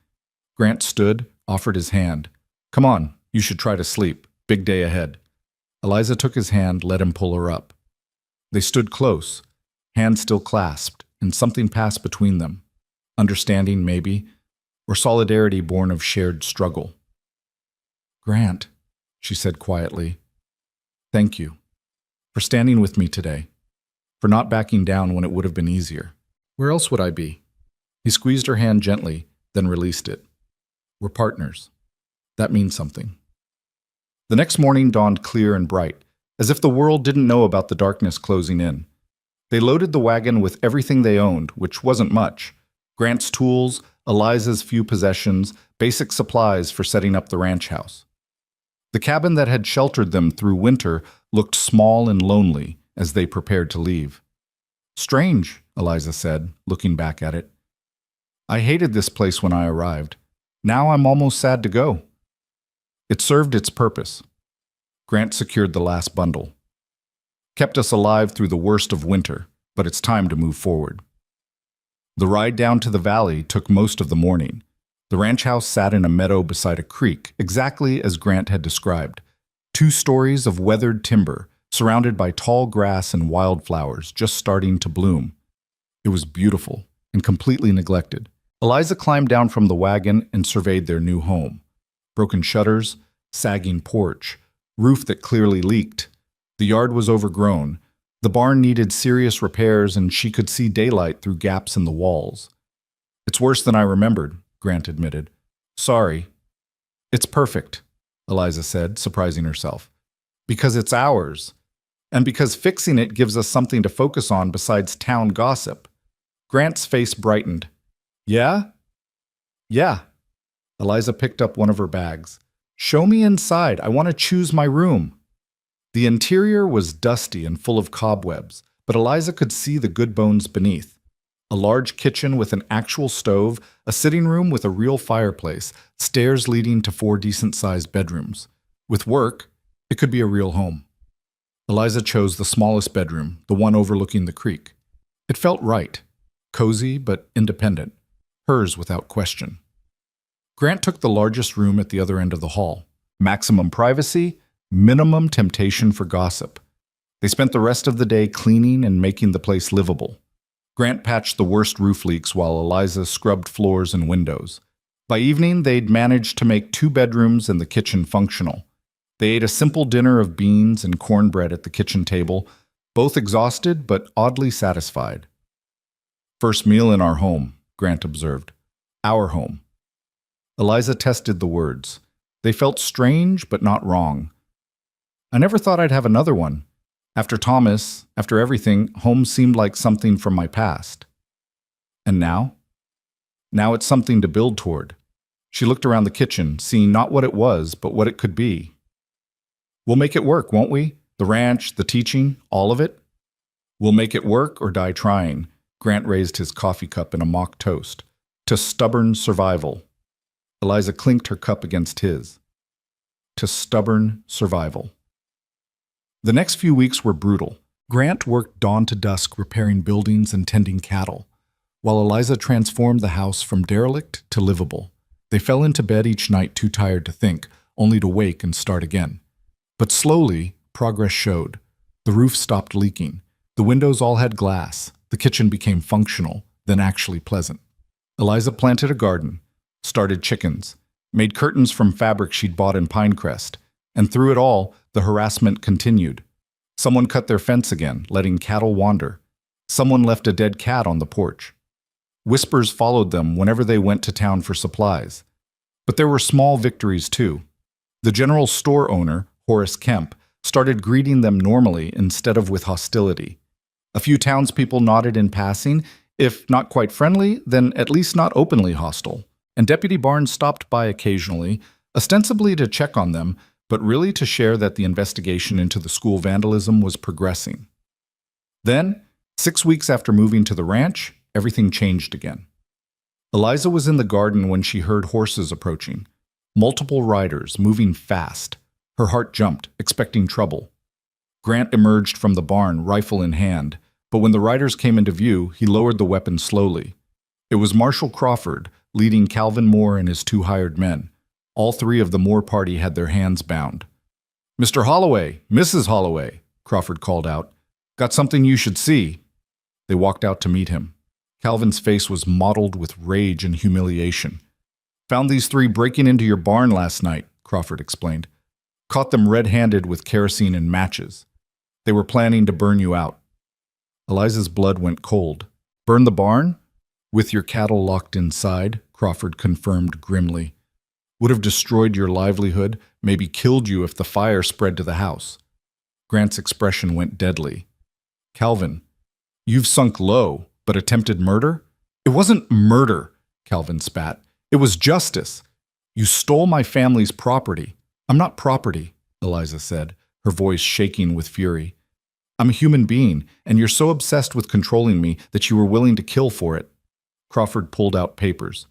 Grant stood, offered his hand. Come on, you should try to sleep. Big day ahead. Eliza took his hand, let him pull her up. They stood close, hands still clasped, and something passed between them. Understanding, maybe, or solidarity born of shared struggle. Grant, she said quietly, thank you for standing with me today, for not backing down when it would have been easier. Where else would I be? He squeezed her hand gently, then released it. We're partners. That means something. The next morning dawned clear and bright, as if the world didn't know about the darkness closing in. They loaded the wagon with everything they owned, which wasn't much. Grant's tools, Eliza's few possessions, basic supplies for setting up the ranch house. The cabin that had sheltered them through winter looked small and lonely as they prepared to leave. Strange, Eliza said, looking back at it. I hated this place when I arrived. Now I'm almost sad to go. It served its purpose. Grant secured the last bundle. Kept us alive through the worst of winter, but it's time to move forward. The ride down to the valley took most of the morning. The ranch house sat in a meadow beside a creek, exactly as Grant had described. 2 stories of weathered timber, surrounded by tall grass and wildflowers just starting to bloom. It was beautiful and completely neglected. Eliza climbed down from the wagon and surveyed their new home. Broken shutters, sagging porch, roof that clearly leaked. The yard was overgrown. The barn needed serious repairs, and she could see daylight through gaps in the walls. It's worse than I remembered, Grant admitted. Sorry. It's perfect, Eliza said, surprising herself. Because it's ours. And because fixing it gives us something to focus on besides town gossip. Grant's face brightened. Yeah? Yeah. Eliza picked up one of her bags. Show me inside. I want to choose my room. The interior was dusty and full of cobwebs, but Eliza could see the good bones beneath. A large kitchen with an actual stove, a sitting room with a real fireplace, stairs leading to 4 decent-sized bedrooms. With work, it could be a real home. Eliza chose the smallest bedroom, the one overlooking the creek. It felt right, cozy but independent, hers without question. Grant took the largest room at the other end of the hall. Maximum privacy, minimum temptation for gossip. They spent the rest of the day cleaning and making the place livable. Grant patched the worst roof leaks while Eliza scrubbed floors and windows. By evening, they'd managed to make 2 bedrooms and the kitchen functional. They ate a simple dinner of beans and cornbread at the kitchen table, both exhausted but oddly satisfied. "First meal in our home," Grant observed. "Our home." Eliza tested the words. They felt strange but not wrong. "I never thought I'd have another one. After Thomas, after everything, home seemed like something from my past." "And now?" "Now it's something to build toward." She looked around the kitchen, seeing not what it was, but what it could be. "We'll make it work, won't we? The ranch, the teaching, all of it?" "We'll make it work or die trying." Grant raised his coffee cup in a mock toast. "To stubborn survival." Eliza clinked her cup against his. "To stubborn survival." The next few weeks were brutal. Grant worked dawn to dusk repairing buildings and tending cattle, while Eliza transformed the house from derelict to livable. They fell into bed each night too tired to think, only to wake and start again. But slowly, progress showed. The roof stopped leaking. The windows all had glass. The kitchen became functional, then actually pleasant. Eliza planted a garden, started chickens, made curtains from fabric she'd bought in Pinecrest, and through it all, the harassment continued. Someone cut their fence again, letting cattle wander. Someone left a dead cat on the porch. Whispers followed them whenever they went to town for supplies. But there were small victories too. The general store owner, Horace Kemp, started greeting them normally instead of with hostility. A few townspeople nodded in passing, if not quite friendly, then at least not openly hostile. And Deputy Barnes stopped by occasionally, ostensibly to check on them, but really to share that the investigation into the school vandalism was progressing. Then, 6 weeks after moving to the ranch, everything changed again. Eliza was in the garden when she heard horses approaching. Multiple riders, moving fast. Her heart jumped, expecting trouble. Grant emerged from the barn, rifle in hand, but when the riders came into view, he lowered the weapon slowly. It was Marshal Crawford, leading Calvin Moore and his 2 hired men. All 3 of the Moore party had their hands bound. "Mr. Holloway, Mrs. Holloway," Crawford called out. "Got something you should see." They walked out to meet him. Calvin's face was mottled with rage and humiliation. "Found these 3 breaking into your barn last night," Crawford explained. "Caught them red-handed with kerosene and matches. They were planning to burn you out." Eliza's blood went cold. "Burn the barn?" "With your cattle locked inside," Crawford confirmed grimly. "Would have destroyed your livelihood, maybe killed you if the fire spread to the house." Grant's expression went deadly. "Calvin, you've sunk low, but attempted murder?" "It wasn't murder," Calvin spat. "It was justice. You stole my family's property." "I'm not property," Eliza said, her voice shaking with fury. "I'm a human being, and you're so obsessed with controlling me that you were willing to kill for it." Crawford pulled out papers.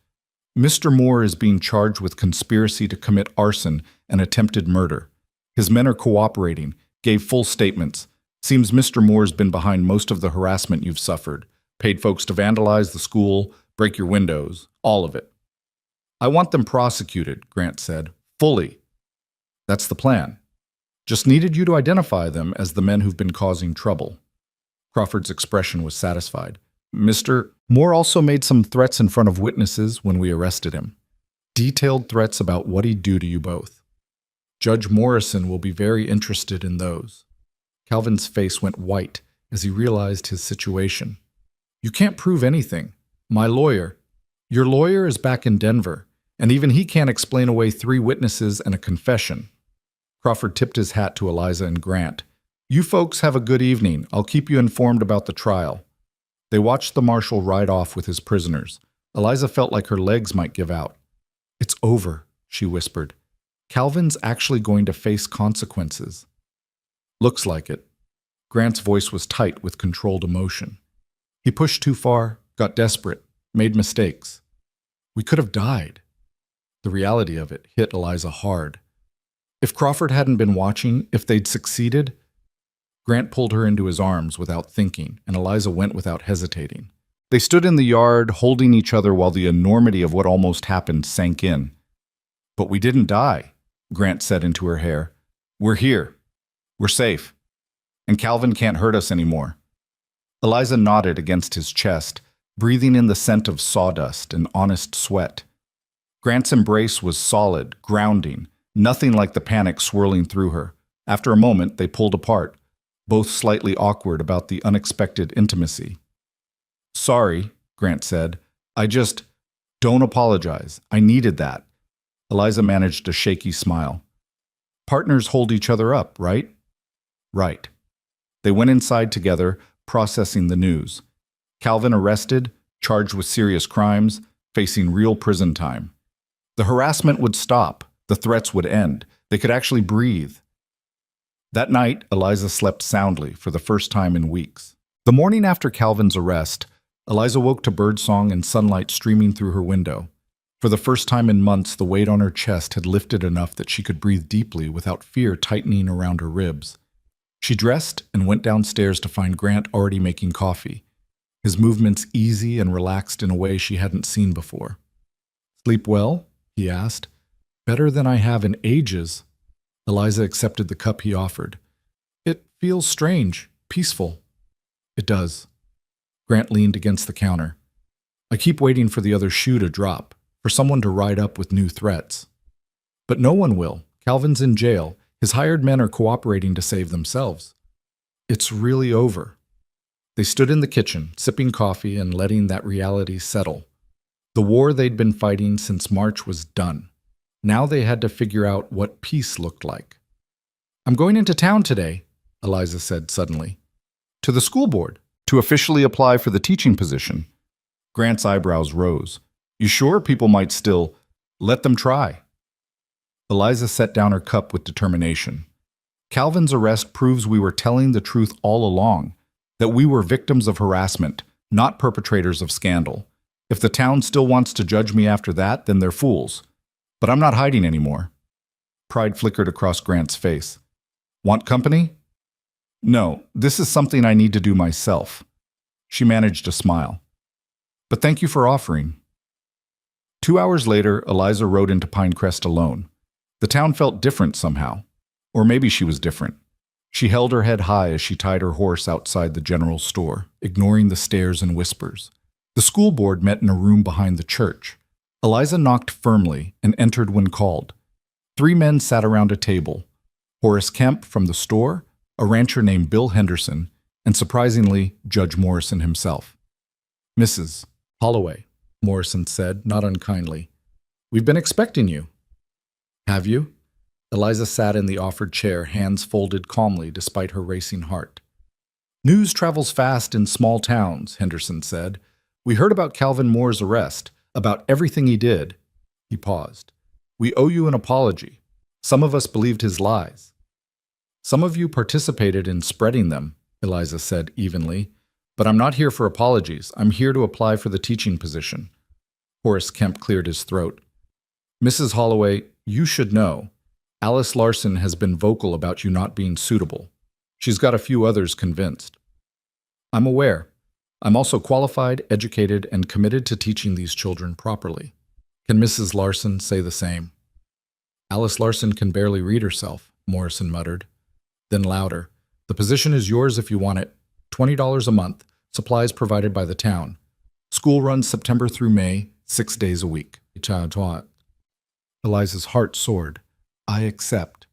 "Mr. Moore is being charged with conspiracy to commit arson and attempted murder. His men are cooperating, gave full statements. Seems Mr. Moore's been behind most of the harassment you've suffered. Paid folks to vandalize the school, break your windows, all of it." "I want them prosecuted," Grant said. "Fully." "That's the plan. Just needed you to identify them as the men who've been causing trouble." Crawford's expression was satisfied. "Mr. Moore also made some threats in front of witnesses when we arrested him. Detailed threats about what he'd do to you both. Judge Morrison will be very interested in those." Calvin's face went white as he realized his situation. "You can't prove anything. My lawyer." "Your lawyer is back in Denver, and even he can't explain away 3 witnesses and a confession." Crawford tipped his hat to Eliza and Grant. "You folks have a good evening. I'll keep you informed about the trial." They watched the marshal ride off with his prisoners. Eliza felt like her legs might give out. "It's over," she whispered. "Calvin's actually going to face consequences." "Looks like it." Grant's voice was tight with controlled emotion. "He pushed too far, got desperate, made mistakes. We could have died." The reality of it hit Eliza hard. If Crawford hadn't been watching, if they'd succeeded... Grant pulled her into his arms without thinking, and Eliza went without hesitating. They stood in the yard, holding each other while the enormity of what almost happened sank in. "But we didn't die," Grant said into her hair. "We're here. We're safe. And Calvin can't hurt us anymore." Eliza nodded against his chest, breathing in the scent of sawdust and honest sweat. Grant's embrace was solid, grounding, nothing like the panic swirling through her. After a moment, they pulled apart, both slightly awkward about the unexpected intimacy. "Sorry," Grant said. Don't apologize. I needed that." Eliza managed a shaky smile. "Partners hold each other up, right?" "Right." They went inside together, processing the news. Calvin arrested, charged with serious crimes, facing real prison time. The harassment would stop. The threats would end. They could actually breathe. That night, Eliza slept soundly for the first time in weeks. The morning after Calvin's arrest, Eliza woke to birdsong and sunlight streaming through her window. For the first time in months, the weight on her chest had lifted enough that she could breathe deeply without fear tightening around her ribs. She dressed and went downstairs to find Grant already making coffee, his movements easy and relaxed in a way she hadn't seen before. "Sleep well?" he asked. "Better than I have in ages." Eliza accepted the cup he offered. "It feels strange, peaceful." "It does." Grant leaned against the counter. "I keep waiting for the other shoe to drop, for someone to ride up with new threats. But no one will. Calvin's in jail. His hired men are cooperating to save themselves. It's really over." They stood in the kitchen, sipping coffee and letting that reality settle. The war they'd been fighting since March was done. Now they had to figure out what peace looked like. "I'm going into town today," Eliza said suddenly. "To the school board, to officially apply for the teaching position." Grant's eyebrows rose. "You sure people might still let them try?" Eliza set down her cup with determination. "Calvin's arrest proves we were telling the truth all along, that we were victims of harassment, not perpetrators of scandal. If the town still wants to judge me after that, then they're fools. But I'm not hiding anymore." Pride flickered across Grant's face. "Want company?" "No, this is something I need to do myself." She managed a smile. "But thank you for offering." 2 hours later, Eliza rode into Pinecrest alone. The town felt different somehow. Or maybe she was different. She held her head high as she tied her horse outside the general store, ignoring the stares and whispers. The school board met in a room behind the church. Eliza knocked firmly and entered when called. 3 men sat around a table. Horace Kemp from the store, a rancher named Bill Henderson, and surprisingly, Judge Morrison himself. "Mrs. Holloway," Morrison said, not unkindly. "We've been expecting you." "Have you?" Eliza sat in the offered chair, hands folded calmly despite her racing heart. "News travels fast in small towns," Henderson said. "We heard about Calvin Moore's arrest, about everything he did." He paused. "We owe you an apology. Some of us believed his lies." "Some of you participated in spreading them," Eliza said evenly. "But I'm not here for apologies. I'm here to apply for the teaching position." Horace Kemp cleared his throat. "Mrs. Holloway, you should know. Alice Larson has been vocal about you not being suitable. She's got a few others convinced." "I'm aware. I'm also qualified, educated, and committed to teaching these children properly. Can Mrs. Larson say the same?" "Alice Larson can barely read herself," Morrison muttered. Then louder, "The position is yours if you want it. $20 a month, supplies provided by the town. School runs September through May, 6 days a week." Eliza's heart soared. "I accept."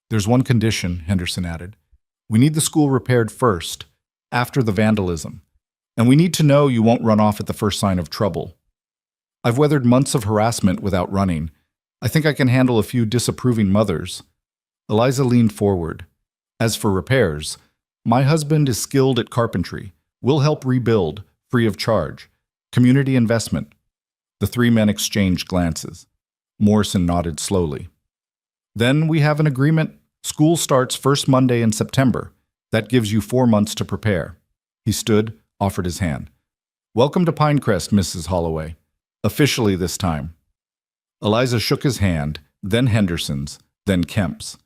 "There's one condition," Henderson added. "We need the school repaired first, after the vandalism. And we need to know you won't run off at the first sign of trouble. I've weathered months of harassment without running. I think I can handle a few disapproving mothers." Eliza leaned forward. "As for repairs, my husband is skilled at carpentry. We'll help rebuild, free of charge. Community investment." The 3 men exchanged glances. Morrison nodded slowly. "Then we have an agreement. School starts first Monday in September. That gives you 4 months to prepare." He stood, offered his hand. "Welcome to Pinecrest, Mrs. Holloway. Officially this time." Eliza shook his hand, then Henderson's, then Kemp's.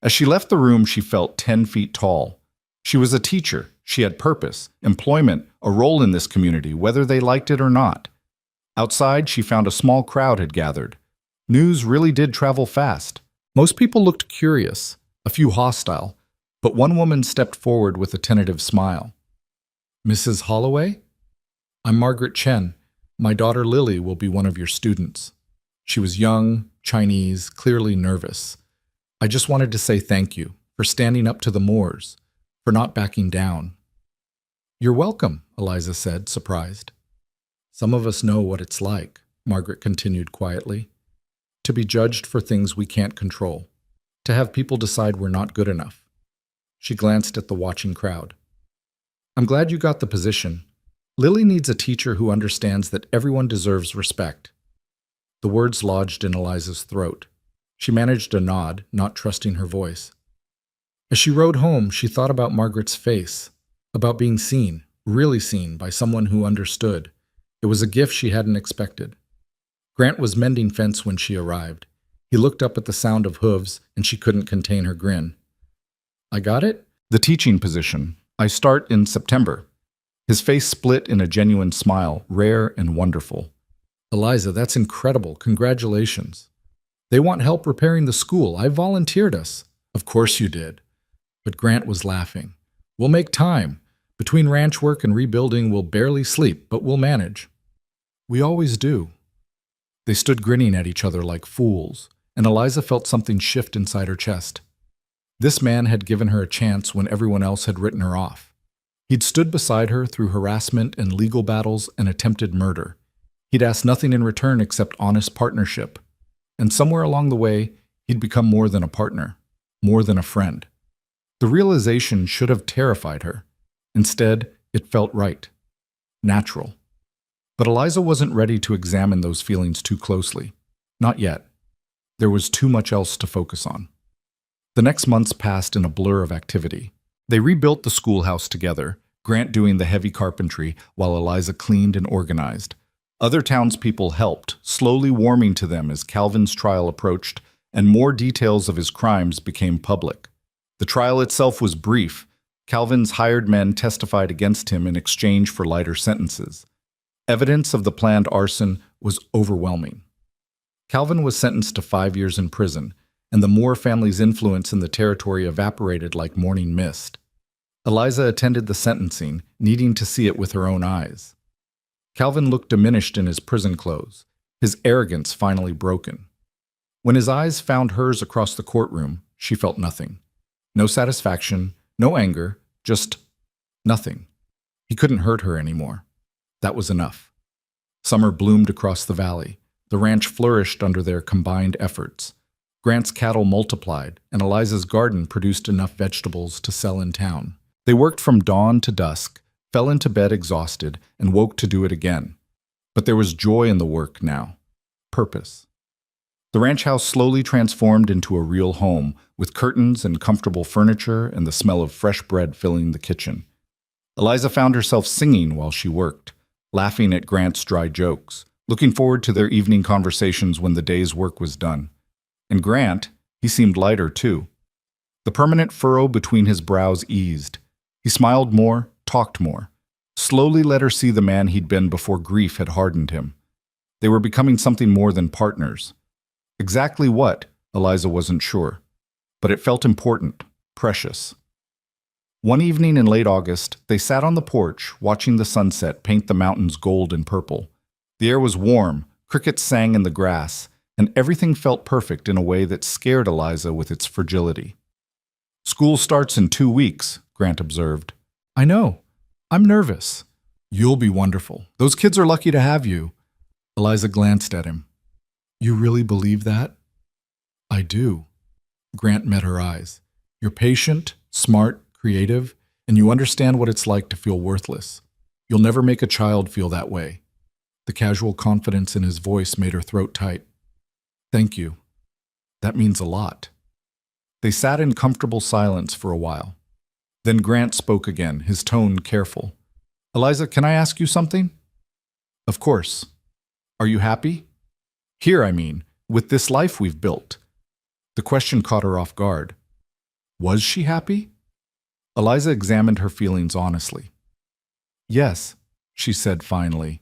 As she left the room, she felt 10 feet tall. She was a teacher. She had purpose, employment, a role in this community, whether they liked it or not. Outside, she found a small crowd had gathered. News really did travel fast. Most people looked curious, a few hostile, but one woman stepped forward with a tentative smile. "Mrs. Holloway? I'm Margaret Chen. My daughter Lily will be one of your students." She was young, Chinese, clearly nervous. "I just wanted to say thank you for standing up to the Moors, for not backing down." "You're welcome," Eliza said, surprised. "Some of us know what it's like," Margaret continued quietly. "To be judged for things we can't control. To have people decide we're not good enough." She glanced at the watching crowd. "I'm glad you got the position. Lily needs a teacher who understands that everyone deserves respect." The words lodged in Eliza's throat. She managed a nod, not trusting her voice. As she rode home, she thought about Margaret's face, about being seen, really seen, by someone who understood. It was a gift she hadn't expected. Grant was mending fence when she arrived. He looked up at the sound of hooves, and she couldn't contain her grin. "I got it?" "The teaching position. I start in September." His face split in a genuine smile, rare and wonderful. "Eliza, that's incredible. Congratulations." "They want help repairing the school. I volunteered us." "Of course you did." But Grant was laughing. "We'll make time. Between ranch work and rebuilding, we'll barely sleep, but we'll manage." "We always do." They stood grinning at each other like fools, and Eliza felt something shift inside her chest. This man had given her a chance when everyone else had written her off. He'd stood beside her through harassment and legal battles and attempted murder. He'd asked nothing in return except honest partnership. And somewhere along the way, he'd become more than a partner, more than a friend. The realization should have terrified her. Instead, it felt right, natural. But Eliza wasn't ready to examine those feelings too closely. Not yet. There was too much else to focus on. The next months passed in a blur of activity. They rebuilt the schoolhouse together, Grant doing the heavy carpentry while Eliza cleaned and organized. Other townspeople helped, slowly warming to them as Calvin's trial approached and more details of his crimes became public. The trial itself was brief. Calvin's hired men testified against him in exchange for lighter sentences. Evidence of the planned arson was overwhelming. Calvin was sentenced to 5 years in prison, and the Moore family's influence in the territory evaporated like morning mist. Eliza attended the sentencing, needing to see it with her own eyes. Calvin looked diminished in his prison clothes, his arrogance finally broken. When his eyes found hers across the courtroom, she felt nothing. No satisfaction, no anger, just nothing. He couldn't hurt her anymore. That was enough. Summer bloomed across the valley. The ranch flourished under their combined efforts. Grant's cattle multiplied, and Eliza's garden produced enough vegetables to sell in town. They worked from dawn to dusk, fell into bed exhausted, and woke to do it again. But there was joy in the work now. Purpose. The ranch house slowly transformed into a real home, with curtains and comfortable furniture and the smell of fresh bread filling the kitchen. Eliza found herself singing while she worked, laughing at Grant's dry jokes, looking forward to their evening conversations when the day's work was done. And Grant, he seemed lighter too. The permanent furrow between his brows eased. He smiled more, talked more, slowly let her see the man he'd been before grief had hardened him. They were becoming something more than partners. Exactly what, Eliza wasn't sure, but it felt important, precious. One evening in late August, they sat on the porch, watching the sunset paint the mountains gold and purple. The air was warm, crickets sang in the grass, and everything felt perfect in a way that scared Eliza with its fragility. "School starts in 2 weeks," Grant observed. "I know. I'm nervous." "You'll be wonderful. Those kids are lucky to have you." Eliza glanced at him. "You really believe that?" "I do." Grant met her eyes. "You're patient, smart, creative, and you understand what it's like to feel worthless. You'll never make a child feel that way." The casual confidence in his voice made her throat tight. "Thank you. That means a lot." They sat in comfortable silence for a while. Then Grant spoke again, his tone careful. "Eliza, can I ask you something?" "Of course. Are you happy? Here, I mean, with this life we've built." The question caught her off guard. Was she happy? Eliza examined her feelings honestly. Yes, she said finally.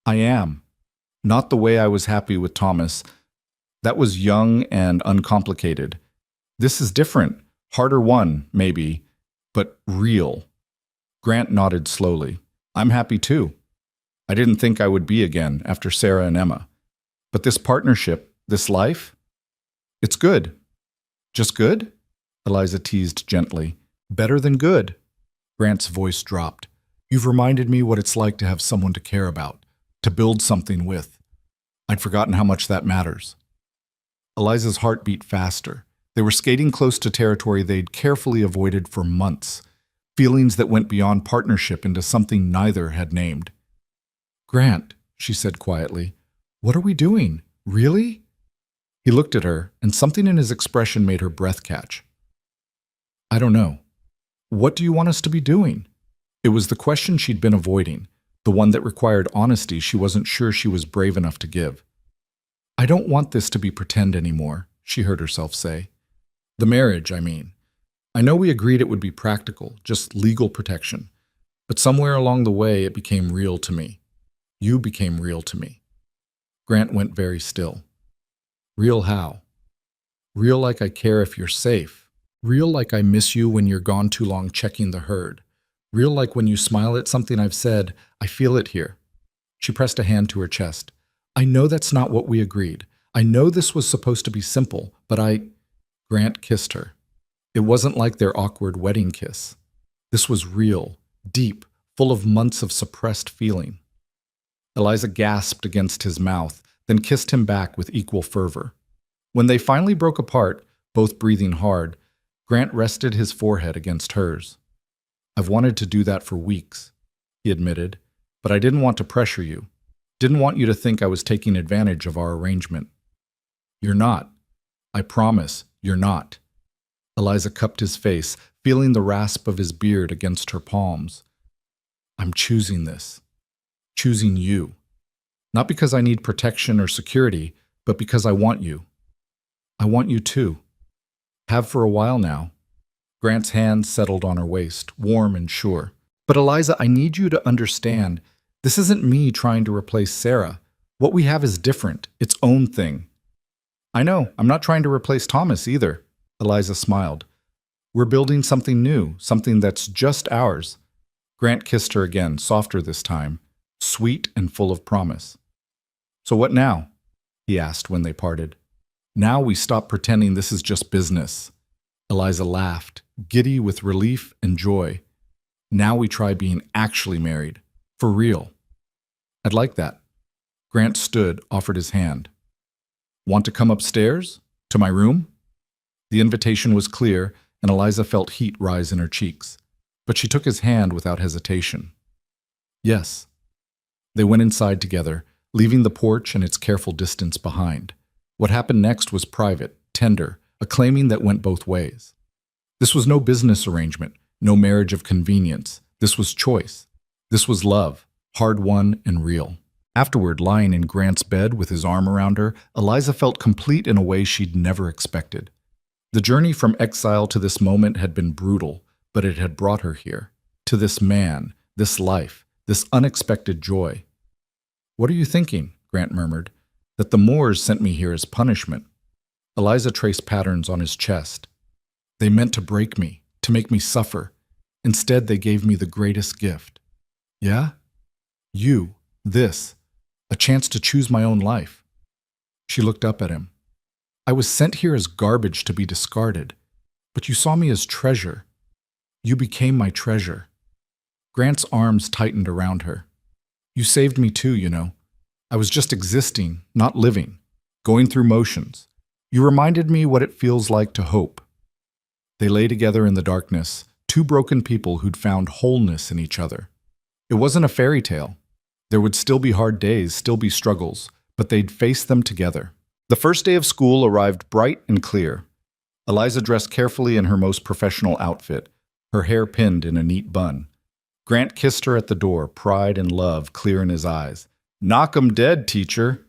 I am. Not the way I was happy with Thomas. That was young and uncomplicated. This is different. Harder won, maybe, but real. Grant nodded slowly. I'm happy too. I didn't think I would be again after Sarah and Emma. But this partnership, this life, it's good. Just good? Eliza teased gently. Better than good. Grant's voice dropped. You've reminded me what it's like to have someone to care about, to build something with. I'd forgotten how much that matters. Eliza's heart beat faster. They were skating close to territory they'd carefully avoided for months, feelings that went beyond partnership into something neither had named. Grant, she said quietly, what are we doing? Really? He looked at her, and something in his expression made her breath catch. I don't know. What do you want us to be doing? It was the question she'd been avoiding, the one that required honesty she wasn't sure she was brave enough to give. I don't want this to be pretend anymore, she heard herself say. The marriage, I mean. I know we agreed it would be practical, just legal protection, but somewhere along the way it became real to me. You became real to me. Grant went very still. Real how? Real like I care if you're safe. Real like I miss you when you're gone too long checking the herd. Real like when you smile at something I've said, I feel it here. She pressed a hand to her chest. I know that's not what we agreed. I know this was supposed to be simple, but Grant kissed her. It wasn't like their awkward wedding kiss. This was real, deep, full of months of suppressed feeling. Eliza gasped against his mouth, then kissed him back with equal fervor. When they finally broke apart, both breathing hard, Grant rested his forehead against hers. I've wanted to do that for weeks, he admitted, but I didn't want to pressure you. Didn't want you to think I was taking advantage of our arrangement. You're not. I promise, you're not. Eliza cupped his face, feeling the rasp of his beard against her palms. I'm choosing this. Choosing you. Not because I need protection or security, but because I want you. I want you too. Have for a while now. Grant's hand settled on her waist, warm and sure. But Eliza, I need you to understand, this isn't me trying to replace Sarah. What we have is different, its own thing. I know, I'm not trying to replace Thomas either. Eliza smiled. We're building something new, something that's just ours. Grant kissed her again, softer this time, sweet and full of promise. So what now? He asked when they parted. Now we stop pretending this is just business. Eliza laughed, giddy with relief and joy. Now we try being actually married, for real. I'd like that. Grant stood, offered his hand. Want to come upstairs? To my room? The invitation was clear, and Eliza felt heat rise in her cheeks. But she took his hand without hesitation. Yes. They went inside together, leaving the porch and its careful distance behind. What happened next was private, tender, a claiming that went both ways. This was no business arrangement, no marriage of convenience. This was choice. This was love, hard-won and real. Afterward, lying in Grant's bed with his arm around her, Eliza felt complete in a way she'd never expected. The journey from exile to this moment had been brutal, but it had brought her here, to this man, this life, this unexpected joy. What are you thinking? Grant murmured. That the Moors sent me here as punishment. Eliza traced patterns on his chest. They meant to break me, to make me suffer. Instead, they gave me the greatest gift. Yeah? You, this, a chance to choose my own life. She looked up at him. I was sent here as garbage to be discarded, but you saw me as treasure. You became my treasure. Grant's arms tightened around her. You saved me too, you know. I was just existing, not living, going through motions. You reminded me what it feels like to hope. They lay together in the darkness, two broken people who'd found wholeness in each other. It wasn't a fairy tale. There would still be hard days, still be struggles, but they'd face them together. The first day of school arrived bright and clear. Eliza dressed carefully in her most professional outfit, her hair pinned in a neat bun. Grant kissed her at the door, pride and love clear in his eyes. Knock 'em dead, teacher.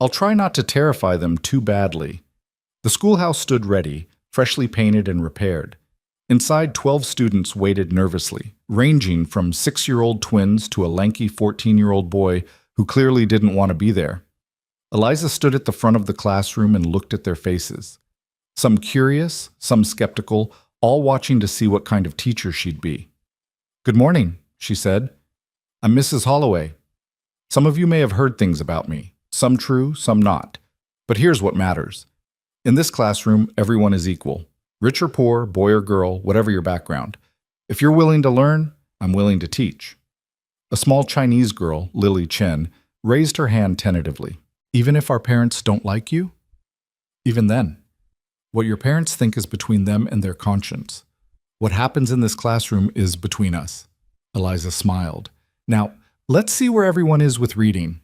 I'll try not to terrify them too badly. The schoolhouse stood ready, freshly painted and repaired. Inside, 12 students waited nervously, ranging from 6-year-old twins to a lanky 14-year-old boy who clearly didn't want to be there. Eliza stood at the front of the classroom and looked at their faces. Some curious, some skeptical, all watching to see what kind of teacher she'd be. "Good morning," she said. "I'm Mrs. Holloway. Some of you may have heard things about me, some true, some not. But here's what matters. In this classroom, everyone is equal. Rich or poor, boy or girl, whatever your background. If you're willing to learn, I'm willing to teach." A small Chinese girl, Lily Chen, raised her hand tentatively. "Even if our parents don't like you?" "Even then. What your parents think is between them and their conscience. What happens in this classroom is between us." Eliza smiled. "Now, let's see where everyone is with reading."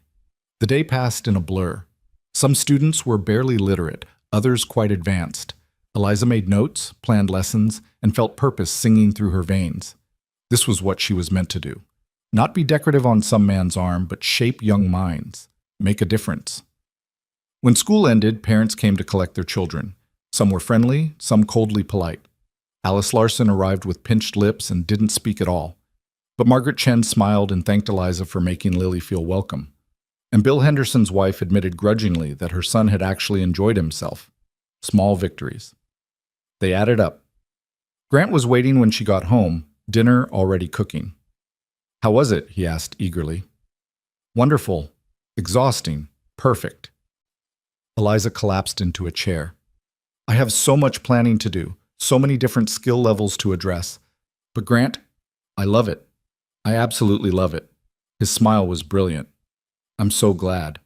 The day passed in a blur. Some students were barely literate, others quite advanced. Eliza made notes, planned lessons, and felt purpose singing through her veins. This was what she was meant to do. Not be decorative on some man's arm, but shape young minds. Make a difference. When school ended, parents came to collect their children. Some were friendly, some coldly polite. Alice Larson arrived with pinched lips and didn't speak at all. But Margaret Chen smiled and thanked Eliza for making Lily feel welcome. And Bill Henderson's wife admitted grudgingly that her son had actually enjoyed himself. Small victories. They added up. Grant was waiting when she got home, dinner already cooking. "How was it?" he asked eagerly. "Wonderful. Exhausting. Perfect." Eliza collapsed into a chair. "I have so much planning to do, so many different skill levels to address. But Grant, I love it. I absolutely love it." His smile was brilliant. "I'm so glad."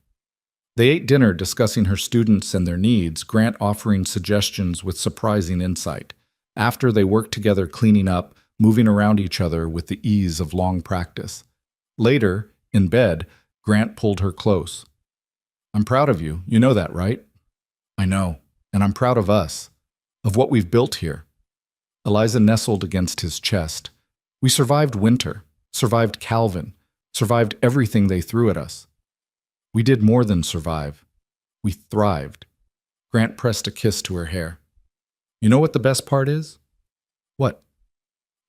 They ate dinner discussing her students and their needs, Grant offering suggestions with surprising insight. After, they worked together cleaning up, moving around each other with the ease of long practice. Later, in bed, Grant pulled her close. "I'm proud of you. You know that, right?" "I know. And I'm proud of us. Of what we've built here." Eliza nestled against his chest. "We survived winter, survived Calvin, survived everything they threw at us. We did more than survive. We thrived." Grant pressed a kiss to her hair. "You know what the best part is?" "What?"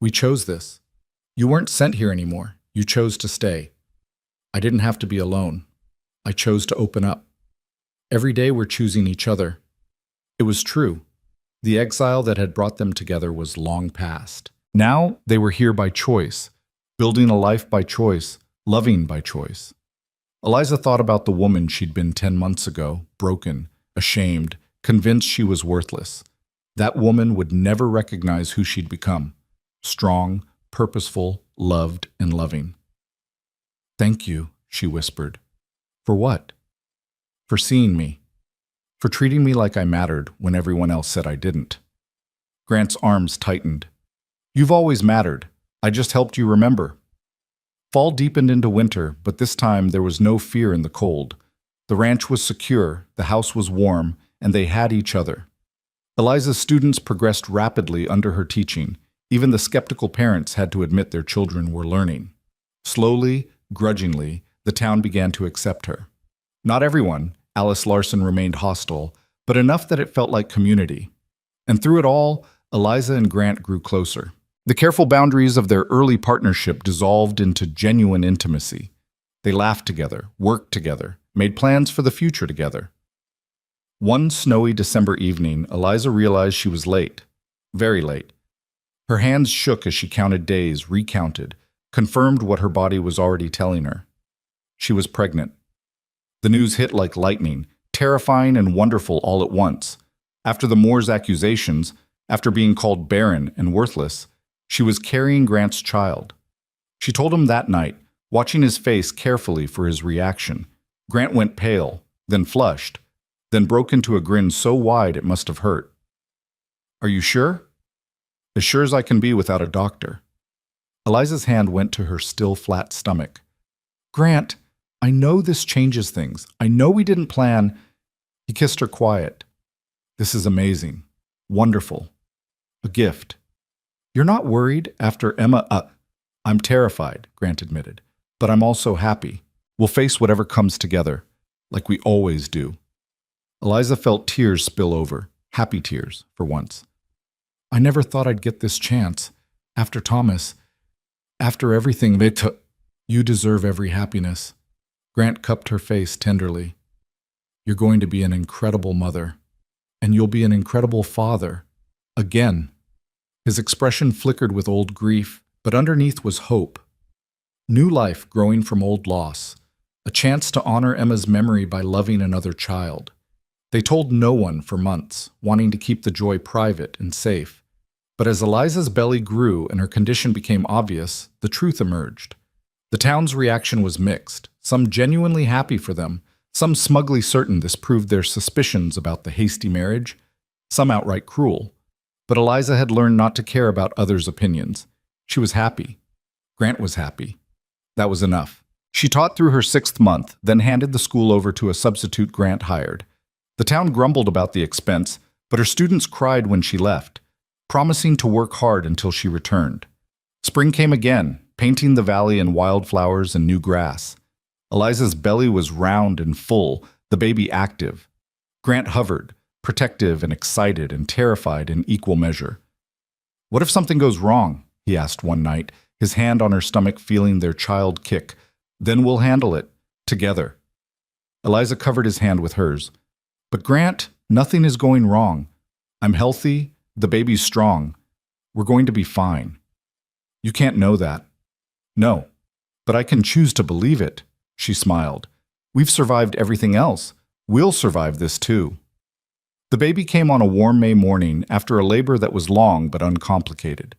"We chose this. You weren't sent here anymore. You chose to stay. I didn't have to be alone. I chose to open up. Every day we're choosing each other." It was true. The exile that had brought them together was long past. Now they were here by choice, building a life by choice, loving by choice. Eliza thought about the woman she'd been 10 months ago, broken, ashamed, convinced she was worthless. That woman would never recognize who she'd become. Strong, purposeful, loved, and loving. "Thank you," she whispered. "For what?" "For seeing me. For treating me like I mattered when everyone else said I didn't." Grant's arms tightened. "You've always mattered. I just helped you remember." Fall deepened into winter, but this time there was no fear in the cold. The ranch was secure, the house was warm, and they had each other. Eliza's students progressed rapidly under her teaching. Even the skeptical parents had to admit their children were learning. Slowly, grudgingly, the town began to accept her. Not everyone, Alice Larson remained hostile, but enough that it felt like community. And through it all, Eliza and Grant grew closer. The careful boundaries of their early partnership dissolved into genuine intimacy. They laughed together, worked together, made plans for the future together. One snowy December evening, Eliza realized she was late. Very late. Her hands shook as she counted days, recounted, confirmed what her body was already telling her. She was pregnant. The news hit like lightning, terrifying and wonderful all at once. After the Moore's accusations, after being called barren and worthless, she was carrying Grant's child. She told him that night, watching his face carefully for his reaction. Grant went pale, then flushed, then broke into a grin so wide it must have hurt. "Are you sure?" "As sure as I can be without a doctor." Eliza's hand went to her still flat stomach. "Grant, I know this changes things. I know we didn't plan." He kissed her quiet. "This is amazing. Wonderful. A gift. You're not worried after Emma—" "I'm terrified," Grant admitted, "but I'm also happy. We'll face whatever comes together, like we always do." Eliza felt tears spill over, happy tears, for once. I never thought I'd get this chance. After Thomas, after everything they took. You deserve every happiness. Grant cupped her face tenderly. You're going to be an incredible mother. And you'll be an incredible father. Again. His expression flickered with old grief, but underneath was hope. New life growing from old loss. A chance to honor Emma's memory by loving another child. They told no one for months, wanting to keep the joy private and safe. But as Eliza's belly grew and her condition became obvious, the truth emerged. The town's reaction was mixed, some genuinely happy for them, some smugly certain this proved their suspicions about the hasty marriage, some outright cruel. But Eliza had learned not to care about others' opinions. She was happy. Grant was happy. That was enough. She taught through her 6th month, then handed the school over to a substitute Grant hired. The town grumbled about the expense, but her students cried when she left, promising to work hard until she returned. Spring came again, painting the valley in wildflowers and new grass. Eliza's belly was round and full, the baby active. Grant hovered, protective and excited and terrified in equal measure. What if something goes wrong? He asked one night, his hand on her stomach feeling their child kick. Then we'll handle it, together. Eliza covered his hand with hers. But Grant, nothing is going wrong. I'm healthy, the baby's strong. We're going to be fine. You can't know that. No, but I can choose to believe it, she smiled. We've survived everything else. We'll survive this too. The baby came on a warm May morning after a labor that was long but uncomplicated.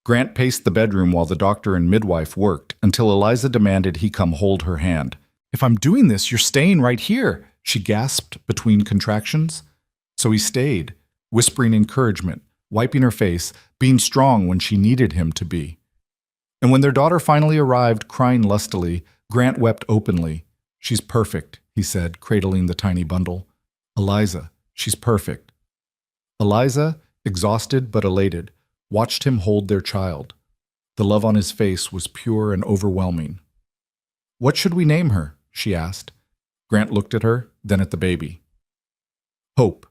Grant paced the bedroom while the doctor and midwife worked until Eliza demanded he come hold her hand. If I'm doing this, you're staying right here, she gasped between contractions. So he stayed, whispering encouragement, wiping her face, being strong when she needed him to be. And when their daughter finally arrived, crying lustily, Grant wept openly. She's perfect, he said, cradling the tiny bundle. Eliza, she's perfect. Eliza, exhausted but elated, watched him hold their child. The love on his face was pure and overwhelming. What should we name her? She asked. Grant looked at her, then at the baby. Hope,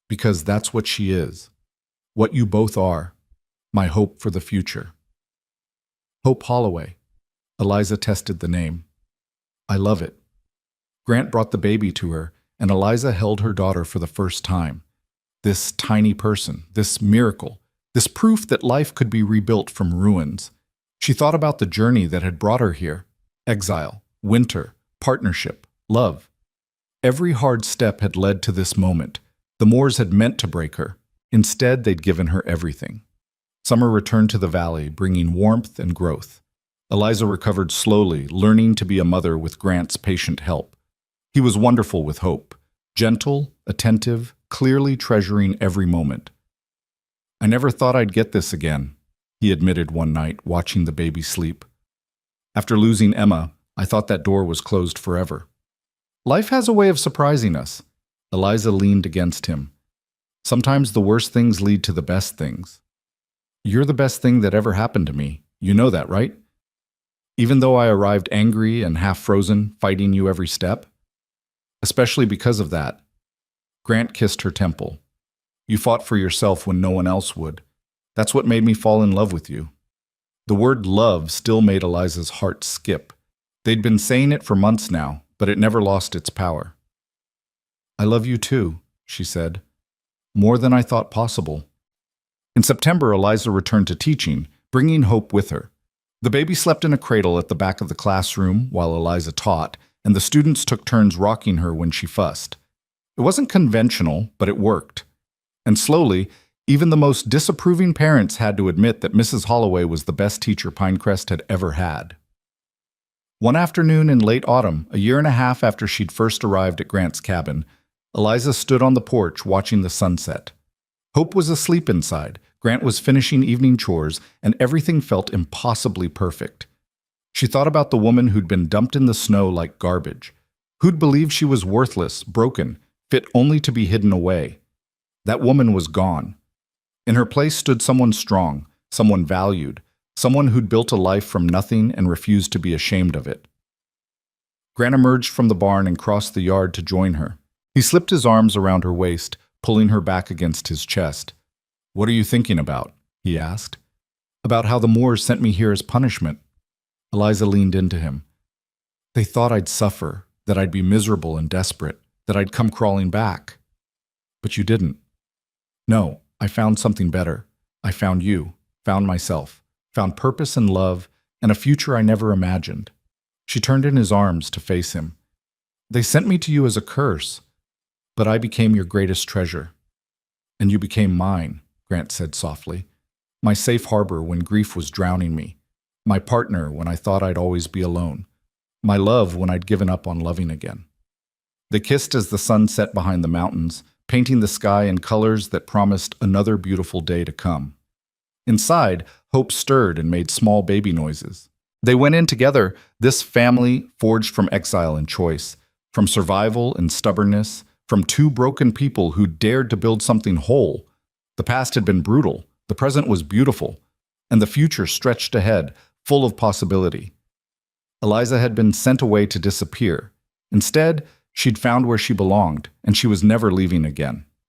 because that's what she is. What you both are. My hope for the future. Hope Holloway. Eliza tested the name. I love it. Grant brought the baby to her, and Eliza held her daughter for the first time. This tiny person, this miracle, this proof that life could be rebuilt from ruins. She thought about the journey that had brought her here. Exile, winter, partnership, love. Every hard step had led to this moment. The Moors had meant to break her. Instead, they'd given her everything. Summer returned to the valley, bringing warmth and growth. Eliza recovered slowly, learning to be a mother with Grant's patient help. He was wonderful with hope, gentle, attentive, clearly treasuring every moment. I never thought I'd get this again, he admitted one night, watching the baby sleep. After losing Emma, I thought that door was closed forever. Life has a way of surprising us. Eliza leaned against him. Sometimes the worst things lead to the best things. You're the best thing that ever happened to me. You know that, right? Even though I arrived angry and half-frozen, fighting you every step. Especially because of that. Grant kissed her temple. You fought for yourself when no one else would. That's what made me fall in love with you. The word love still made Eliza's heart skip. They'd been saying it for months now, but it never lost its power. I love you too, she said. More than I thought possible. In September, Eliza returned to teaching, bringing hope with her. The baby slept in a cradle at the back of the classroom while Eliza taught, and the students took turns rocking her when she fussed. It wasn't conventional, but it worked. And slowly, even the most disapproving parents had to admit that Mrs. Holloway was the best teacher Pinecrest had ever had. One afternoon in late autumn, a year and a half after she'd first arrived at Grant's cabin, Eliza stood on the porch watching the sunset. Hope was asleep inside, Grant was finishing evening chores, and everything felt impossibly perfect. She thought about the woman who'd been dumped in the snow like garbage, who'd believed she was worthless, broken, fit only to be hidden away. That woman was gone. In her place stood someone strong, someone valued, someone who'd built a life from nothing and refused to be ashamed of it. Grant emerged from the barn and crossed the yard to join her. He slipped his arms around her waist, pulling her back against his chest. "What are you thinking about?" he asked. "About how the Moors sent me here as punishment." Eliza leaned into him. "They thought I'd suffer, that I'd be miserable and desperate, that I'd come crawling back. But you didn't. No, I found something better. I found you, found myself, found purpose and love, and a future I never imagined." She turned in his arms to face him. "They sent me to you as a curse, but I became your greatest treasure." "And you became mine," Grant said softly. "My safe harbor when grief was drowning me. My partner when I thought I'd always be alone. My love when I'd given up on loving again." They kissed as the sun set behind the mountains, painting the sky in colors that promised another beautiful day to come. Inside, hope stirred and made small baby noises. They went in together, this family forged from exile and choice, from survival and stubbornness, from two broken people who dared to build something whole. The past had been brutal, the present was beautiful, and the future stretched ahead, full of possibility. Eliza had been sent away to disappear. Instead, she'd found where she belonged, and she was never leaving again.